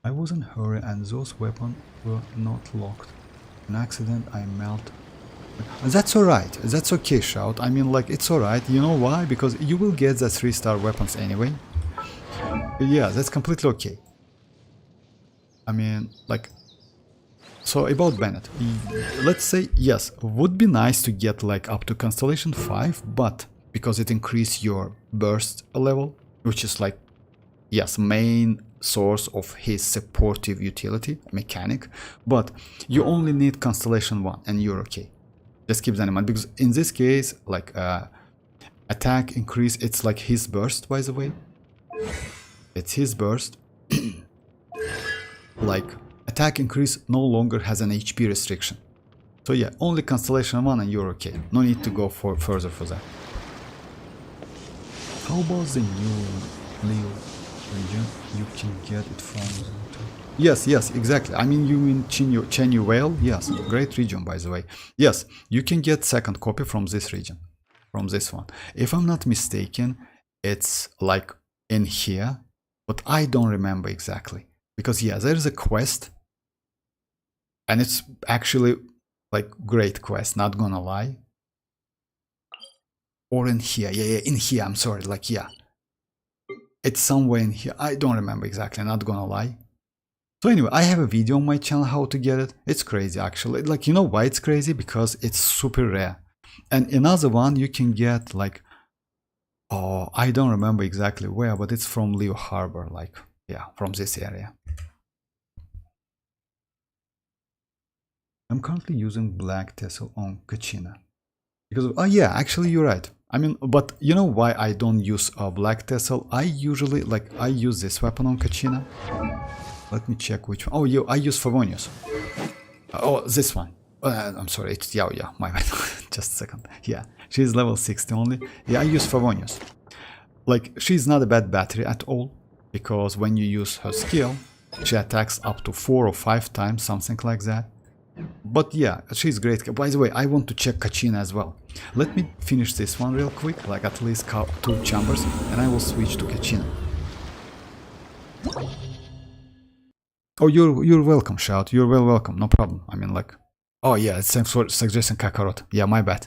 I was in a hurry and those weapons were not locked. An accident, I melt. That's alright. That's okay, Shout. I mean, like, it's alright. You know why? Because you will get the 3-star weapons anyway. Yeah, that's completely okay. I mean, like, so about Bennett, let's say, yes, would be nice to get like up to Constellation 5, but because it increases your burst level, which is like, yes, main source of his supportive utility, mechanic, but you only need Constellation 1 and you're okay. Just keep that in mind, because in this case, like attack increase, it's like his burst, by the way. It's his burst. Like attack increase no longer has an HP restriction. So yeah, only Constellation 1 and you're okay. No need to go further for that. How about the new Leo region? You can get it from... Yes, yes, exactly. I mean, you mean Xianyun Whale? Yes, great region, by the way. Yes, you can get second copy from this region. From this one. If I'm not mistaken, it's like in here, but I don't remember exactly. Because yeah, there is a quest, and it's actually like great quest, not gonna lie. Or in here, yeah, in here, I'm sorry, like yeah. It's somewhere in here, I don't remember exactly, not gonna lie. So anyway, I have a video on my channel how to get it. It's crazy actually, like you know why it's crazy? Because it's super rare. And another one you can get like, oh, I don't remember exactly where, but it's from Leo Harbor, like yeah, from this area. I'm currently using Black Tassel on Kachina. Because, oh yeah, actually you're right. I mean, but you know why I don't use Black Tassel? I usually, like, I use this weapon on Kachina. Let me check which one. Oh, I use Favonius. Oh, this one. I'm sorry, it's Yao, my bad. Just a second. Yeah, she's level 60 only. Yeah, I use Favonius. Like, she's not a bad battery at all. Because when you use her skill, she attacks up to 4 or 5 times, something like that. But yeah, she's great. By the way, I want to check Kachina as well. Let me finish this one real quick, like at least 2 chambers, and I will switch to Kachina. Oh, you're welcome, Shout. You're welcome. No problem. I mean, like, oh yeah, thanks for suggesting Kakarot. Yeah, my bad.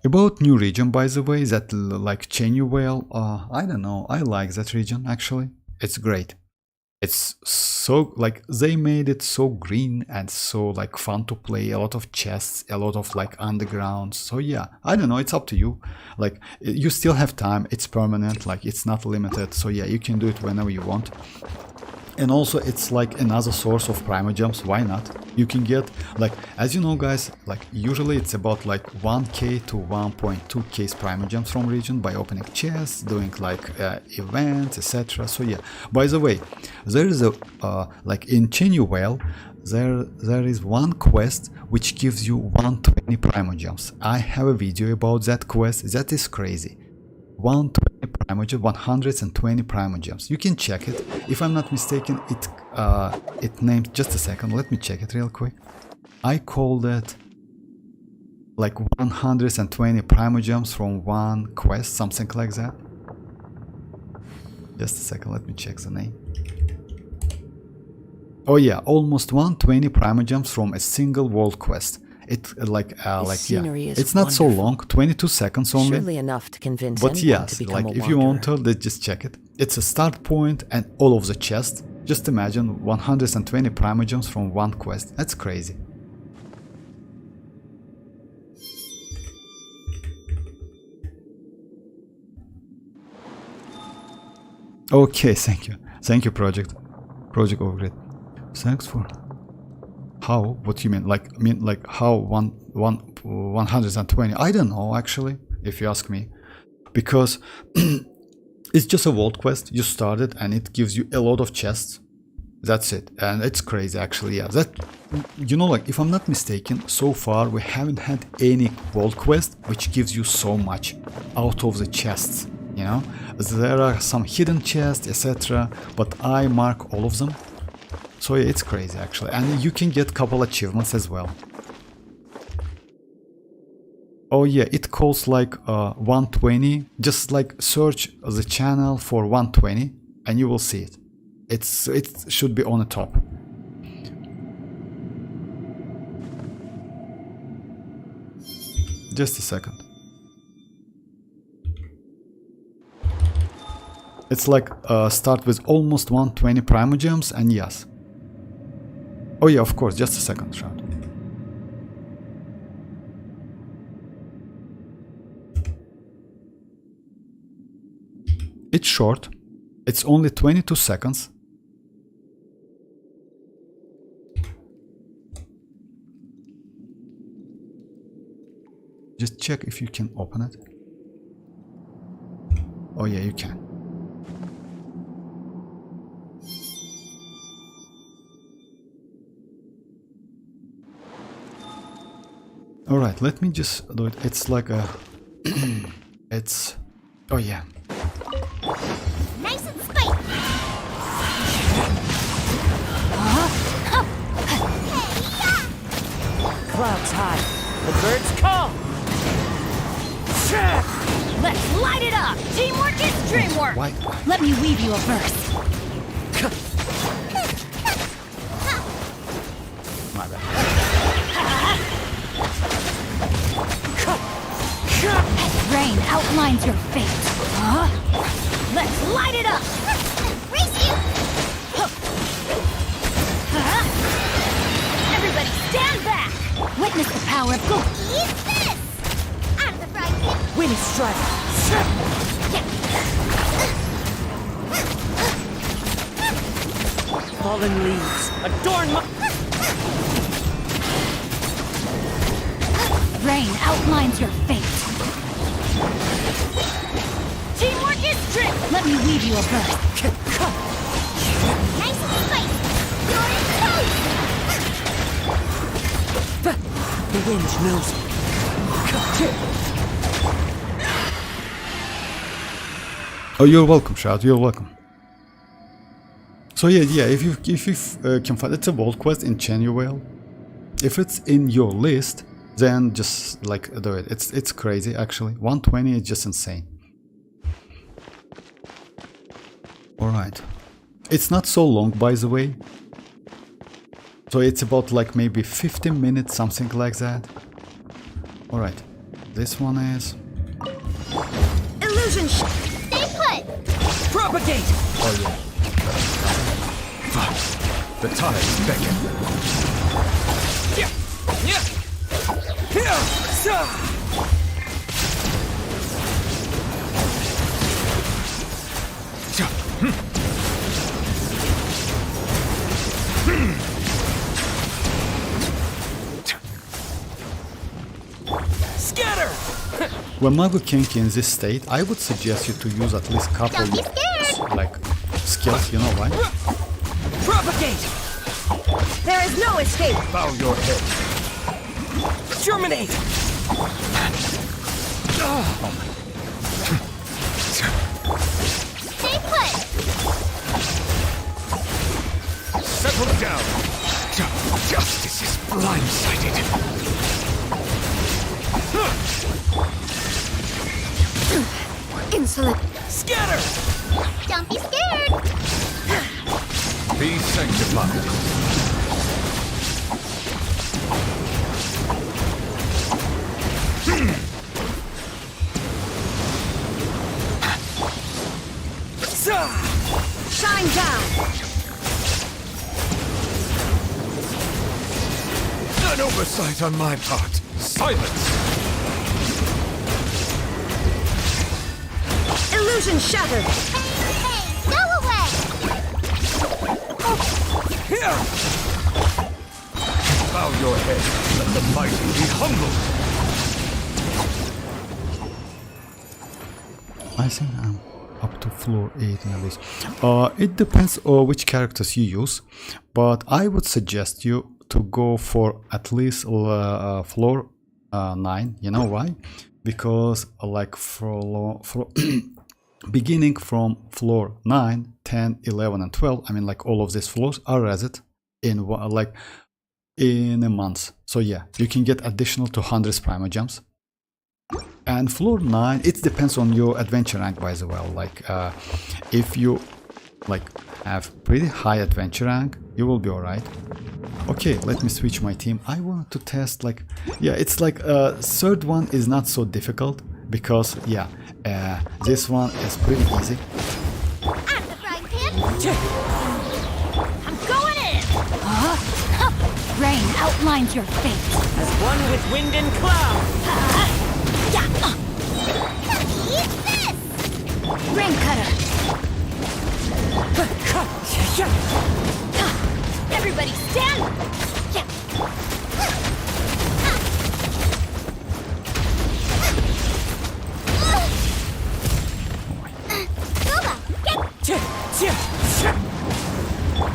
About new region, by the way, that like Xianyun Whale, I don't know, I like that region actually. It's great. It's so, like, they made it so green and so like fun to play, a lot of chests, a lot of like underground. So yeah, I don't know, it's up to you. Like, you still have time, it's permanent, like it's not limited. So yeah, you can do it whenever you want. And also it's like another source of Primogems, why not? You can get, like, as you know guys, like usually it's about like 1k to 1.2k Primogems from region by opening chests, doing like events, etc. So yeah, by the way, there is a, like in Xianyun Whale, there is one quest which gives you 120 Primogems. I have a video about that quest, that is crazy. 120 Primogems, 120 Primogems. You can check it. If I'm not mistaken, it named, just a second, let me check it real quick. I called it like 120 Primogems from one quest, something like that. Just a second, let me check the name. Oh yeah, almost 120 Primogems from a single world quest. It like yeah, it's not so long, 22 seconds only. Surely enough to convince but anyone yes, to become like a if you want wanderer. to, let's just check it. It's a start point and all of the chests. Just imagine 120 Primogems from one quest. That's crazy. Okay, thank you, Project Overgrid. Thanks for. How? What do you mean? Like, I mean, like how 120? I don't know actually, if you ask me, because it's just a world quest. You start it and it gives you a lot of chests. That's it, and it's crazy actually. Yeah, that, you know, like if I'm not mistaken, so far we haven't had any world quest which gives you so much out of the chests. You know, there are some hidden chests, etc. But I mark all of them. So yeah, it's crazy actually, and you can get couple achievements as well. Oh yeah, it calls like 120. Just like search the channel for 120, and you will see it. It should be on the top. Just a second. It's like start with almost 120 Primogems, and yes. Oh yeah, of course, just a second, Shroud. It's short, it's only 22 seconds, check if you can open it. Oh yeah, you can. Alright, let me just do it. It's like a... it's... Oh yeah. Nice and spicy. Clouds high. The birds call. Let's light it up! Teamwork is dreamwork! Why? Let me weave you a verse. My bad. Rain outlines your fate. Let's light it up! Race you. Everybody stand back! Witness the power of gold. Eat this. Out of the frying pan. Winnie strike. Fallen leaves. Adorn my... Rain outlines your fate. Teamwork is dream. Let me weave you a verse. Nice and spicy. You're in toast. The wind knows me. Oh, you're welcome, Shout. You're welcome. So yeah, if you can find it's a world quest in Xianyun. If it's in your list, then just like do it. It's crazy actually. 120 is just insane. All right, it's not so long by the way. So it's about like maybe 15 minutes, something like that. All right, this one is. Illusion Stay put. Propagate. Oh yeah. The tides beckon. Yeah. Here. Sir. Scatter. When Mago Kenki in this state, I would suggest you to use at least couple Don't be scared. like skills, you know why? Propagate. There is no escape. Bow your head. Germinate. Stay put. Settle down. Justice is blindsided. Insolent. Scatter. Don't be scared. Be sanctified. Shine down. An oversight on my part. Silence. Illusion shattered. Hey, go away. Here. Bow your head. Let the mighty be humbled. I think I'm up to floor 8 in this. It depends on which characters you use, but I would suggest you to go for at least floor 9. You know why? Because like for beginning from floor 9, 10, 11 and 12, I mean like all of these floors are reset in like in a month. So yeah, you can get additional 200 Primogems. And floor 9, it depends on your adventure rank by the way. Like if you like have pretty high adventure rank, you will be alright. Okay, let me switch my team. I want to test like, yeah, it's like third one is not so difficult because yeah, this one is pretty easy. Out of the frying pan. I'm going in! Rain outlines your fate. As one with wind and cloud. Eat this. Rain cutter. Everybody stand!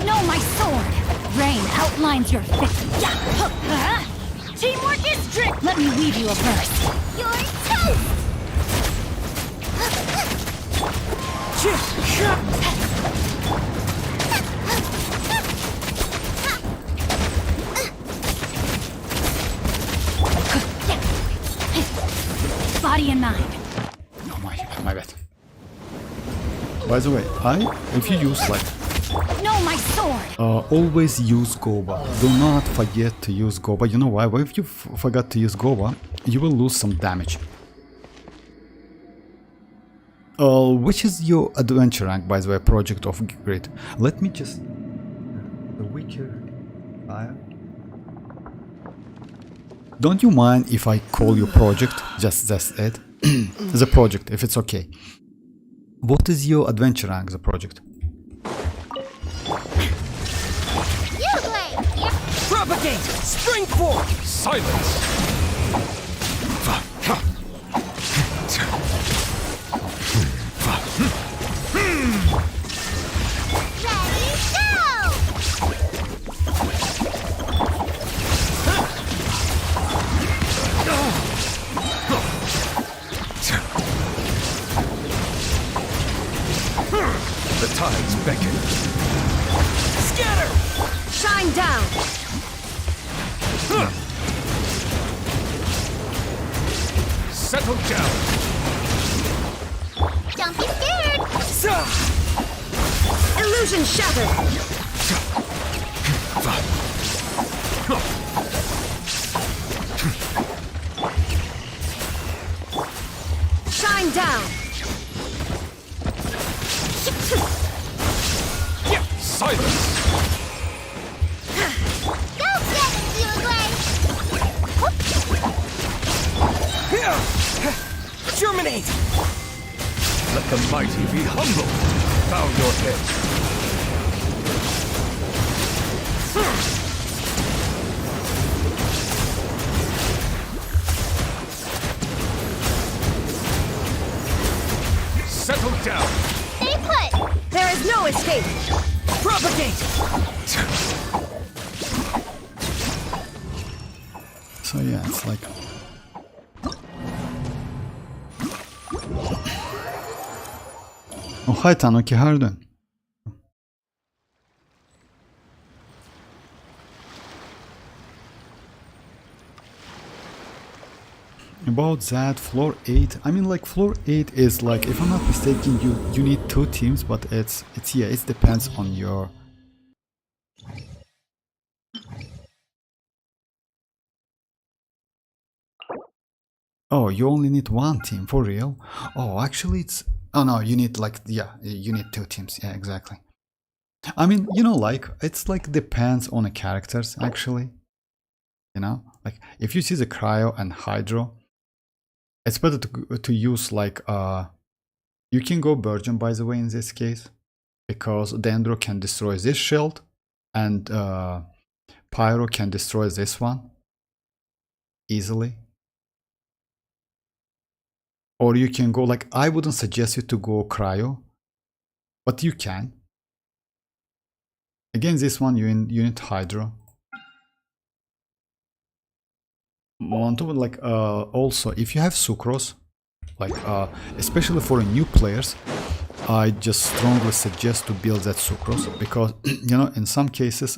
No, my sword! Rain outlines your fist. Teamwork is strict! Let me weave you a verse. You're toast! Body and mind. Oh my bad. By the way, if you use like No, my sword! always use Goba. Do not forget to use Goba. You know why? Well, if you forgot to use Goba, you will lose some damage. Which is your adventure rank, by the way, Project of Grid? Let me just... The Wicker... Don't you mind if I call you Project? Just that's it. The Project, if it's okay. What is your adventure rank, the Project? You play! Propagate! Spring forth! Silence! Ready, go! The tides beckon. Scatter! Shine down! Settle down. Don't be scared! Illusion shattered! Shine down! Silence. Go get it, you away! Germinate! Let the mighty be humble. Bow your head. Settle down. Stay put! There is no escape! Propagate! So yeah, it's like... Oh, hi Tanuki, how are you doing? About that, floor 8, I mean like floor 8 is like, if I'm not mistaken, you need 2 teams, but it's yeah, it depends on your... Oh, you only need 1 team, for real? Oh, actually it's... Oh no, you need like, yeah, you need 2 teams, yeah, exactly. I mean, you know, like, it's like depends on the characters, actually. You know, like, if you see the Cryo and Hydro, it's better to use like, you can go Virgin, by the way, in this case, because Dendro can destroy this shield, and Pyro can destroy this one easily. Or you can go like, I wouldn't suggest you to go Cryo, but you can. Again, this one you need Hydro. Want to like also, if you have Sucrose, like especially for new players, I just strongly suggest to build that Sucrose, because you know, in some cases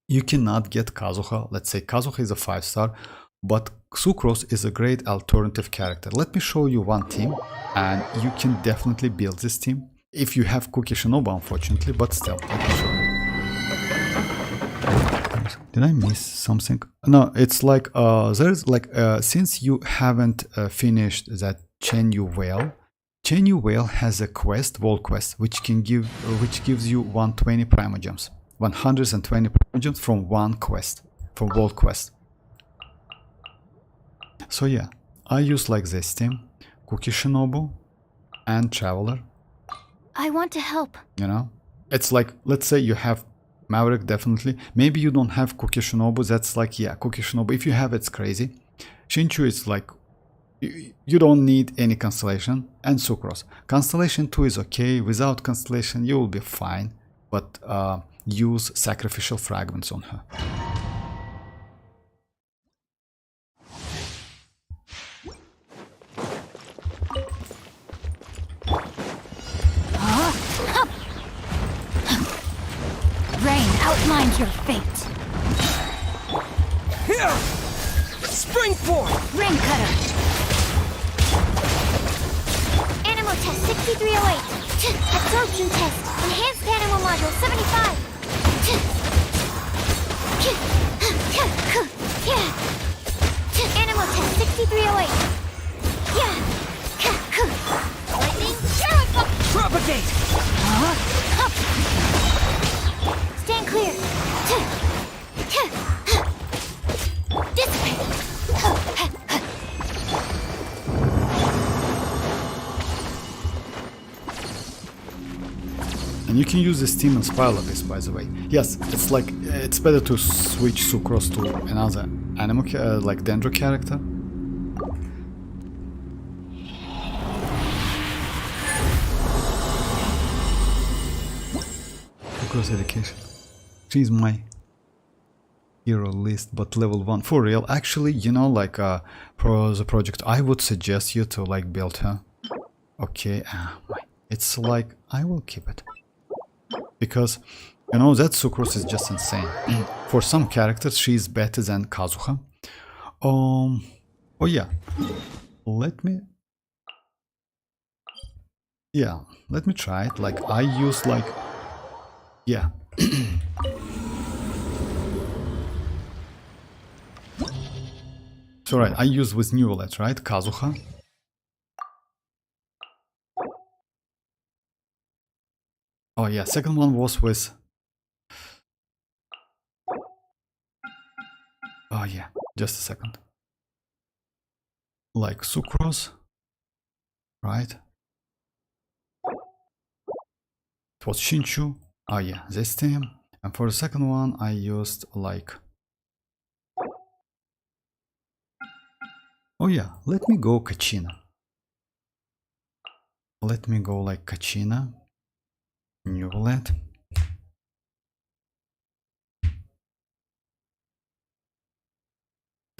you cannot get Kazuha. Let's say Kazuha is a 5-star, but Sucrose is a great alternative character. Let me show you one team, and you can definitely build this team if you have Cookie Shinobu, unfortunately, but still, let me show you. Did I miss something? No, it's like there's like since you haven't finished that Xianyun Whale has a quest, wall quest, which gives you 120 Primogems, 120 Primogems from one quest, from wall quest. So yeah, I use like this team, Cookie Shinobu and Traveler. I want to help. You know, it's like, let's say you have Maverick, definitely. Maybe you don't have Cookie Shinobu, that's like, yeah, Cookie Shinobu. If you have, it's crazy. Shinchu is like, You don't need any Constellation and Sucrose. Constellation 2 is okay. Without Constellation you will be fine, but use Sacrificial Fragments on her. Rain outlines your fate. Here! Spring forth! Rain cutter. Animal test 6308. Absorption test. Enhanced animal module 75. Animal test 6308. Lightning terrible. Propagate! Stand clear. Dissipate. And you can use the Steam and Spiral Abyss, by the way. Yes, it's like, it's better to switch Sucrose to another animal, like Dendro character. Sucrose education. She's my hero list, but level 1 for real. Actually, you know, like for the project, I would suggest you to like build her. Okay, it's like I will keep it because you know that Sucrose is just insane. For some characters, she is better than Kazuha. Oh yeah, let me try it. Like I use like yeah. So right, I use with Neuvillette, right? Kazuha. Oh yeah, second one was with... Oh yeah, just a second. Like Sucrose, right? It was Shinchu. Oh yeah, this team. And for the second one, I used like... Oh yeah, let me go Kachina. Let me go like Kachina. Neuvillette.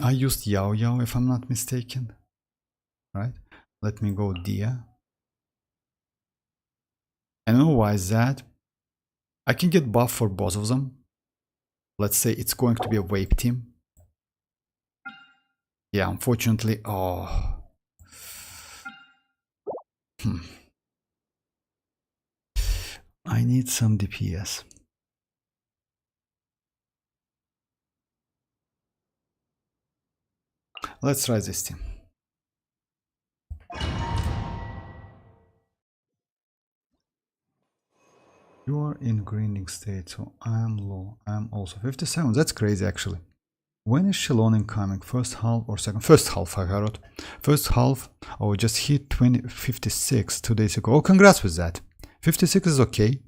I used Yao Yao if I'm not mistaken. Right? Let me go Dia. I know why is that. I can get buff for both of them. Let's say it's going to be a wave team. Yeah, unfortunately, I need some DPS. Let's try this team. You are in grinding state, so I'm low. I'm also 57. That's crazy, actually. When is xilonen coming? First half or second? First half, I heard. First half. Oh, just hit 56 2 days ago. Oh, congrats with that. 56 is okay.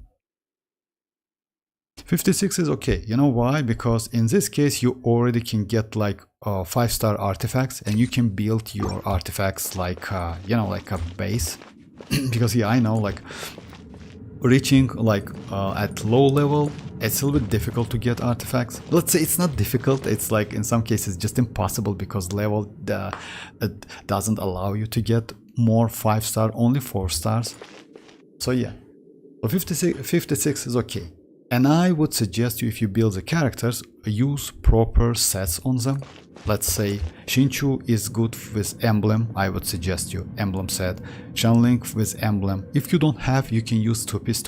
56 is okay. You know why? Because in this case, you already can get like 5-star artifacts, and you can build your artifacts like you know, like a base. Because yeah, I know like reaching like at low level, it's a little bit difficult to get artifacts. Let's say it's not difficult, it's like in some cases just impossible because level it doesn't allow you to get more 5-star, only 4 stars. So yeah, so 56 is okay. And I would suggest you, if you build the characters, use proper sets on them. Let's say Shinchu is good with emblem, I would suggest you emblem set. Xianyun with emblem. If you don't have, you can use Tupis,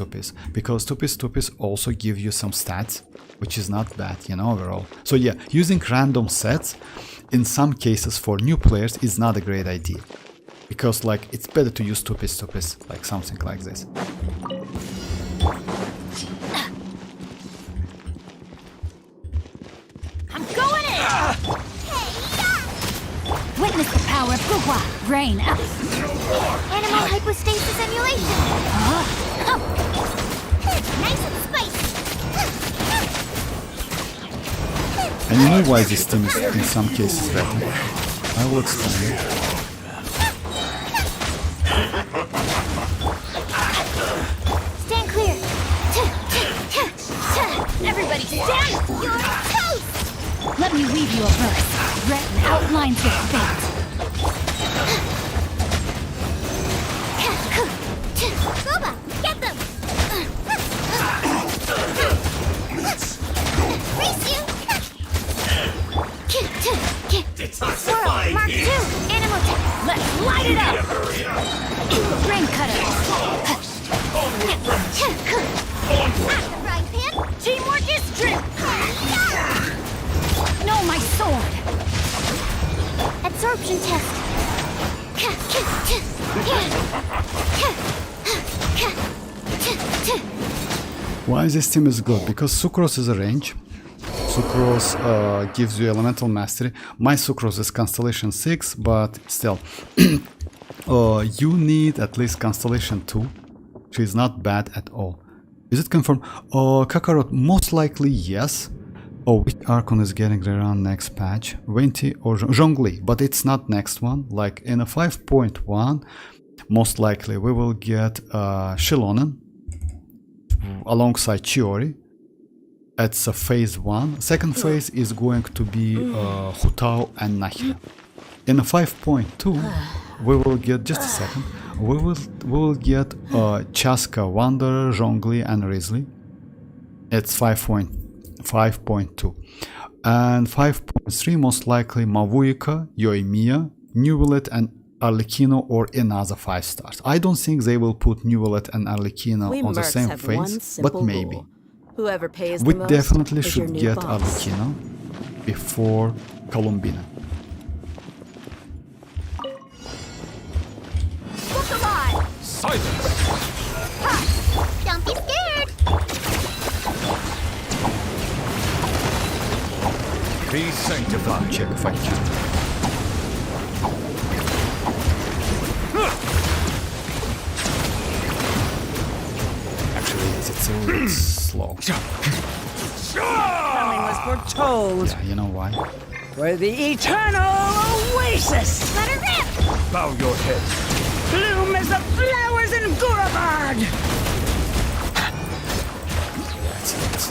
because Tupis also give you some stats, which is not bad, you know, overall. So yeah, using random sets in some cases for new players is not a great idea, because like it's better to use Tupis, like something like this. Witness the power of Gugwa. Rain out. Animal hypostasis emulation. Nice and spicy. And you know why this team is in some cases better? I will explain. Let me weave you a verse. Written outlines your fate. Boba, get them! Race you! Detoxify Mark me! 2, animal tech. Let's light it up! Rain cutter. Frying pan. Teamwork is strength! No, my sword! Absorption test. Why this team is good? Because Sucrose is a range. Sucrose gives you elemental mastery. My Sucrose is Constellation 6, but still. You need at least Constellation 2. She's not bad at all. Is it confirmed? Kakarot, most likely yes. Oh, which Archon is getting around next patch? Venti or Zhongli, but it's not next one. Like in a 5.1, most likely we will get Xilonen alongside Chiori. It's a phase 1. Second phase is going to be Hutao and Nahida. In a 5.2, we will get, just a second, we will get Chaska, Wanderer, Zhongli and Risley. It's 5.2. And 5.3 most likely Mavuika, Yoimiya, Neuvillette and Arlecchino or another 5 stars. I don't think they will put Neuvillette and Arlecchino We on the mercs same have one phase, simple but maybe. rule. Whoever pays We the most definitely is your should new get boss. Arlecchino before Columbina. Look alive. Silence! Don't be scared. Be sanctified. Check if I can. Actually, yes, it's a little slow. Coming was foretold. Yeah, you know why? For the eternal oasis! Let her rip. Bow your head. Bloom as the flowers in Gurabard!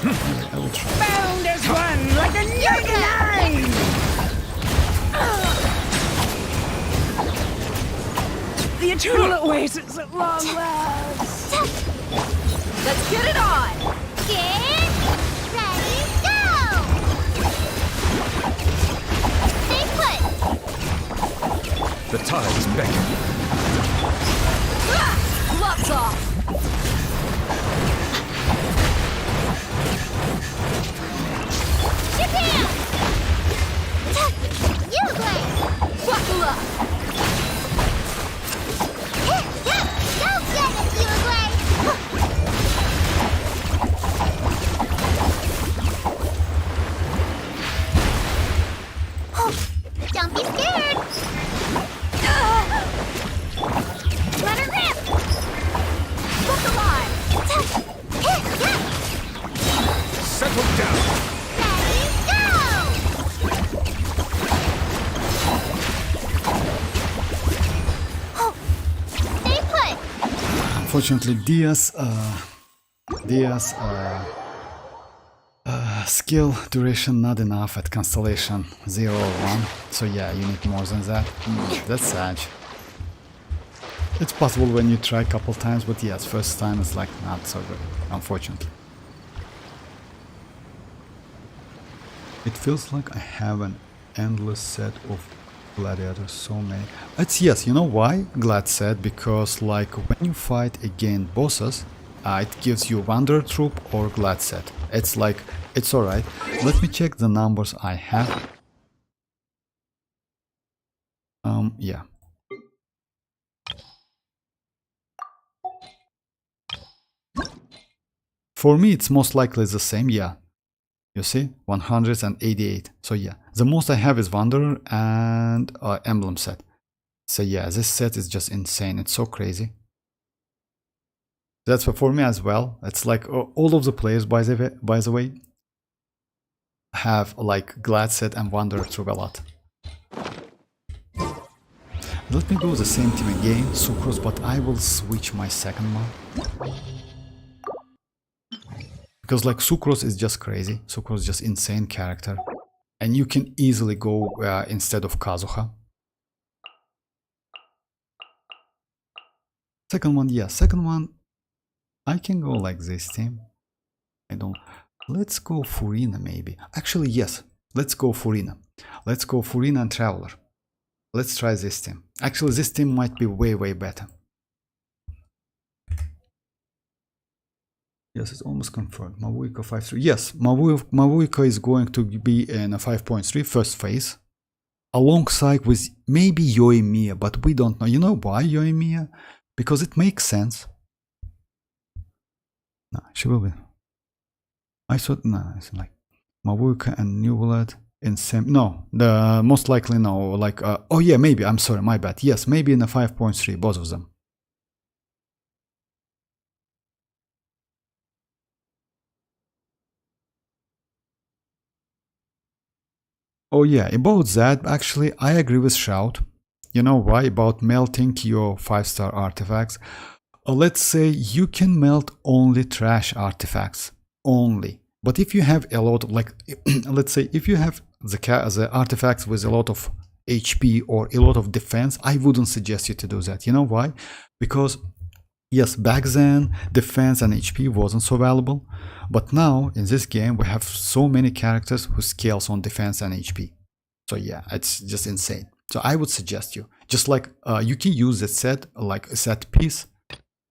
I will try. Bound as one, like the natlan! The eternal oasis at long last! Let's get it on! Get ready, go. Stay put. The tide is beckoning. Gloves off! Japan. You Blaze. Buckle up! Go get it, you Blaze. Don't be scared. Let her rip. Look alive! Settle down. Ready, go. Stay put. Unfortunately, Dia's skill duration not enough at Constellation 0 or 1. So yeah, you need more than that. That's sad. It's possible when you try a couple times, but yes, first time is like not so good, unfortunately. It feels like I have an endless set of gladiators, so many. It's yes, you know why? Glad said, because like when you fight against bosses, it gives you Wanderer Troop or Glad set. It's like, it's alright. Let me check the numbers I have. Yeah. For me, it's most likely the same, yeah. You see, 188. So yeah, the most I have is Wanderer and Emblem set. So yeah, this set is just insane. It's so crazy. That's for me as well. It's like all of the players, by the way, have like Glad set and Wanderer through a lot. Let me go the same team again, Sucrose, but I will switch my second one. Because like Sucrose is just crazy. Sucrose is just insane character. And you can easily go instead of Kazuha. Second one, yeah, second one, I can go like this team. I don't. Let's go Furina maybe. Actually, yes, let's go Furina. Let's go Furina and Traveler. Let's try this team. Actually, this team might be way, way better. Yes, it's almost confirmed. Mavuika 5.3. Yes, Mavuika is going to be in a 5.3 first phase. Alongside with maybe Yoimiya, but we don't know. You know why Yoimiya? Because it makes sense. No, she will be. I thought, no, it's like Mavuika and Neuvillette in same. No, the most likely no. Like, oh yeah, maybe. I'm sorry, my bad. Yes, maybe in a 5.3, both of them. Oh yeah, about that, actually, I agree with Shout. You know why? About melting your 5-star artifacts. Let's say you can melt only trash artifacts. Only. But if you have a lot of, like, let's say, if you have the artifacts with a lot of HP or a lot of defense, I wouldn't suggest you to do that. You know why? Because, yes, back then, defense and HP wasn't so valuable. But now, in this game, we have so many characters who scales on defense and HP. So yeah, it's just insane. So I would suggest you, just like you can use a set, like a set piece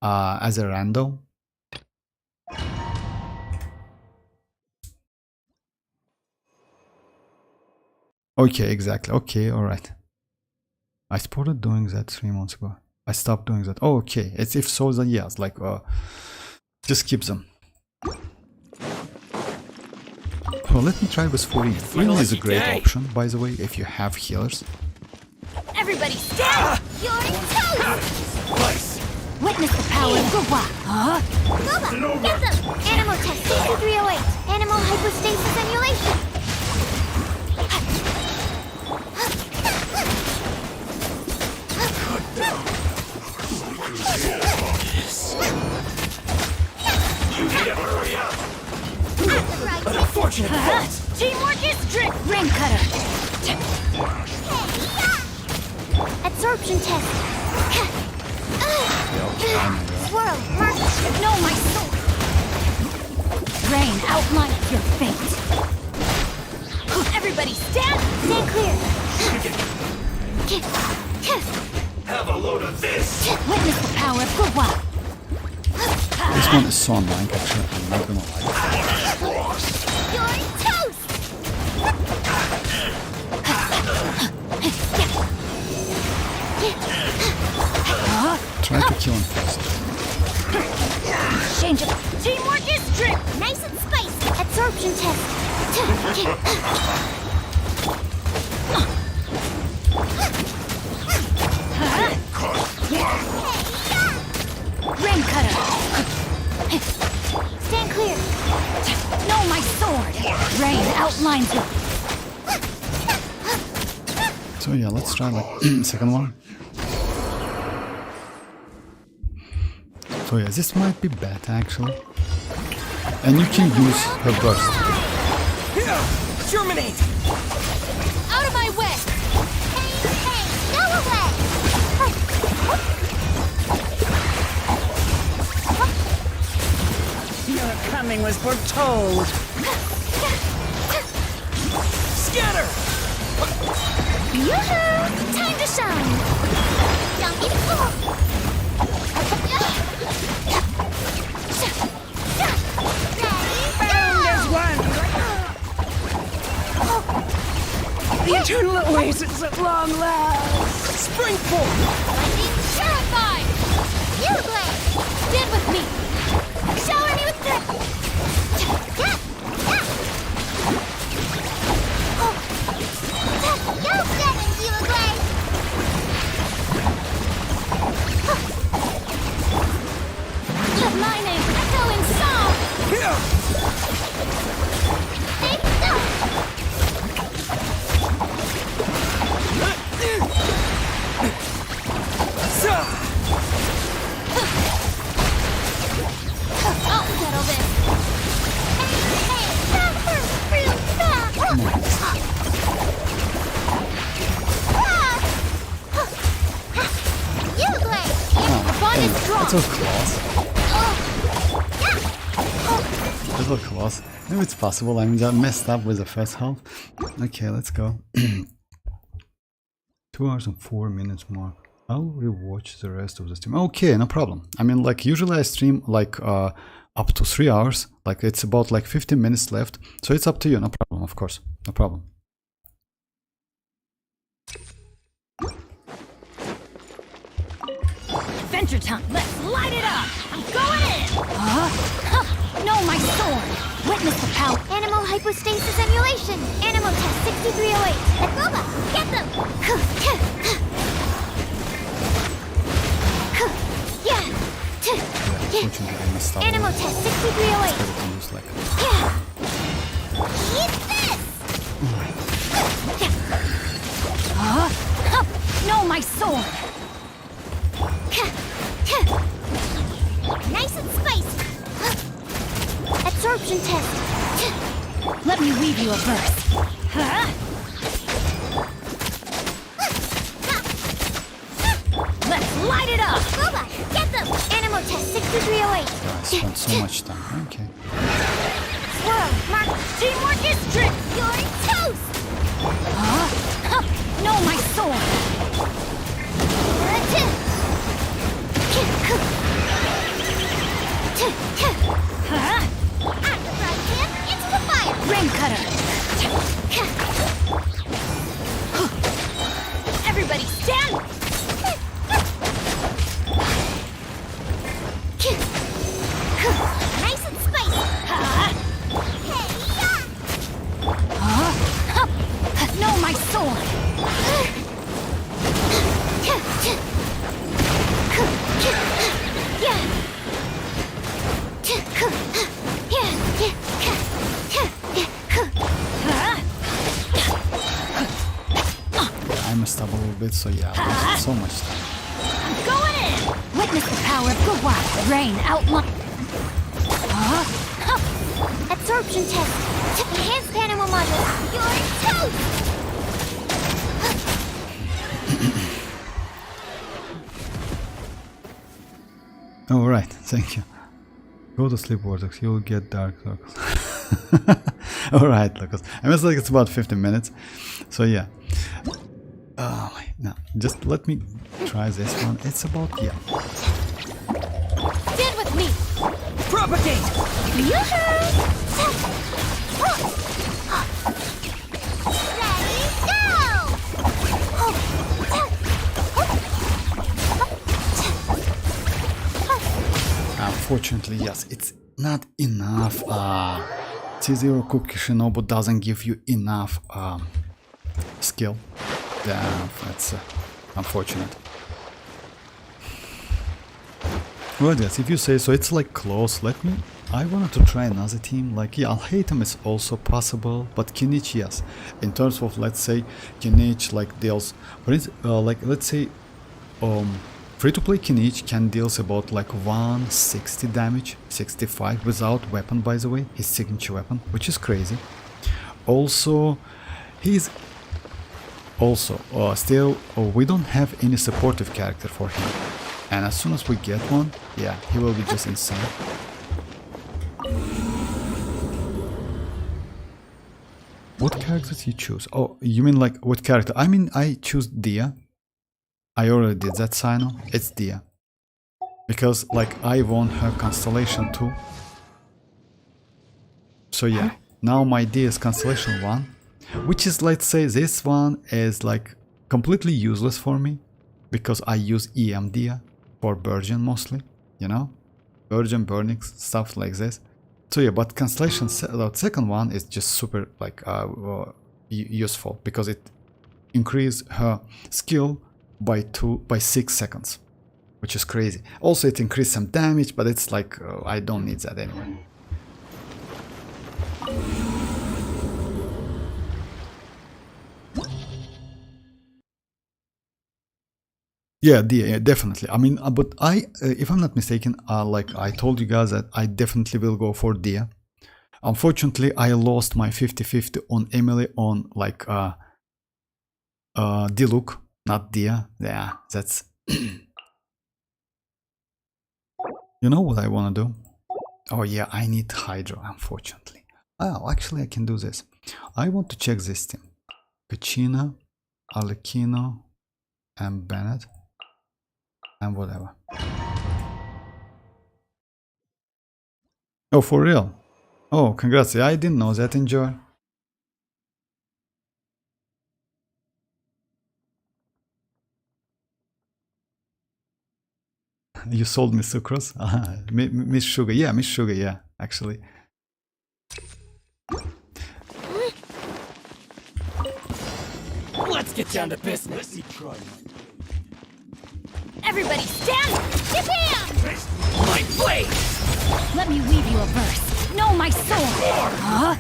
as a random. Okay, exactly. Okay, all right. I started doing that 3 months ago. I stopped doing that. Oh, okay. It's if so, then yes. Like, just keep them. Well, let me try with Furina. Furina is a great option, by the way, if you have healers. Everybody stand! You're toast! Witness the power of Gua. Huh? Gova, get them! Animal test CC308. Animal hypostasis emulation. Unfortunate fault. Teamwork is strict. Ring cutter. Absorption test. Swirl, mark. No, my soul. Rain outlines your fate. Everybody stand. Stand clear. Have a load of this. Witness the power of Gua. This one is so annoying, actually. I'm not gonna lie. You're toast! Try to kill him first. Change it. Teamwork is strict. Nice and spicy. Absorption test. Ring cutter. Stand clear. No, my sword. Rain outlines your. So yeah, let's try like second one. So yeah, this might be better actually. And you can use her burst. Germinate! Out of my way. Hey, go away! Your coming was foretold. Scatter! Yoo-hoo! Time to shine! Don't be fooled! Found as one. The eternal oasis at long last. Springboard! Terrified. You blade! Stand with me. Shower me with the... Go get him, you blade! Let my name echo in song. Hey, go! I'll settle this. Hey, stop for real fast! That's so close. That's so close. Maybe it's possible. I mean, I messed up with the first half. Okay, let's go. 2 hours and 4 minutes more. I'll rewatch the rest of the stream. Okay, no problem. I mean, like usually I stream like up to 3 hours. Like it's about like 15 minutes left. So it's up to you. No problem, of course. No problem. Adventure time! Let's light it up! I'm going in! Huh? No, my sword! Witness the power! Animal hypostasis emulation. Animal test 6308. Akuma, get them. Yeah. Unfortunately, I messed up. Animal test 6308. Use like Eat this. No, my sword! Nice and spicy. Absorption test. Let me weave you a verse. Huh? Let's light it up! Robot, get them. Animal test 6308. I spent so much time. Okay. Swirl, mark. Teamwork is strict! You're toast. No, my sword! Huh? Right him into the fire. Rain cutter! Everybody stand! Nice and spicy. No, my sword! I messed up a little bit, so yeah, I wasted so much time. I'm going in! Witness the power of Gawai. Rain outline. Absorption test. Enhanced animal module. You're toast. Alright, thank you. Go to sleep, Vortex, you'll get dark circles. Alright, Lucas. I mean, it's like it's about 15 minutes. So yeah. Oh, wait, no. Just let me try this one. It's about, yeah. Stand with me! Propagate! Unfortunately, yes, it's not enough. T0 Cookie Shinobu doesn't give you enough skill. Damn, that's unfortunate. Well, yes, if you say so, it's like close. I wanted to try another team. Like, yeah, Alhaitham is also possible, but Kinich, yes. In terms of, let's say, Kinich like deals, for instance, like let's say, free-to-play Kinich can deals about like 160 damage, 65 without weapon, by the way, his signature weapon, which is crazy. Also, he's also still we don't have any supportive character for him, and as soon as we get one, yeah, he will be just insane. What characters you choose? Oh, you mean like what character? I mean, I choose Dia. I already did that sign on. It's Dia. Because like I won her constellation too. So yeah, now my Dia is constellation 1. Which is, let's say, this one is like completely useless for me. Because I use EM Dia for Virgin mostly. You know? Virgin, Burning, stuff like this. So yeah, but constellation second one is just super like useful. Because it increases her skill by 6 seconds, which is crazy. Also, it increased some damage, but it's like I don't need that anyway. Yeah, definitely. I mean, but if I'm not mistaken, like I told you guys that I definitely will go for Dia. Unfortunately, I lost my 50-50 on Emily on like Diluc. Not Dia. Yeah, that's You know what I want to do? Oh yeah, I need Hydro, unfortunately. Oh, actually I can do this. I want to check this team. Kachina, Arlecchino, and Bennett, and whatever. Oh, for real? Oh, congrats. I didn't know that. Enjoy. You sold me sucrose? Miss Sugar. Yeah, Miss Sugar. Yeah, actually. Let's get down to business. Everybody stand! Japan! My blade! Let me weave you a verse. Know my sword! Huh?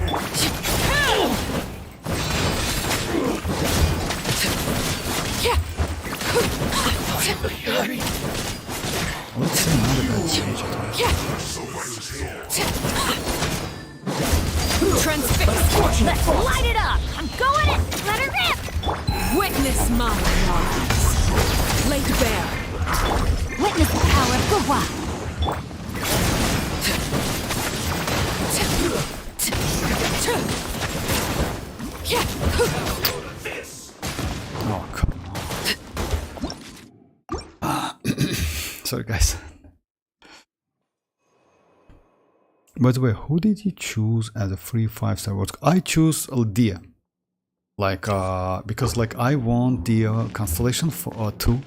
Let's see another bad change. Transfix! Let's light it up! I'm going in! Let her rip! Witness my lies. Laid bare. Witness the power of the wild! Oh, come on. Sorry, guys. By the way, who did you choose as a free 5-star world? I choose Dia. Like, because like I want the constellation for 2.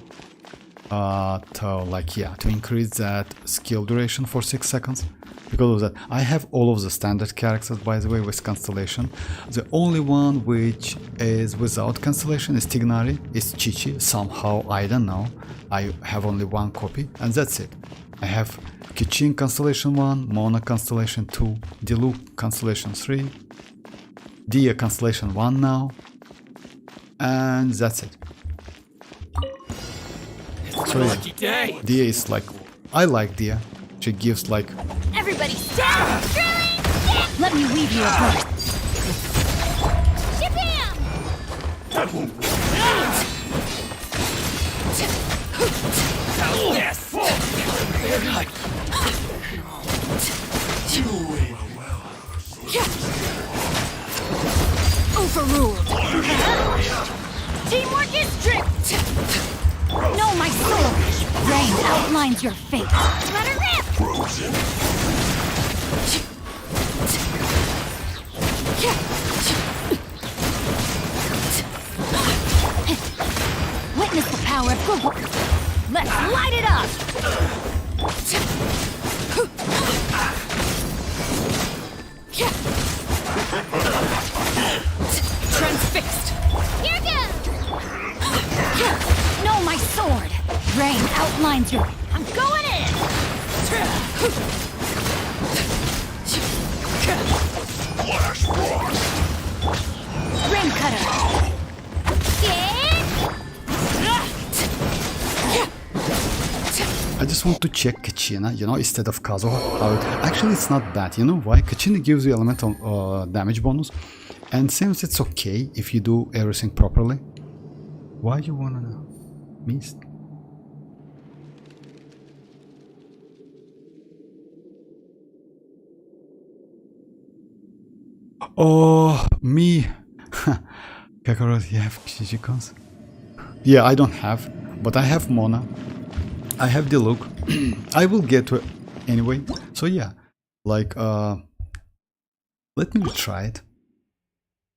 To increase that skill duration for 6 seconds. Because of that, I have all of the standard characters, by the way, with constellation. The only one which is without constellation is Tignari, is Chichi. Somehow, I don't know. I have only one copy, and that's it. I have Kichin constellation 1, Mona constellation 2, Diluc constellation 3, Dia constellation 1 now, and that's it. So yeah, Lucky day. Dia is like, I like Dia. She gives like, Everybody stand! Let me weave you a verse. Japan! Yes! Overruled! Teamwork is strict! Know my sword! Rain outlines your fate! Let her rip! Witness the power of good work! Let's light it up! Transfixed! Here goes! Know my sword! Rain outlines your... I'm going in! Flash rock. Rain cutter! I just want to check Kachina, you know, instead of Kazuha. Actually, it's not bad. You know why? Kachina gives you elemental damage bonus, and since it's okay if you do everything properly, why you wanna miss? Oh, me. Kakarot, you have Shishikons? Yeah, I don't have, but I have Mona. I have the look. I will get to it anyway. So yeah, like let me try it.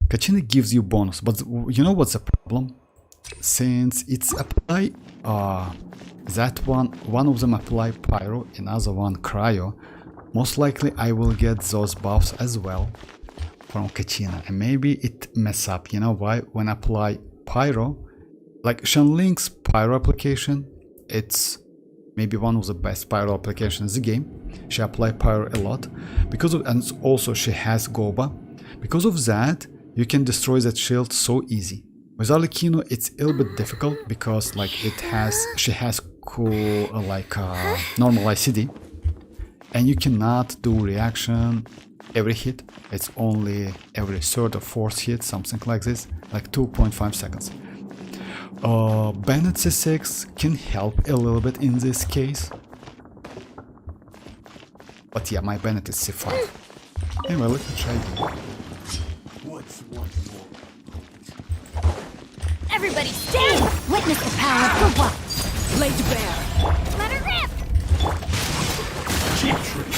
Kachina gives you bonus, but you know what's the problem? Since it's apply that one of them apply pyro, another one cryo, most likely I will get those buffs as well from Kachina, and maybe it mess up. You know why? When I apply pyro, like Shenling's pyro application, it's maybe one of the best pyro applications in the game. She applied pyro a lot because of, and also she has Goba. Because of that, you can destroy that shield so easy. With Arlecchino, it's a little bit difficult because like she has cool normal ICD, and you cannot do reaction every hit. It's only every third or fourth hit, something like this, like 2.5 seconds. Bennett C6 can help a little bit in this case. But yeah, my Bennett is C5. Anyway, let me try it. What's one more? Everybody stand! Witness the power of the what? Lay to bear. Let her rip! Cheap trick.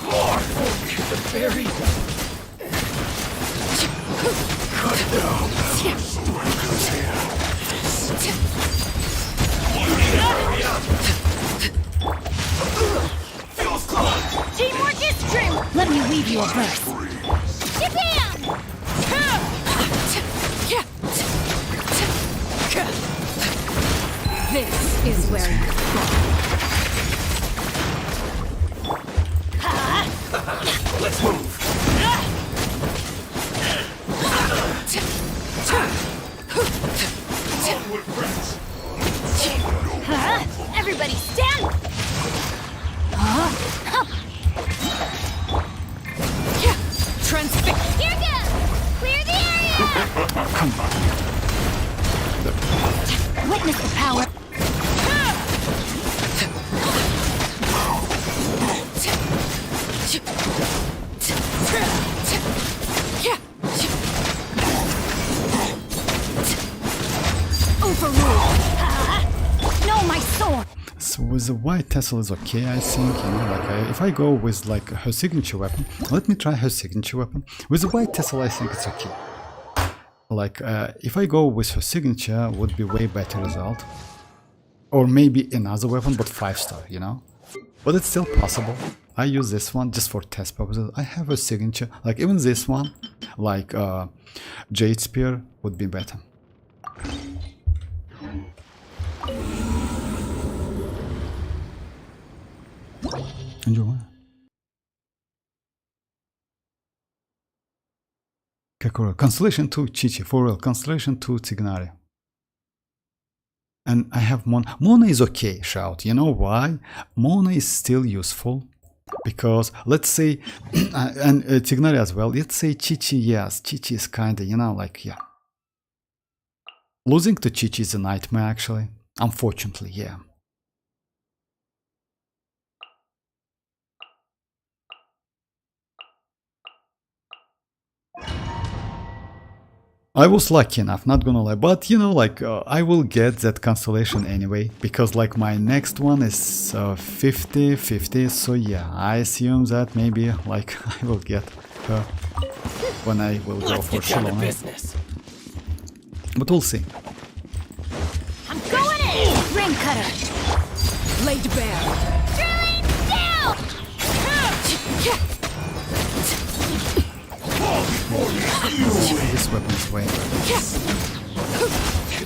More! The very Cut down. Suika's here. Feels close. Teamwork is strength! Let me weave you a verse. Shabam! This is where you Let's move! Onward press. Everybody stand! transfix. Here goes! Clear the area! Come on. Witness the power. Overruled. No, my sword. So with the white tassel is okay, I think, you know, like if I go with like her signature weapon, let me try her signature weapon. With the white tassel, I think it's okay. Like if I go with her signature, would be way better result. Or maybe another weapon, but 5-star, you know. But it's still possible. I use this one just for test purposes. I have a signature, like even this one, like Jade Spear would be better. Enjoy. Kakura. Constellation 2 Chichi. For real. Constellation 2 Tignari. And I have Mona. Mona is okay, Shout. You know why? Mona is still useful. Because, let's say, and Tignari as well. Let's say Chichi, yes. Chichi is kinda, you know, like, yeah. Losing to Chichi is a nightmare, actually. Unfortunately, yeah. I was lucky enough, not gonna lie, but you know, like I will get that constellation anyway, because like my next one is 50-50, so yeah, I assume that maybe like I will get her when I will go Let's for get down to Xilonen. business. But we'll see. I'm going in! Ring cutter! Lay to bear. Drilling down! This weapon is way better.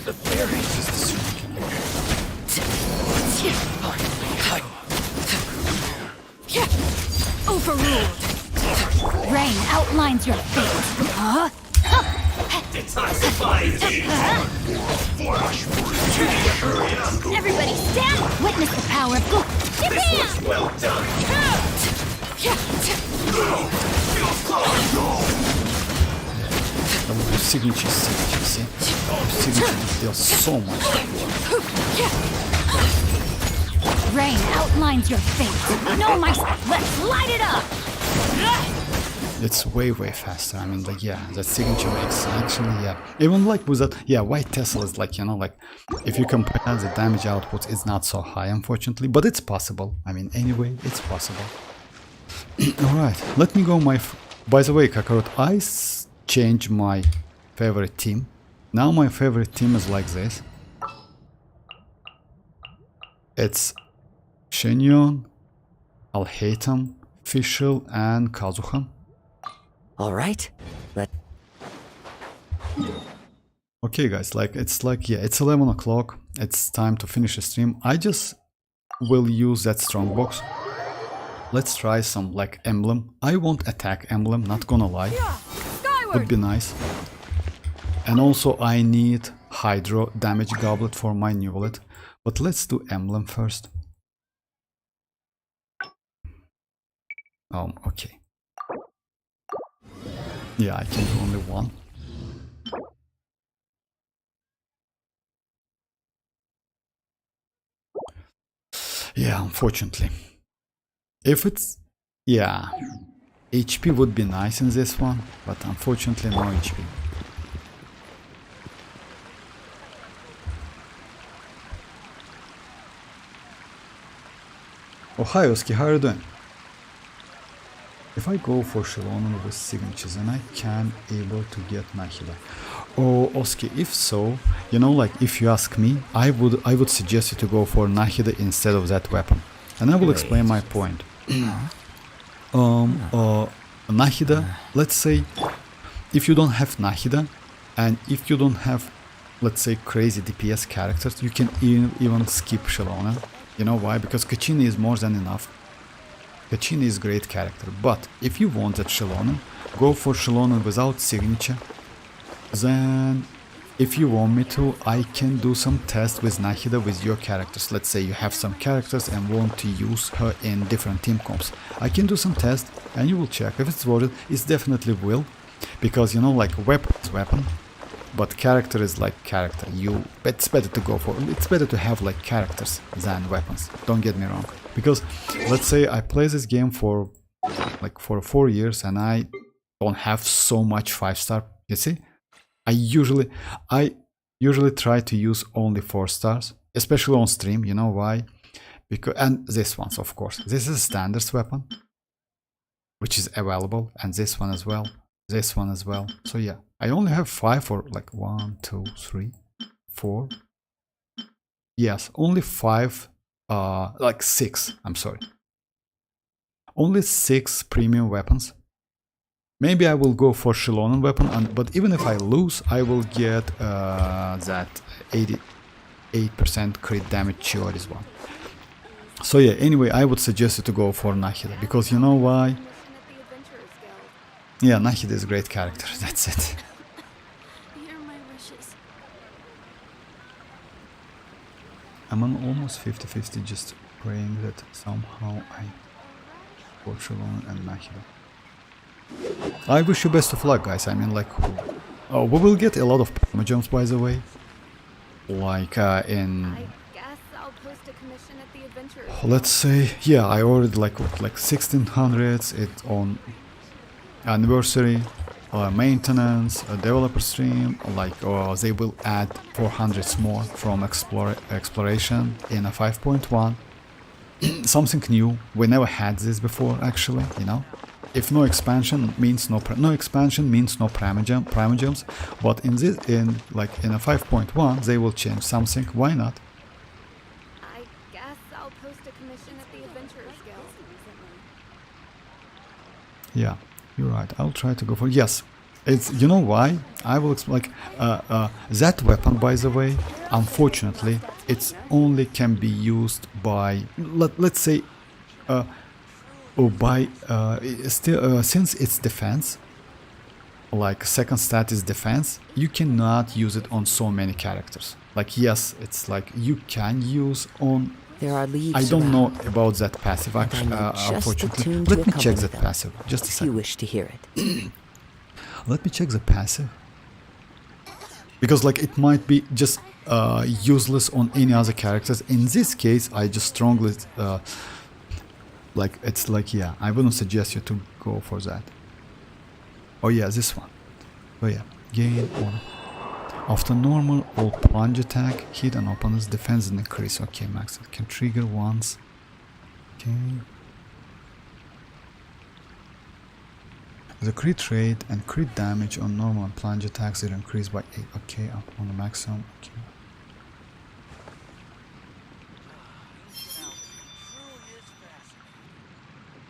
The very Overruled! Rain outlines your fate. Huh? detoxify Everybody stand! Witness the power of good. This was well done. The signature, see? Signature deals so much. Rain outlines your fate. No, my... Let's light it up! It's way faster. I mean, like, yeah, that signature makes actually, yeah. Even like with that, yeah, white Tesla is like, you know, like, if you compare the damage output, it's not so high, unfortunately, but it's possible. I mean, anyway, it's possible. Alright, let me go by the way, Kakarot, I changed my favorite team. Now my favorite team is like this. It's Xianyun, Alhaitham, Fischl, and Kazuhan. All right, Okay guys, like it's like, yeah, it's 11 o'clock, it's time to finish the stream. I just will use that strongbox. Let's try some like emblem. I won't attack emblem, not gonna lie. Would be nice. And also I need hydro damage goblet for my Neuvillette. But let's do emblem first. Okay. Yeah, I can do only one. Yeah, unfortunately. If it's... yeah. HP would be nice in this one, but unfortunately no HP. Ohio, Ski, how are you doing? If I go for xilonen with signatures and I can able to get Nahida. Oh, Oski, if so, you know, like if you ask me, I would suggest you to go for Nahida instead of that weapon. And I will explain my point. Nahida, let's say, if you don't have Nahida, and if you don't have, let's say, crazy DPS characters, you can even skip xilonen. You know why? Because Kachini is more than enough. Kachini is great character, but if you wanted xilonen, go for xilonen without signature. Then, if you want me to, I can do some tests with Nahida with your characters. Let's say you have some characters and want to use her in different team comps. I can do some tests and you will check if it's worth it. It definitely will, because you know, like weapon is weapon, but character is like character. It's better to go for. It's better to have like characters than weapons. Don't get me wrong. Because let's say I play this game for 4 years and I don't have so much 5-star. You see, I usually try to use only 4 stars, especially on stream. You know why? Because, and this one's of course. This is a standards weapon, which is available, and this one as well. This one as well. So yeah, I only have 5 or like 1, 2, 3, 4. Yes, only 5. Like 6. I'm sorry. Only 6 premium weapons. Maybe I will go for xilonen weapon, but even if I lose, I will get that 88% crit damage Chioris one. So yeah, anyway, I would suggest you to go for Nahida, because you know why? Yeah, Nahida is a great character, that's it. I'm on almost 50-50, just praying that somehow I go xilonen and Nahida. I wish you best of luck, guys. I mean, like, we will get a lot of Primogems, by the way. Like, in... let's say, yeah, I ordered like 1600s, it's on anniversary, maintenance, developer stream, like they will add 400s more from exploration in a 5.1. Something new. We never had this before, actually, you know. If no expansion means no expansion means no Primogems, but in a 5.1 they will change something. Why not? I guess I'll post a commission at the Adventurers Guild. Yeah, you're right. I'll try to go for yes. It's, you know why? I will explain. Like that weapon, by the way, unfortunately, it's only can be used by let's say since it's defense, like second stat is defense, you cannot use it on so many characters. Like yes, it's like you can use on. There are leaves I don't know around, about that passive actually. Unfortunately, let me check that passive. Just a if you second. wish to hear it. Let me check the passive, because like it might be just useless on any other characters. In this case, I just strongly like it's like yeah, I wouldn't suggest you to go for that. Oh yeah, this one. Oh yeah, gain on after normal all plunge attack hit an opponent's defense and increase. Okay, max it can trigger once. Okay. The crit rate and crit damage on normal and plunge attacks are increased by 8. Okay, up on the maximum. Okay.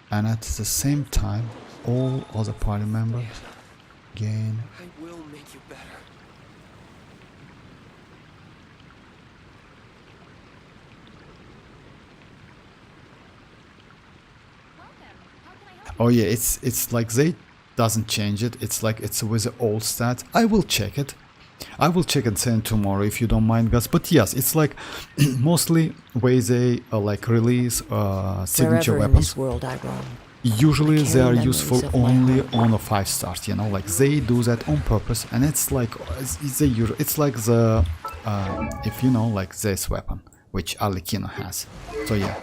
And at the same time, all other party members gain. I will make you better. Oh yeah, it's like they doesn't change it. It's like it's with the old stats. I will check it. I will check it then tomorrow if you don't mind, guys. But yes, it's like mostly way they like release signature Wherever in weapons. this world I roam, Usually I they carry are memories useful of my only home. on a 5 stars, you know, like they do that on purpose, and it's like it's like the if you know, like this weapon, which Arlecchino has. So yeah,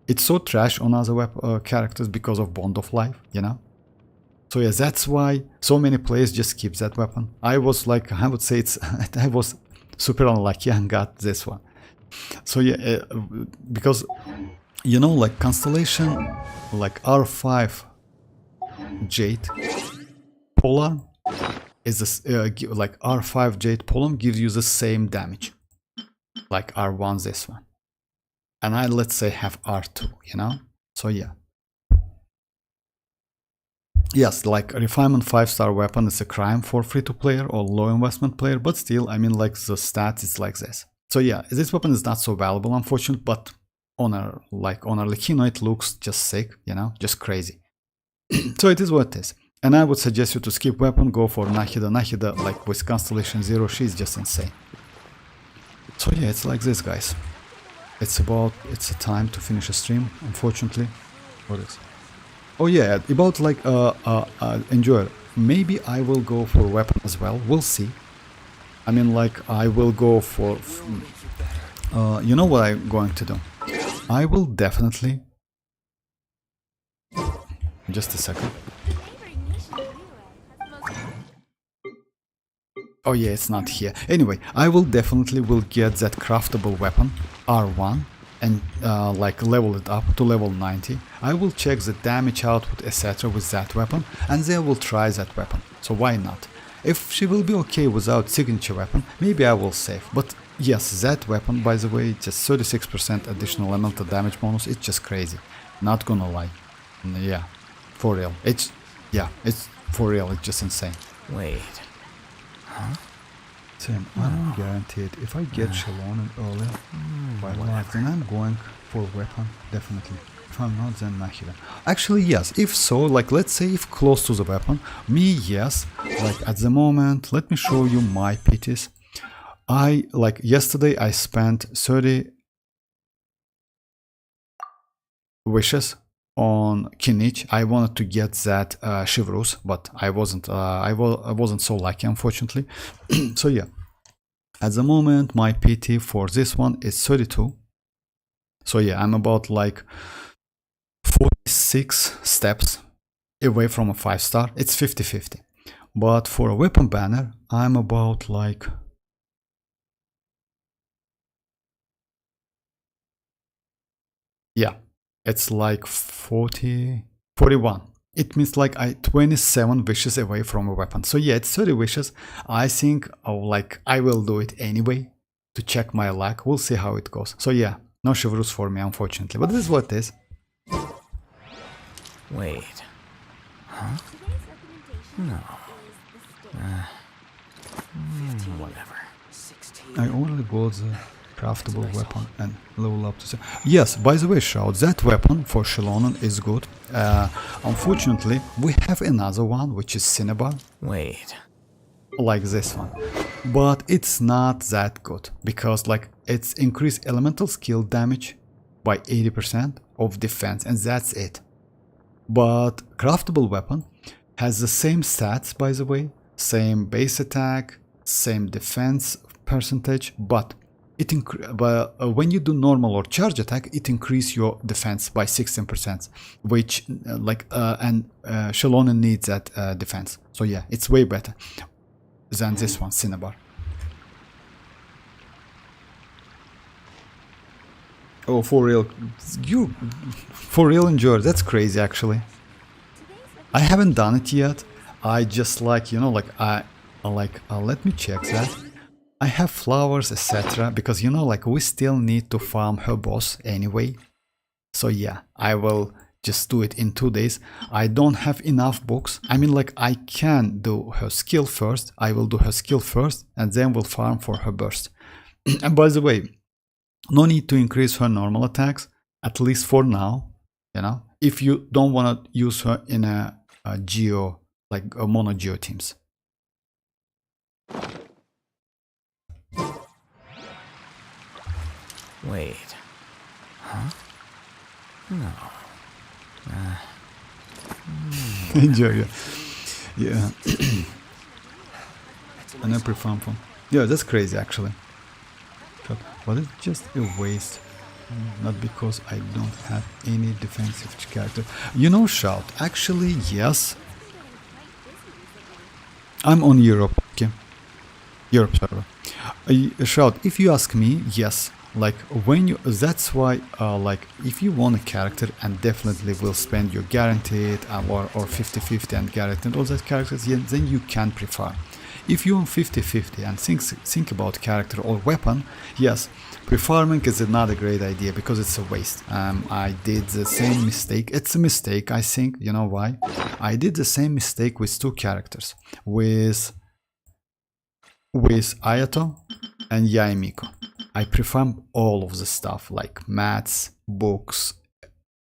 it's so trash on other characters because of Bond of Life, you know. So yeah, that's why so many players just skip that weapon. I was like, I would say it's I was super unlucky and got this one. So yeah, because you know, like Constellation, like R5 Jade Polar is this, like R5 Jade Polar gives you the same damage like R1 this one, and I let's say have R2, you know. So yeah. Yes, like Refinement 5-star weapon is a crime for free-to-player or low investment player, but still, I mean, like the stats is like this. So yeah, this weapon is not so valuable, unfortunately, but on Arlecchino it looks just sick, you know, just crazy. So it is what it is. And I would suggest you to skip weapon, go for Nahida. Nahida, like with Constellation Zero, she's just insane. So yeah, it's like this, guys. It's a time to finish a stream, unfortunately. What is? Oh yeah, about like enjoy. Maybe I will go for weapon as well. We'll see. I mean, like I will go for. You know what I'm going to do? I will definitely. Just a second. Oh yeah, it's not here. Anyway, I will definitely get that craftable weapon R1 and like level it up to level 90. I will check the damage output etc with that weapon, and then I will try that weapon. So why not? If she will be okay without signature weapon, maybe I will save. But yes, that weapon, by the way, just 36% additional elemental damage bonus. It's just crazy. Not gonna lie. Yeah, for real. It's for real. It's just insane. Wait. Huh? Tim, I don't guarantee it. If I get xilonen early, by life, then I'm going for weapon, definitely. If I'm not, then Nahida. Actually, yes, if so, like, let's say if close to the weapon, me, yes, like, at the moment, let me show you my PTs. Like, yesterday I spent 30 wishes on kinich. I wanted to get that chivalrous, but I wasn't so lucky, unfortunately. So yeah, at the moment my PT for this one is 32. So yeah, I'm about like 46 steps away from a 5-star. It's 50-50. But for a weapon banner, I'm about like yeah, it's like 41. It means like 27 wishes away from a weapon. So yeah, it's 30 wishes. I think I will do it anyway to check my luck. We'll see how it goes. So yeah, no chivalrous for me, unfortunately, but this is what it is. Wait. Huh? No. Whatever. I only got the craftable weapon and level up to. Yes, by the way, Shroud, that weapon for xilonen is good. Unfortunately, we have another one which is Cinnabar. Wait. Like this one, but it's not that good because like it's increased elemental skill damage by 80% of defense, and that's it. But craftable weapon has the same stats, by the way, same base attack, same defense percentage, but when you do normal or charge attack, it increases your defense by 16%, which and xilonen needs that defense. So yeah, it's way better than this one, Cinnabar. Oh, for real, enjoy. That's crazy, actually. I haven't done it yet. I just let me check that. I have flowers, etc. because we still need to farm her boss anyway. So yeah, I will just do it in 2 days. I don't have enough books. I mean, I can do her skill first. I will do her skill first, and then we'll farm for her burst. And by the way, no need to increase her normal attacks, at least for now. If you don't want to use her in a geo, like a mono geo teams. Wait. Huh? No. Enjoy, yeah. An every farm phone. Yeah, that's crazy, actually. But it's just a waste. Not because I don't have any defensive character. You know, Shout, actually, yes. I'm on Europe, okay? Europe server. Shout, if you ask me, yes. Like, when you... That's why, like, if you want a character and definitely will spend your guaranteed or 50-50 and guaranteed all that characters, yeah, then you can prefer. If you want 50-50 and think about character or weapon, yes, prefarming is not a great idea because it's a waste. I did the same mistake. It's a mistake, I think. You know why? I did the same mistake with two characters. With Ayato and Yaemiko. I prefarmed all of the stuff like maths, books,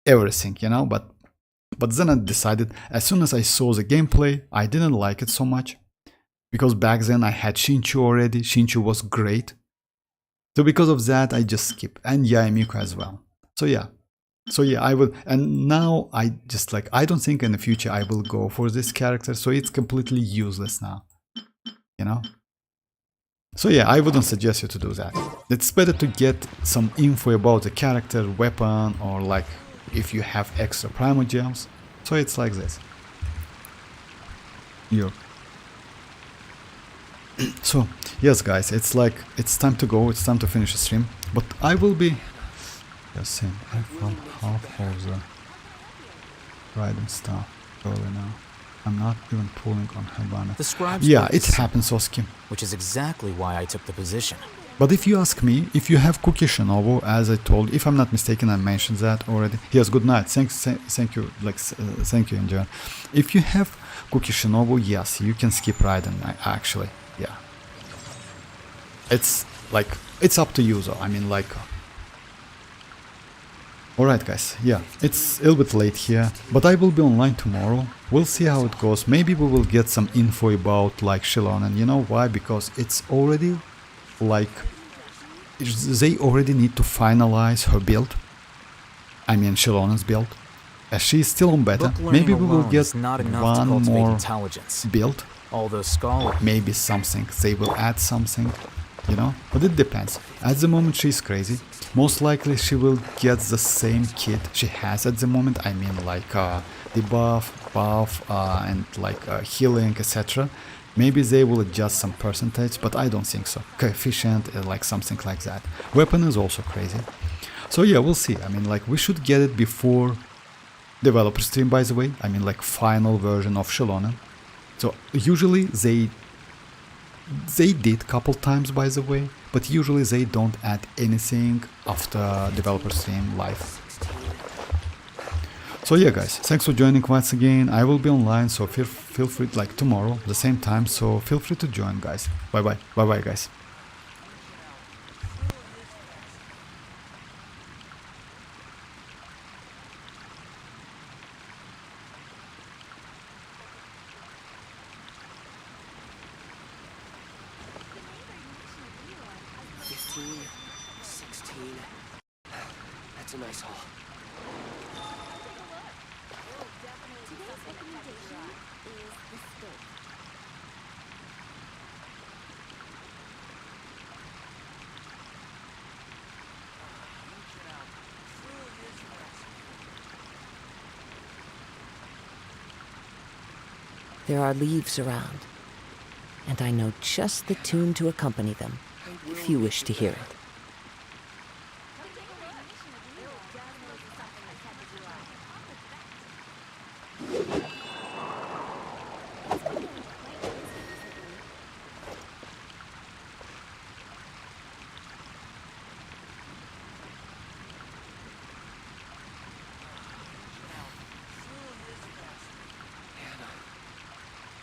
everything, you know, but then I decided as soon as I saw the gameplay, I didn't like it so much. Because back then I had Shinchu already, Shinchu was great. So because of that I just skip, and Yaemiko as well. So yeah, I will, and now I just like, I don't think in the future I will go for this character, so it's completely useless now, you know. So yeah, I wouldn't suggest you to do that. It's better to get some info about the character, weapon, or like if you have extra Primogems. So it's like this. So yes guys, it's like, it's time to go, it's time to finish the stream, but I will be just saying, I found half of the riding stuff early now. I'm not even pulling on Habana. The scribes, yeah, it happens, Oski. Which is exactly why I took the position. But if you ask me, if you have Cookie Shinobu, as I told, if I'm not mistaken, I mentioned that already. Yes, good night. Thank you, like, thank you, India. If you have Cookie Shinobu, yes, you can skip Raiden, actually. Yeah, it's like, it's up to you though. I mean, like, alright guys, yeah, it's a little bit late here, but I will be online tomorrow. We'll see how it goes. Maybe we will get some info about like xilonen. You know why? Because it's already like, they already need to finalize her build. I mean xilonen's build, as she's still on beta. Maybe we will get one more build. Although Skull, maybe something, they will add something, you know, but it depends. At the moment she's crazy. Most likely she will get the same kit she has at the moment. I mean, like debuff, buff, and like healing, etc. Maybe they will adjust some percentage, but I don't think so. Coefficient, like something like that. Weapon is also crazy. So yeah, we'll see. I mean, like, we should get it before developer stream, by the way. I mean, like, final version of xilonen. So usually they did couple times, by the way, but usually they don't add anything after developer stream live. So yeah guys, thanks for joining once again. I will be online, so feel free, like tomorrow, the same time, so feel free to join guys. Bye bye guys. That's a nice haul. There are leaves around, and I know just the tune to accompany them, if you wish to hear it.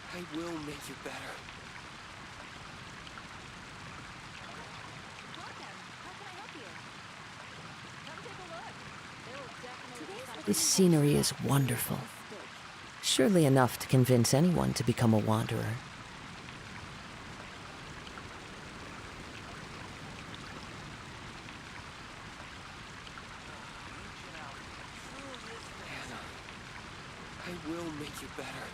I will make you better. This scenery is wonderful. Surely enough to convince anyone to become a wanderer. I will make you better.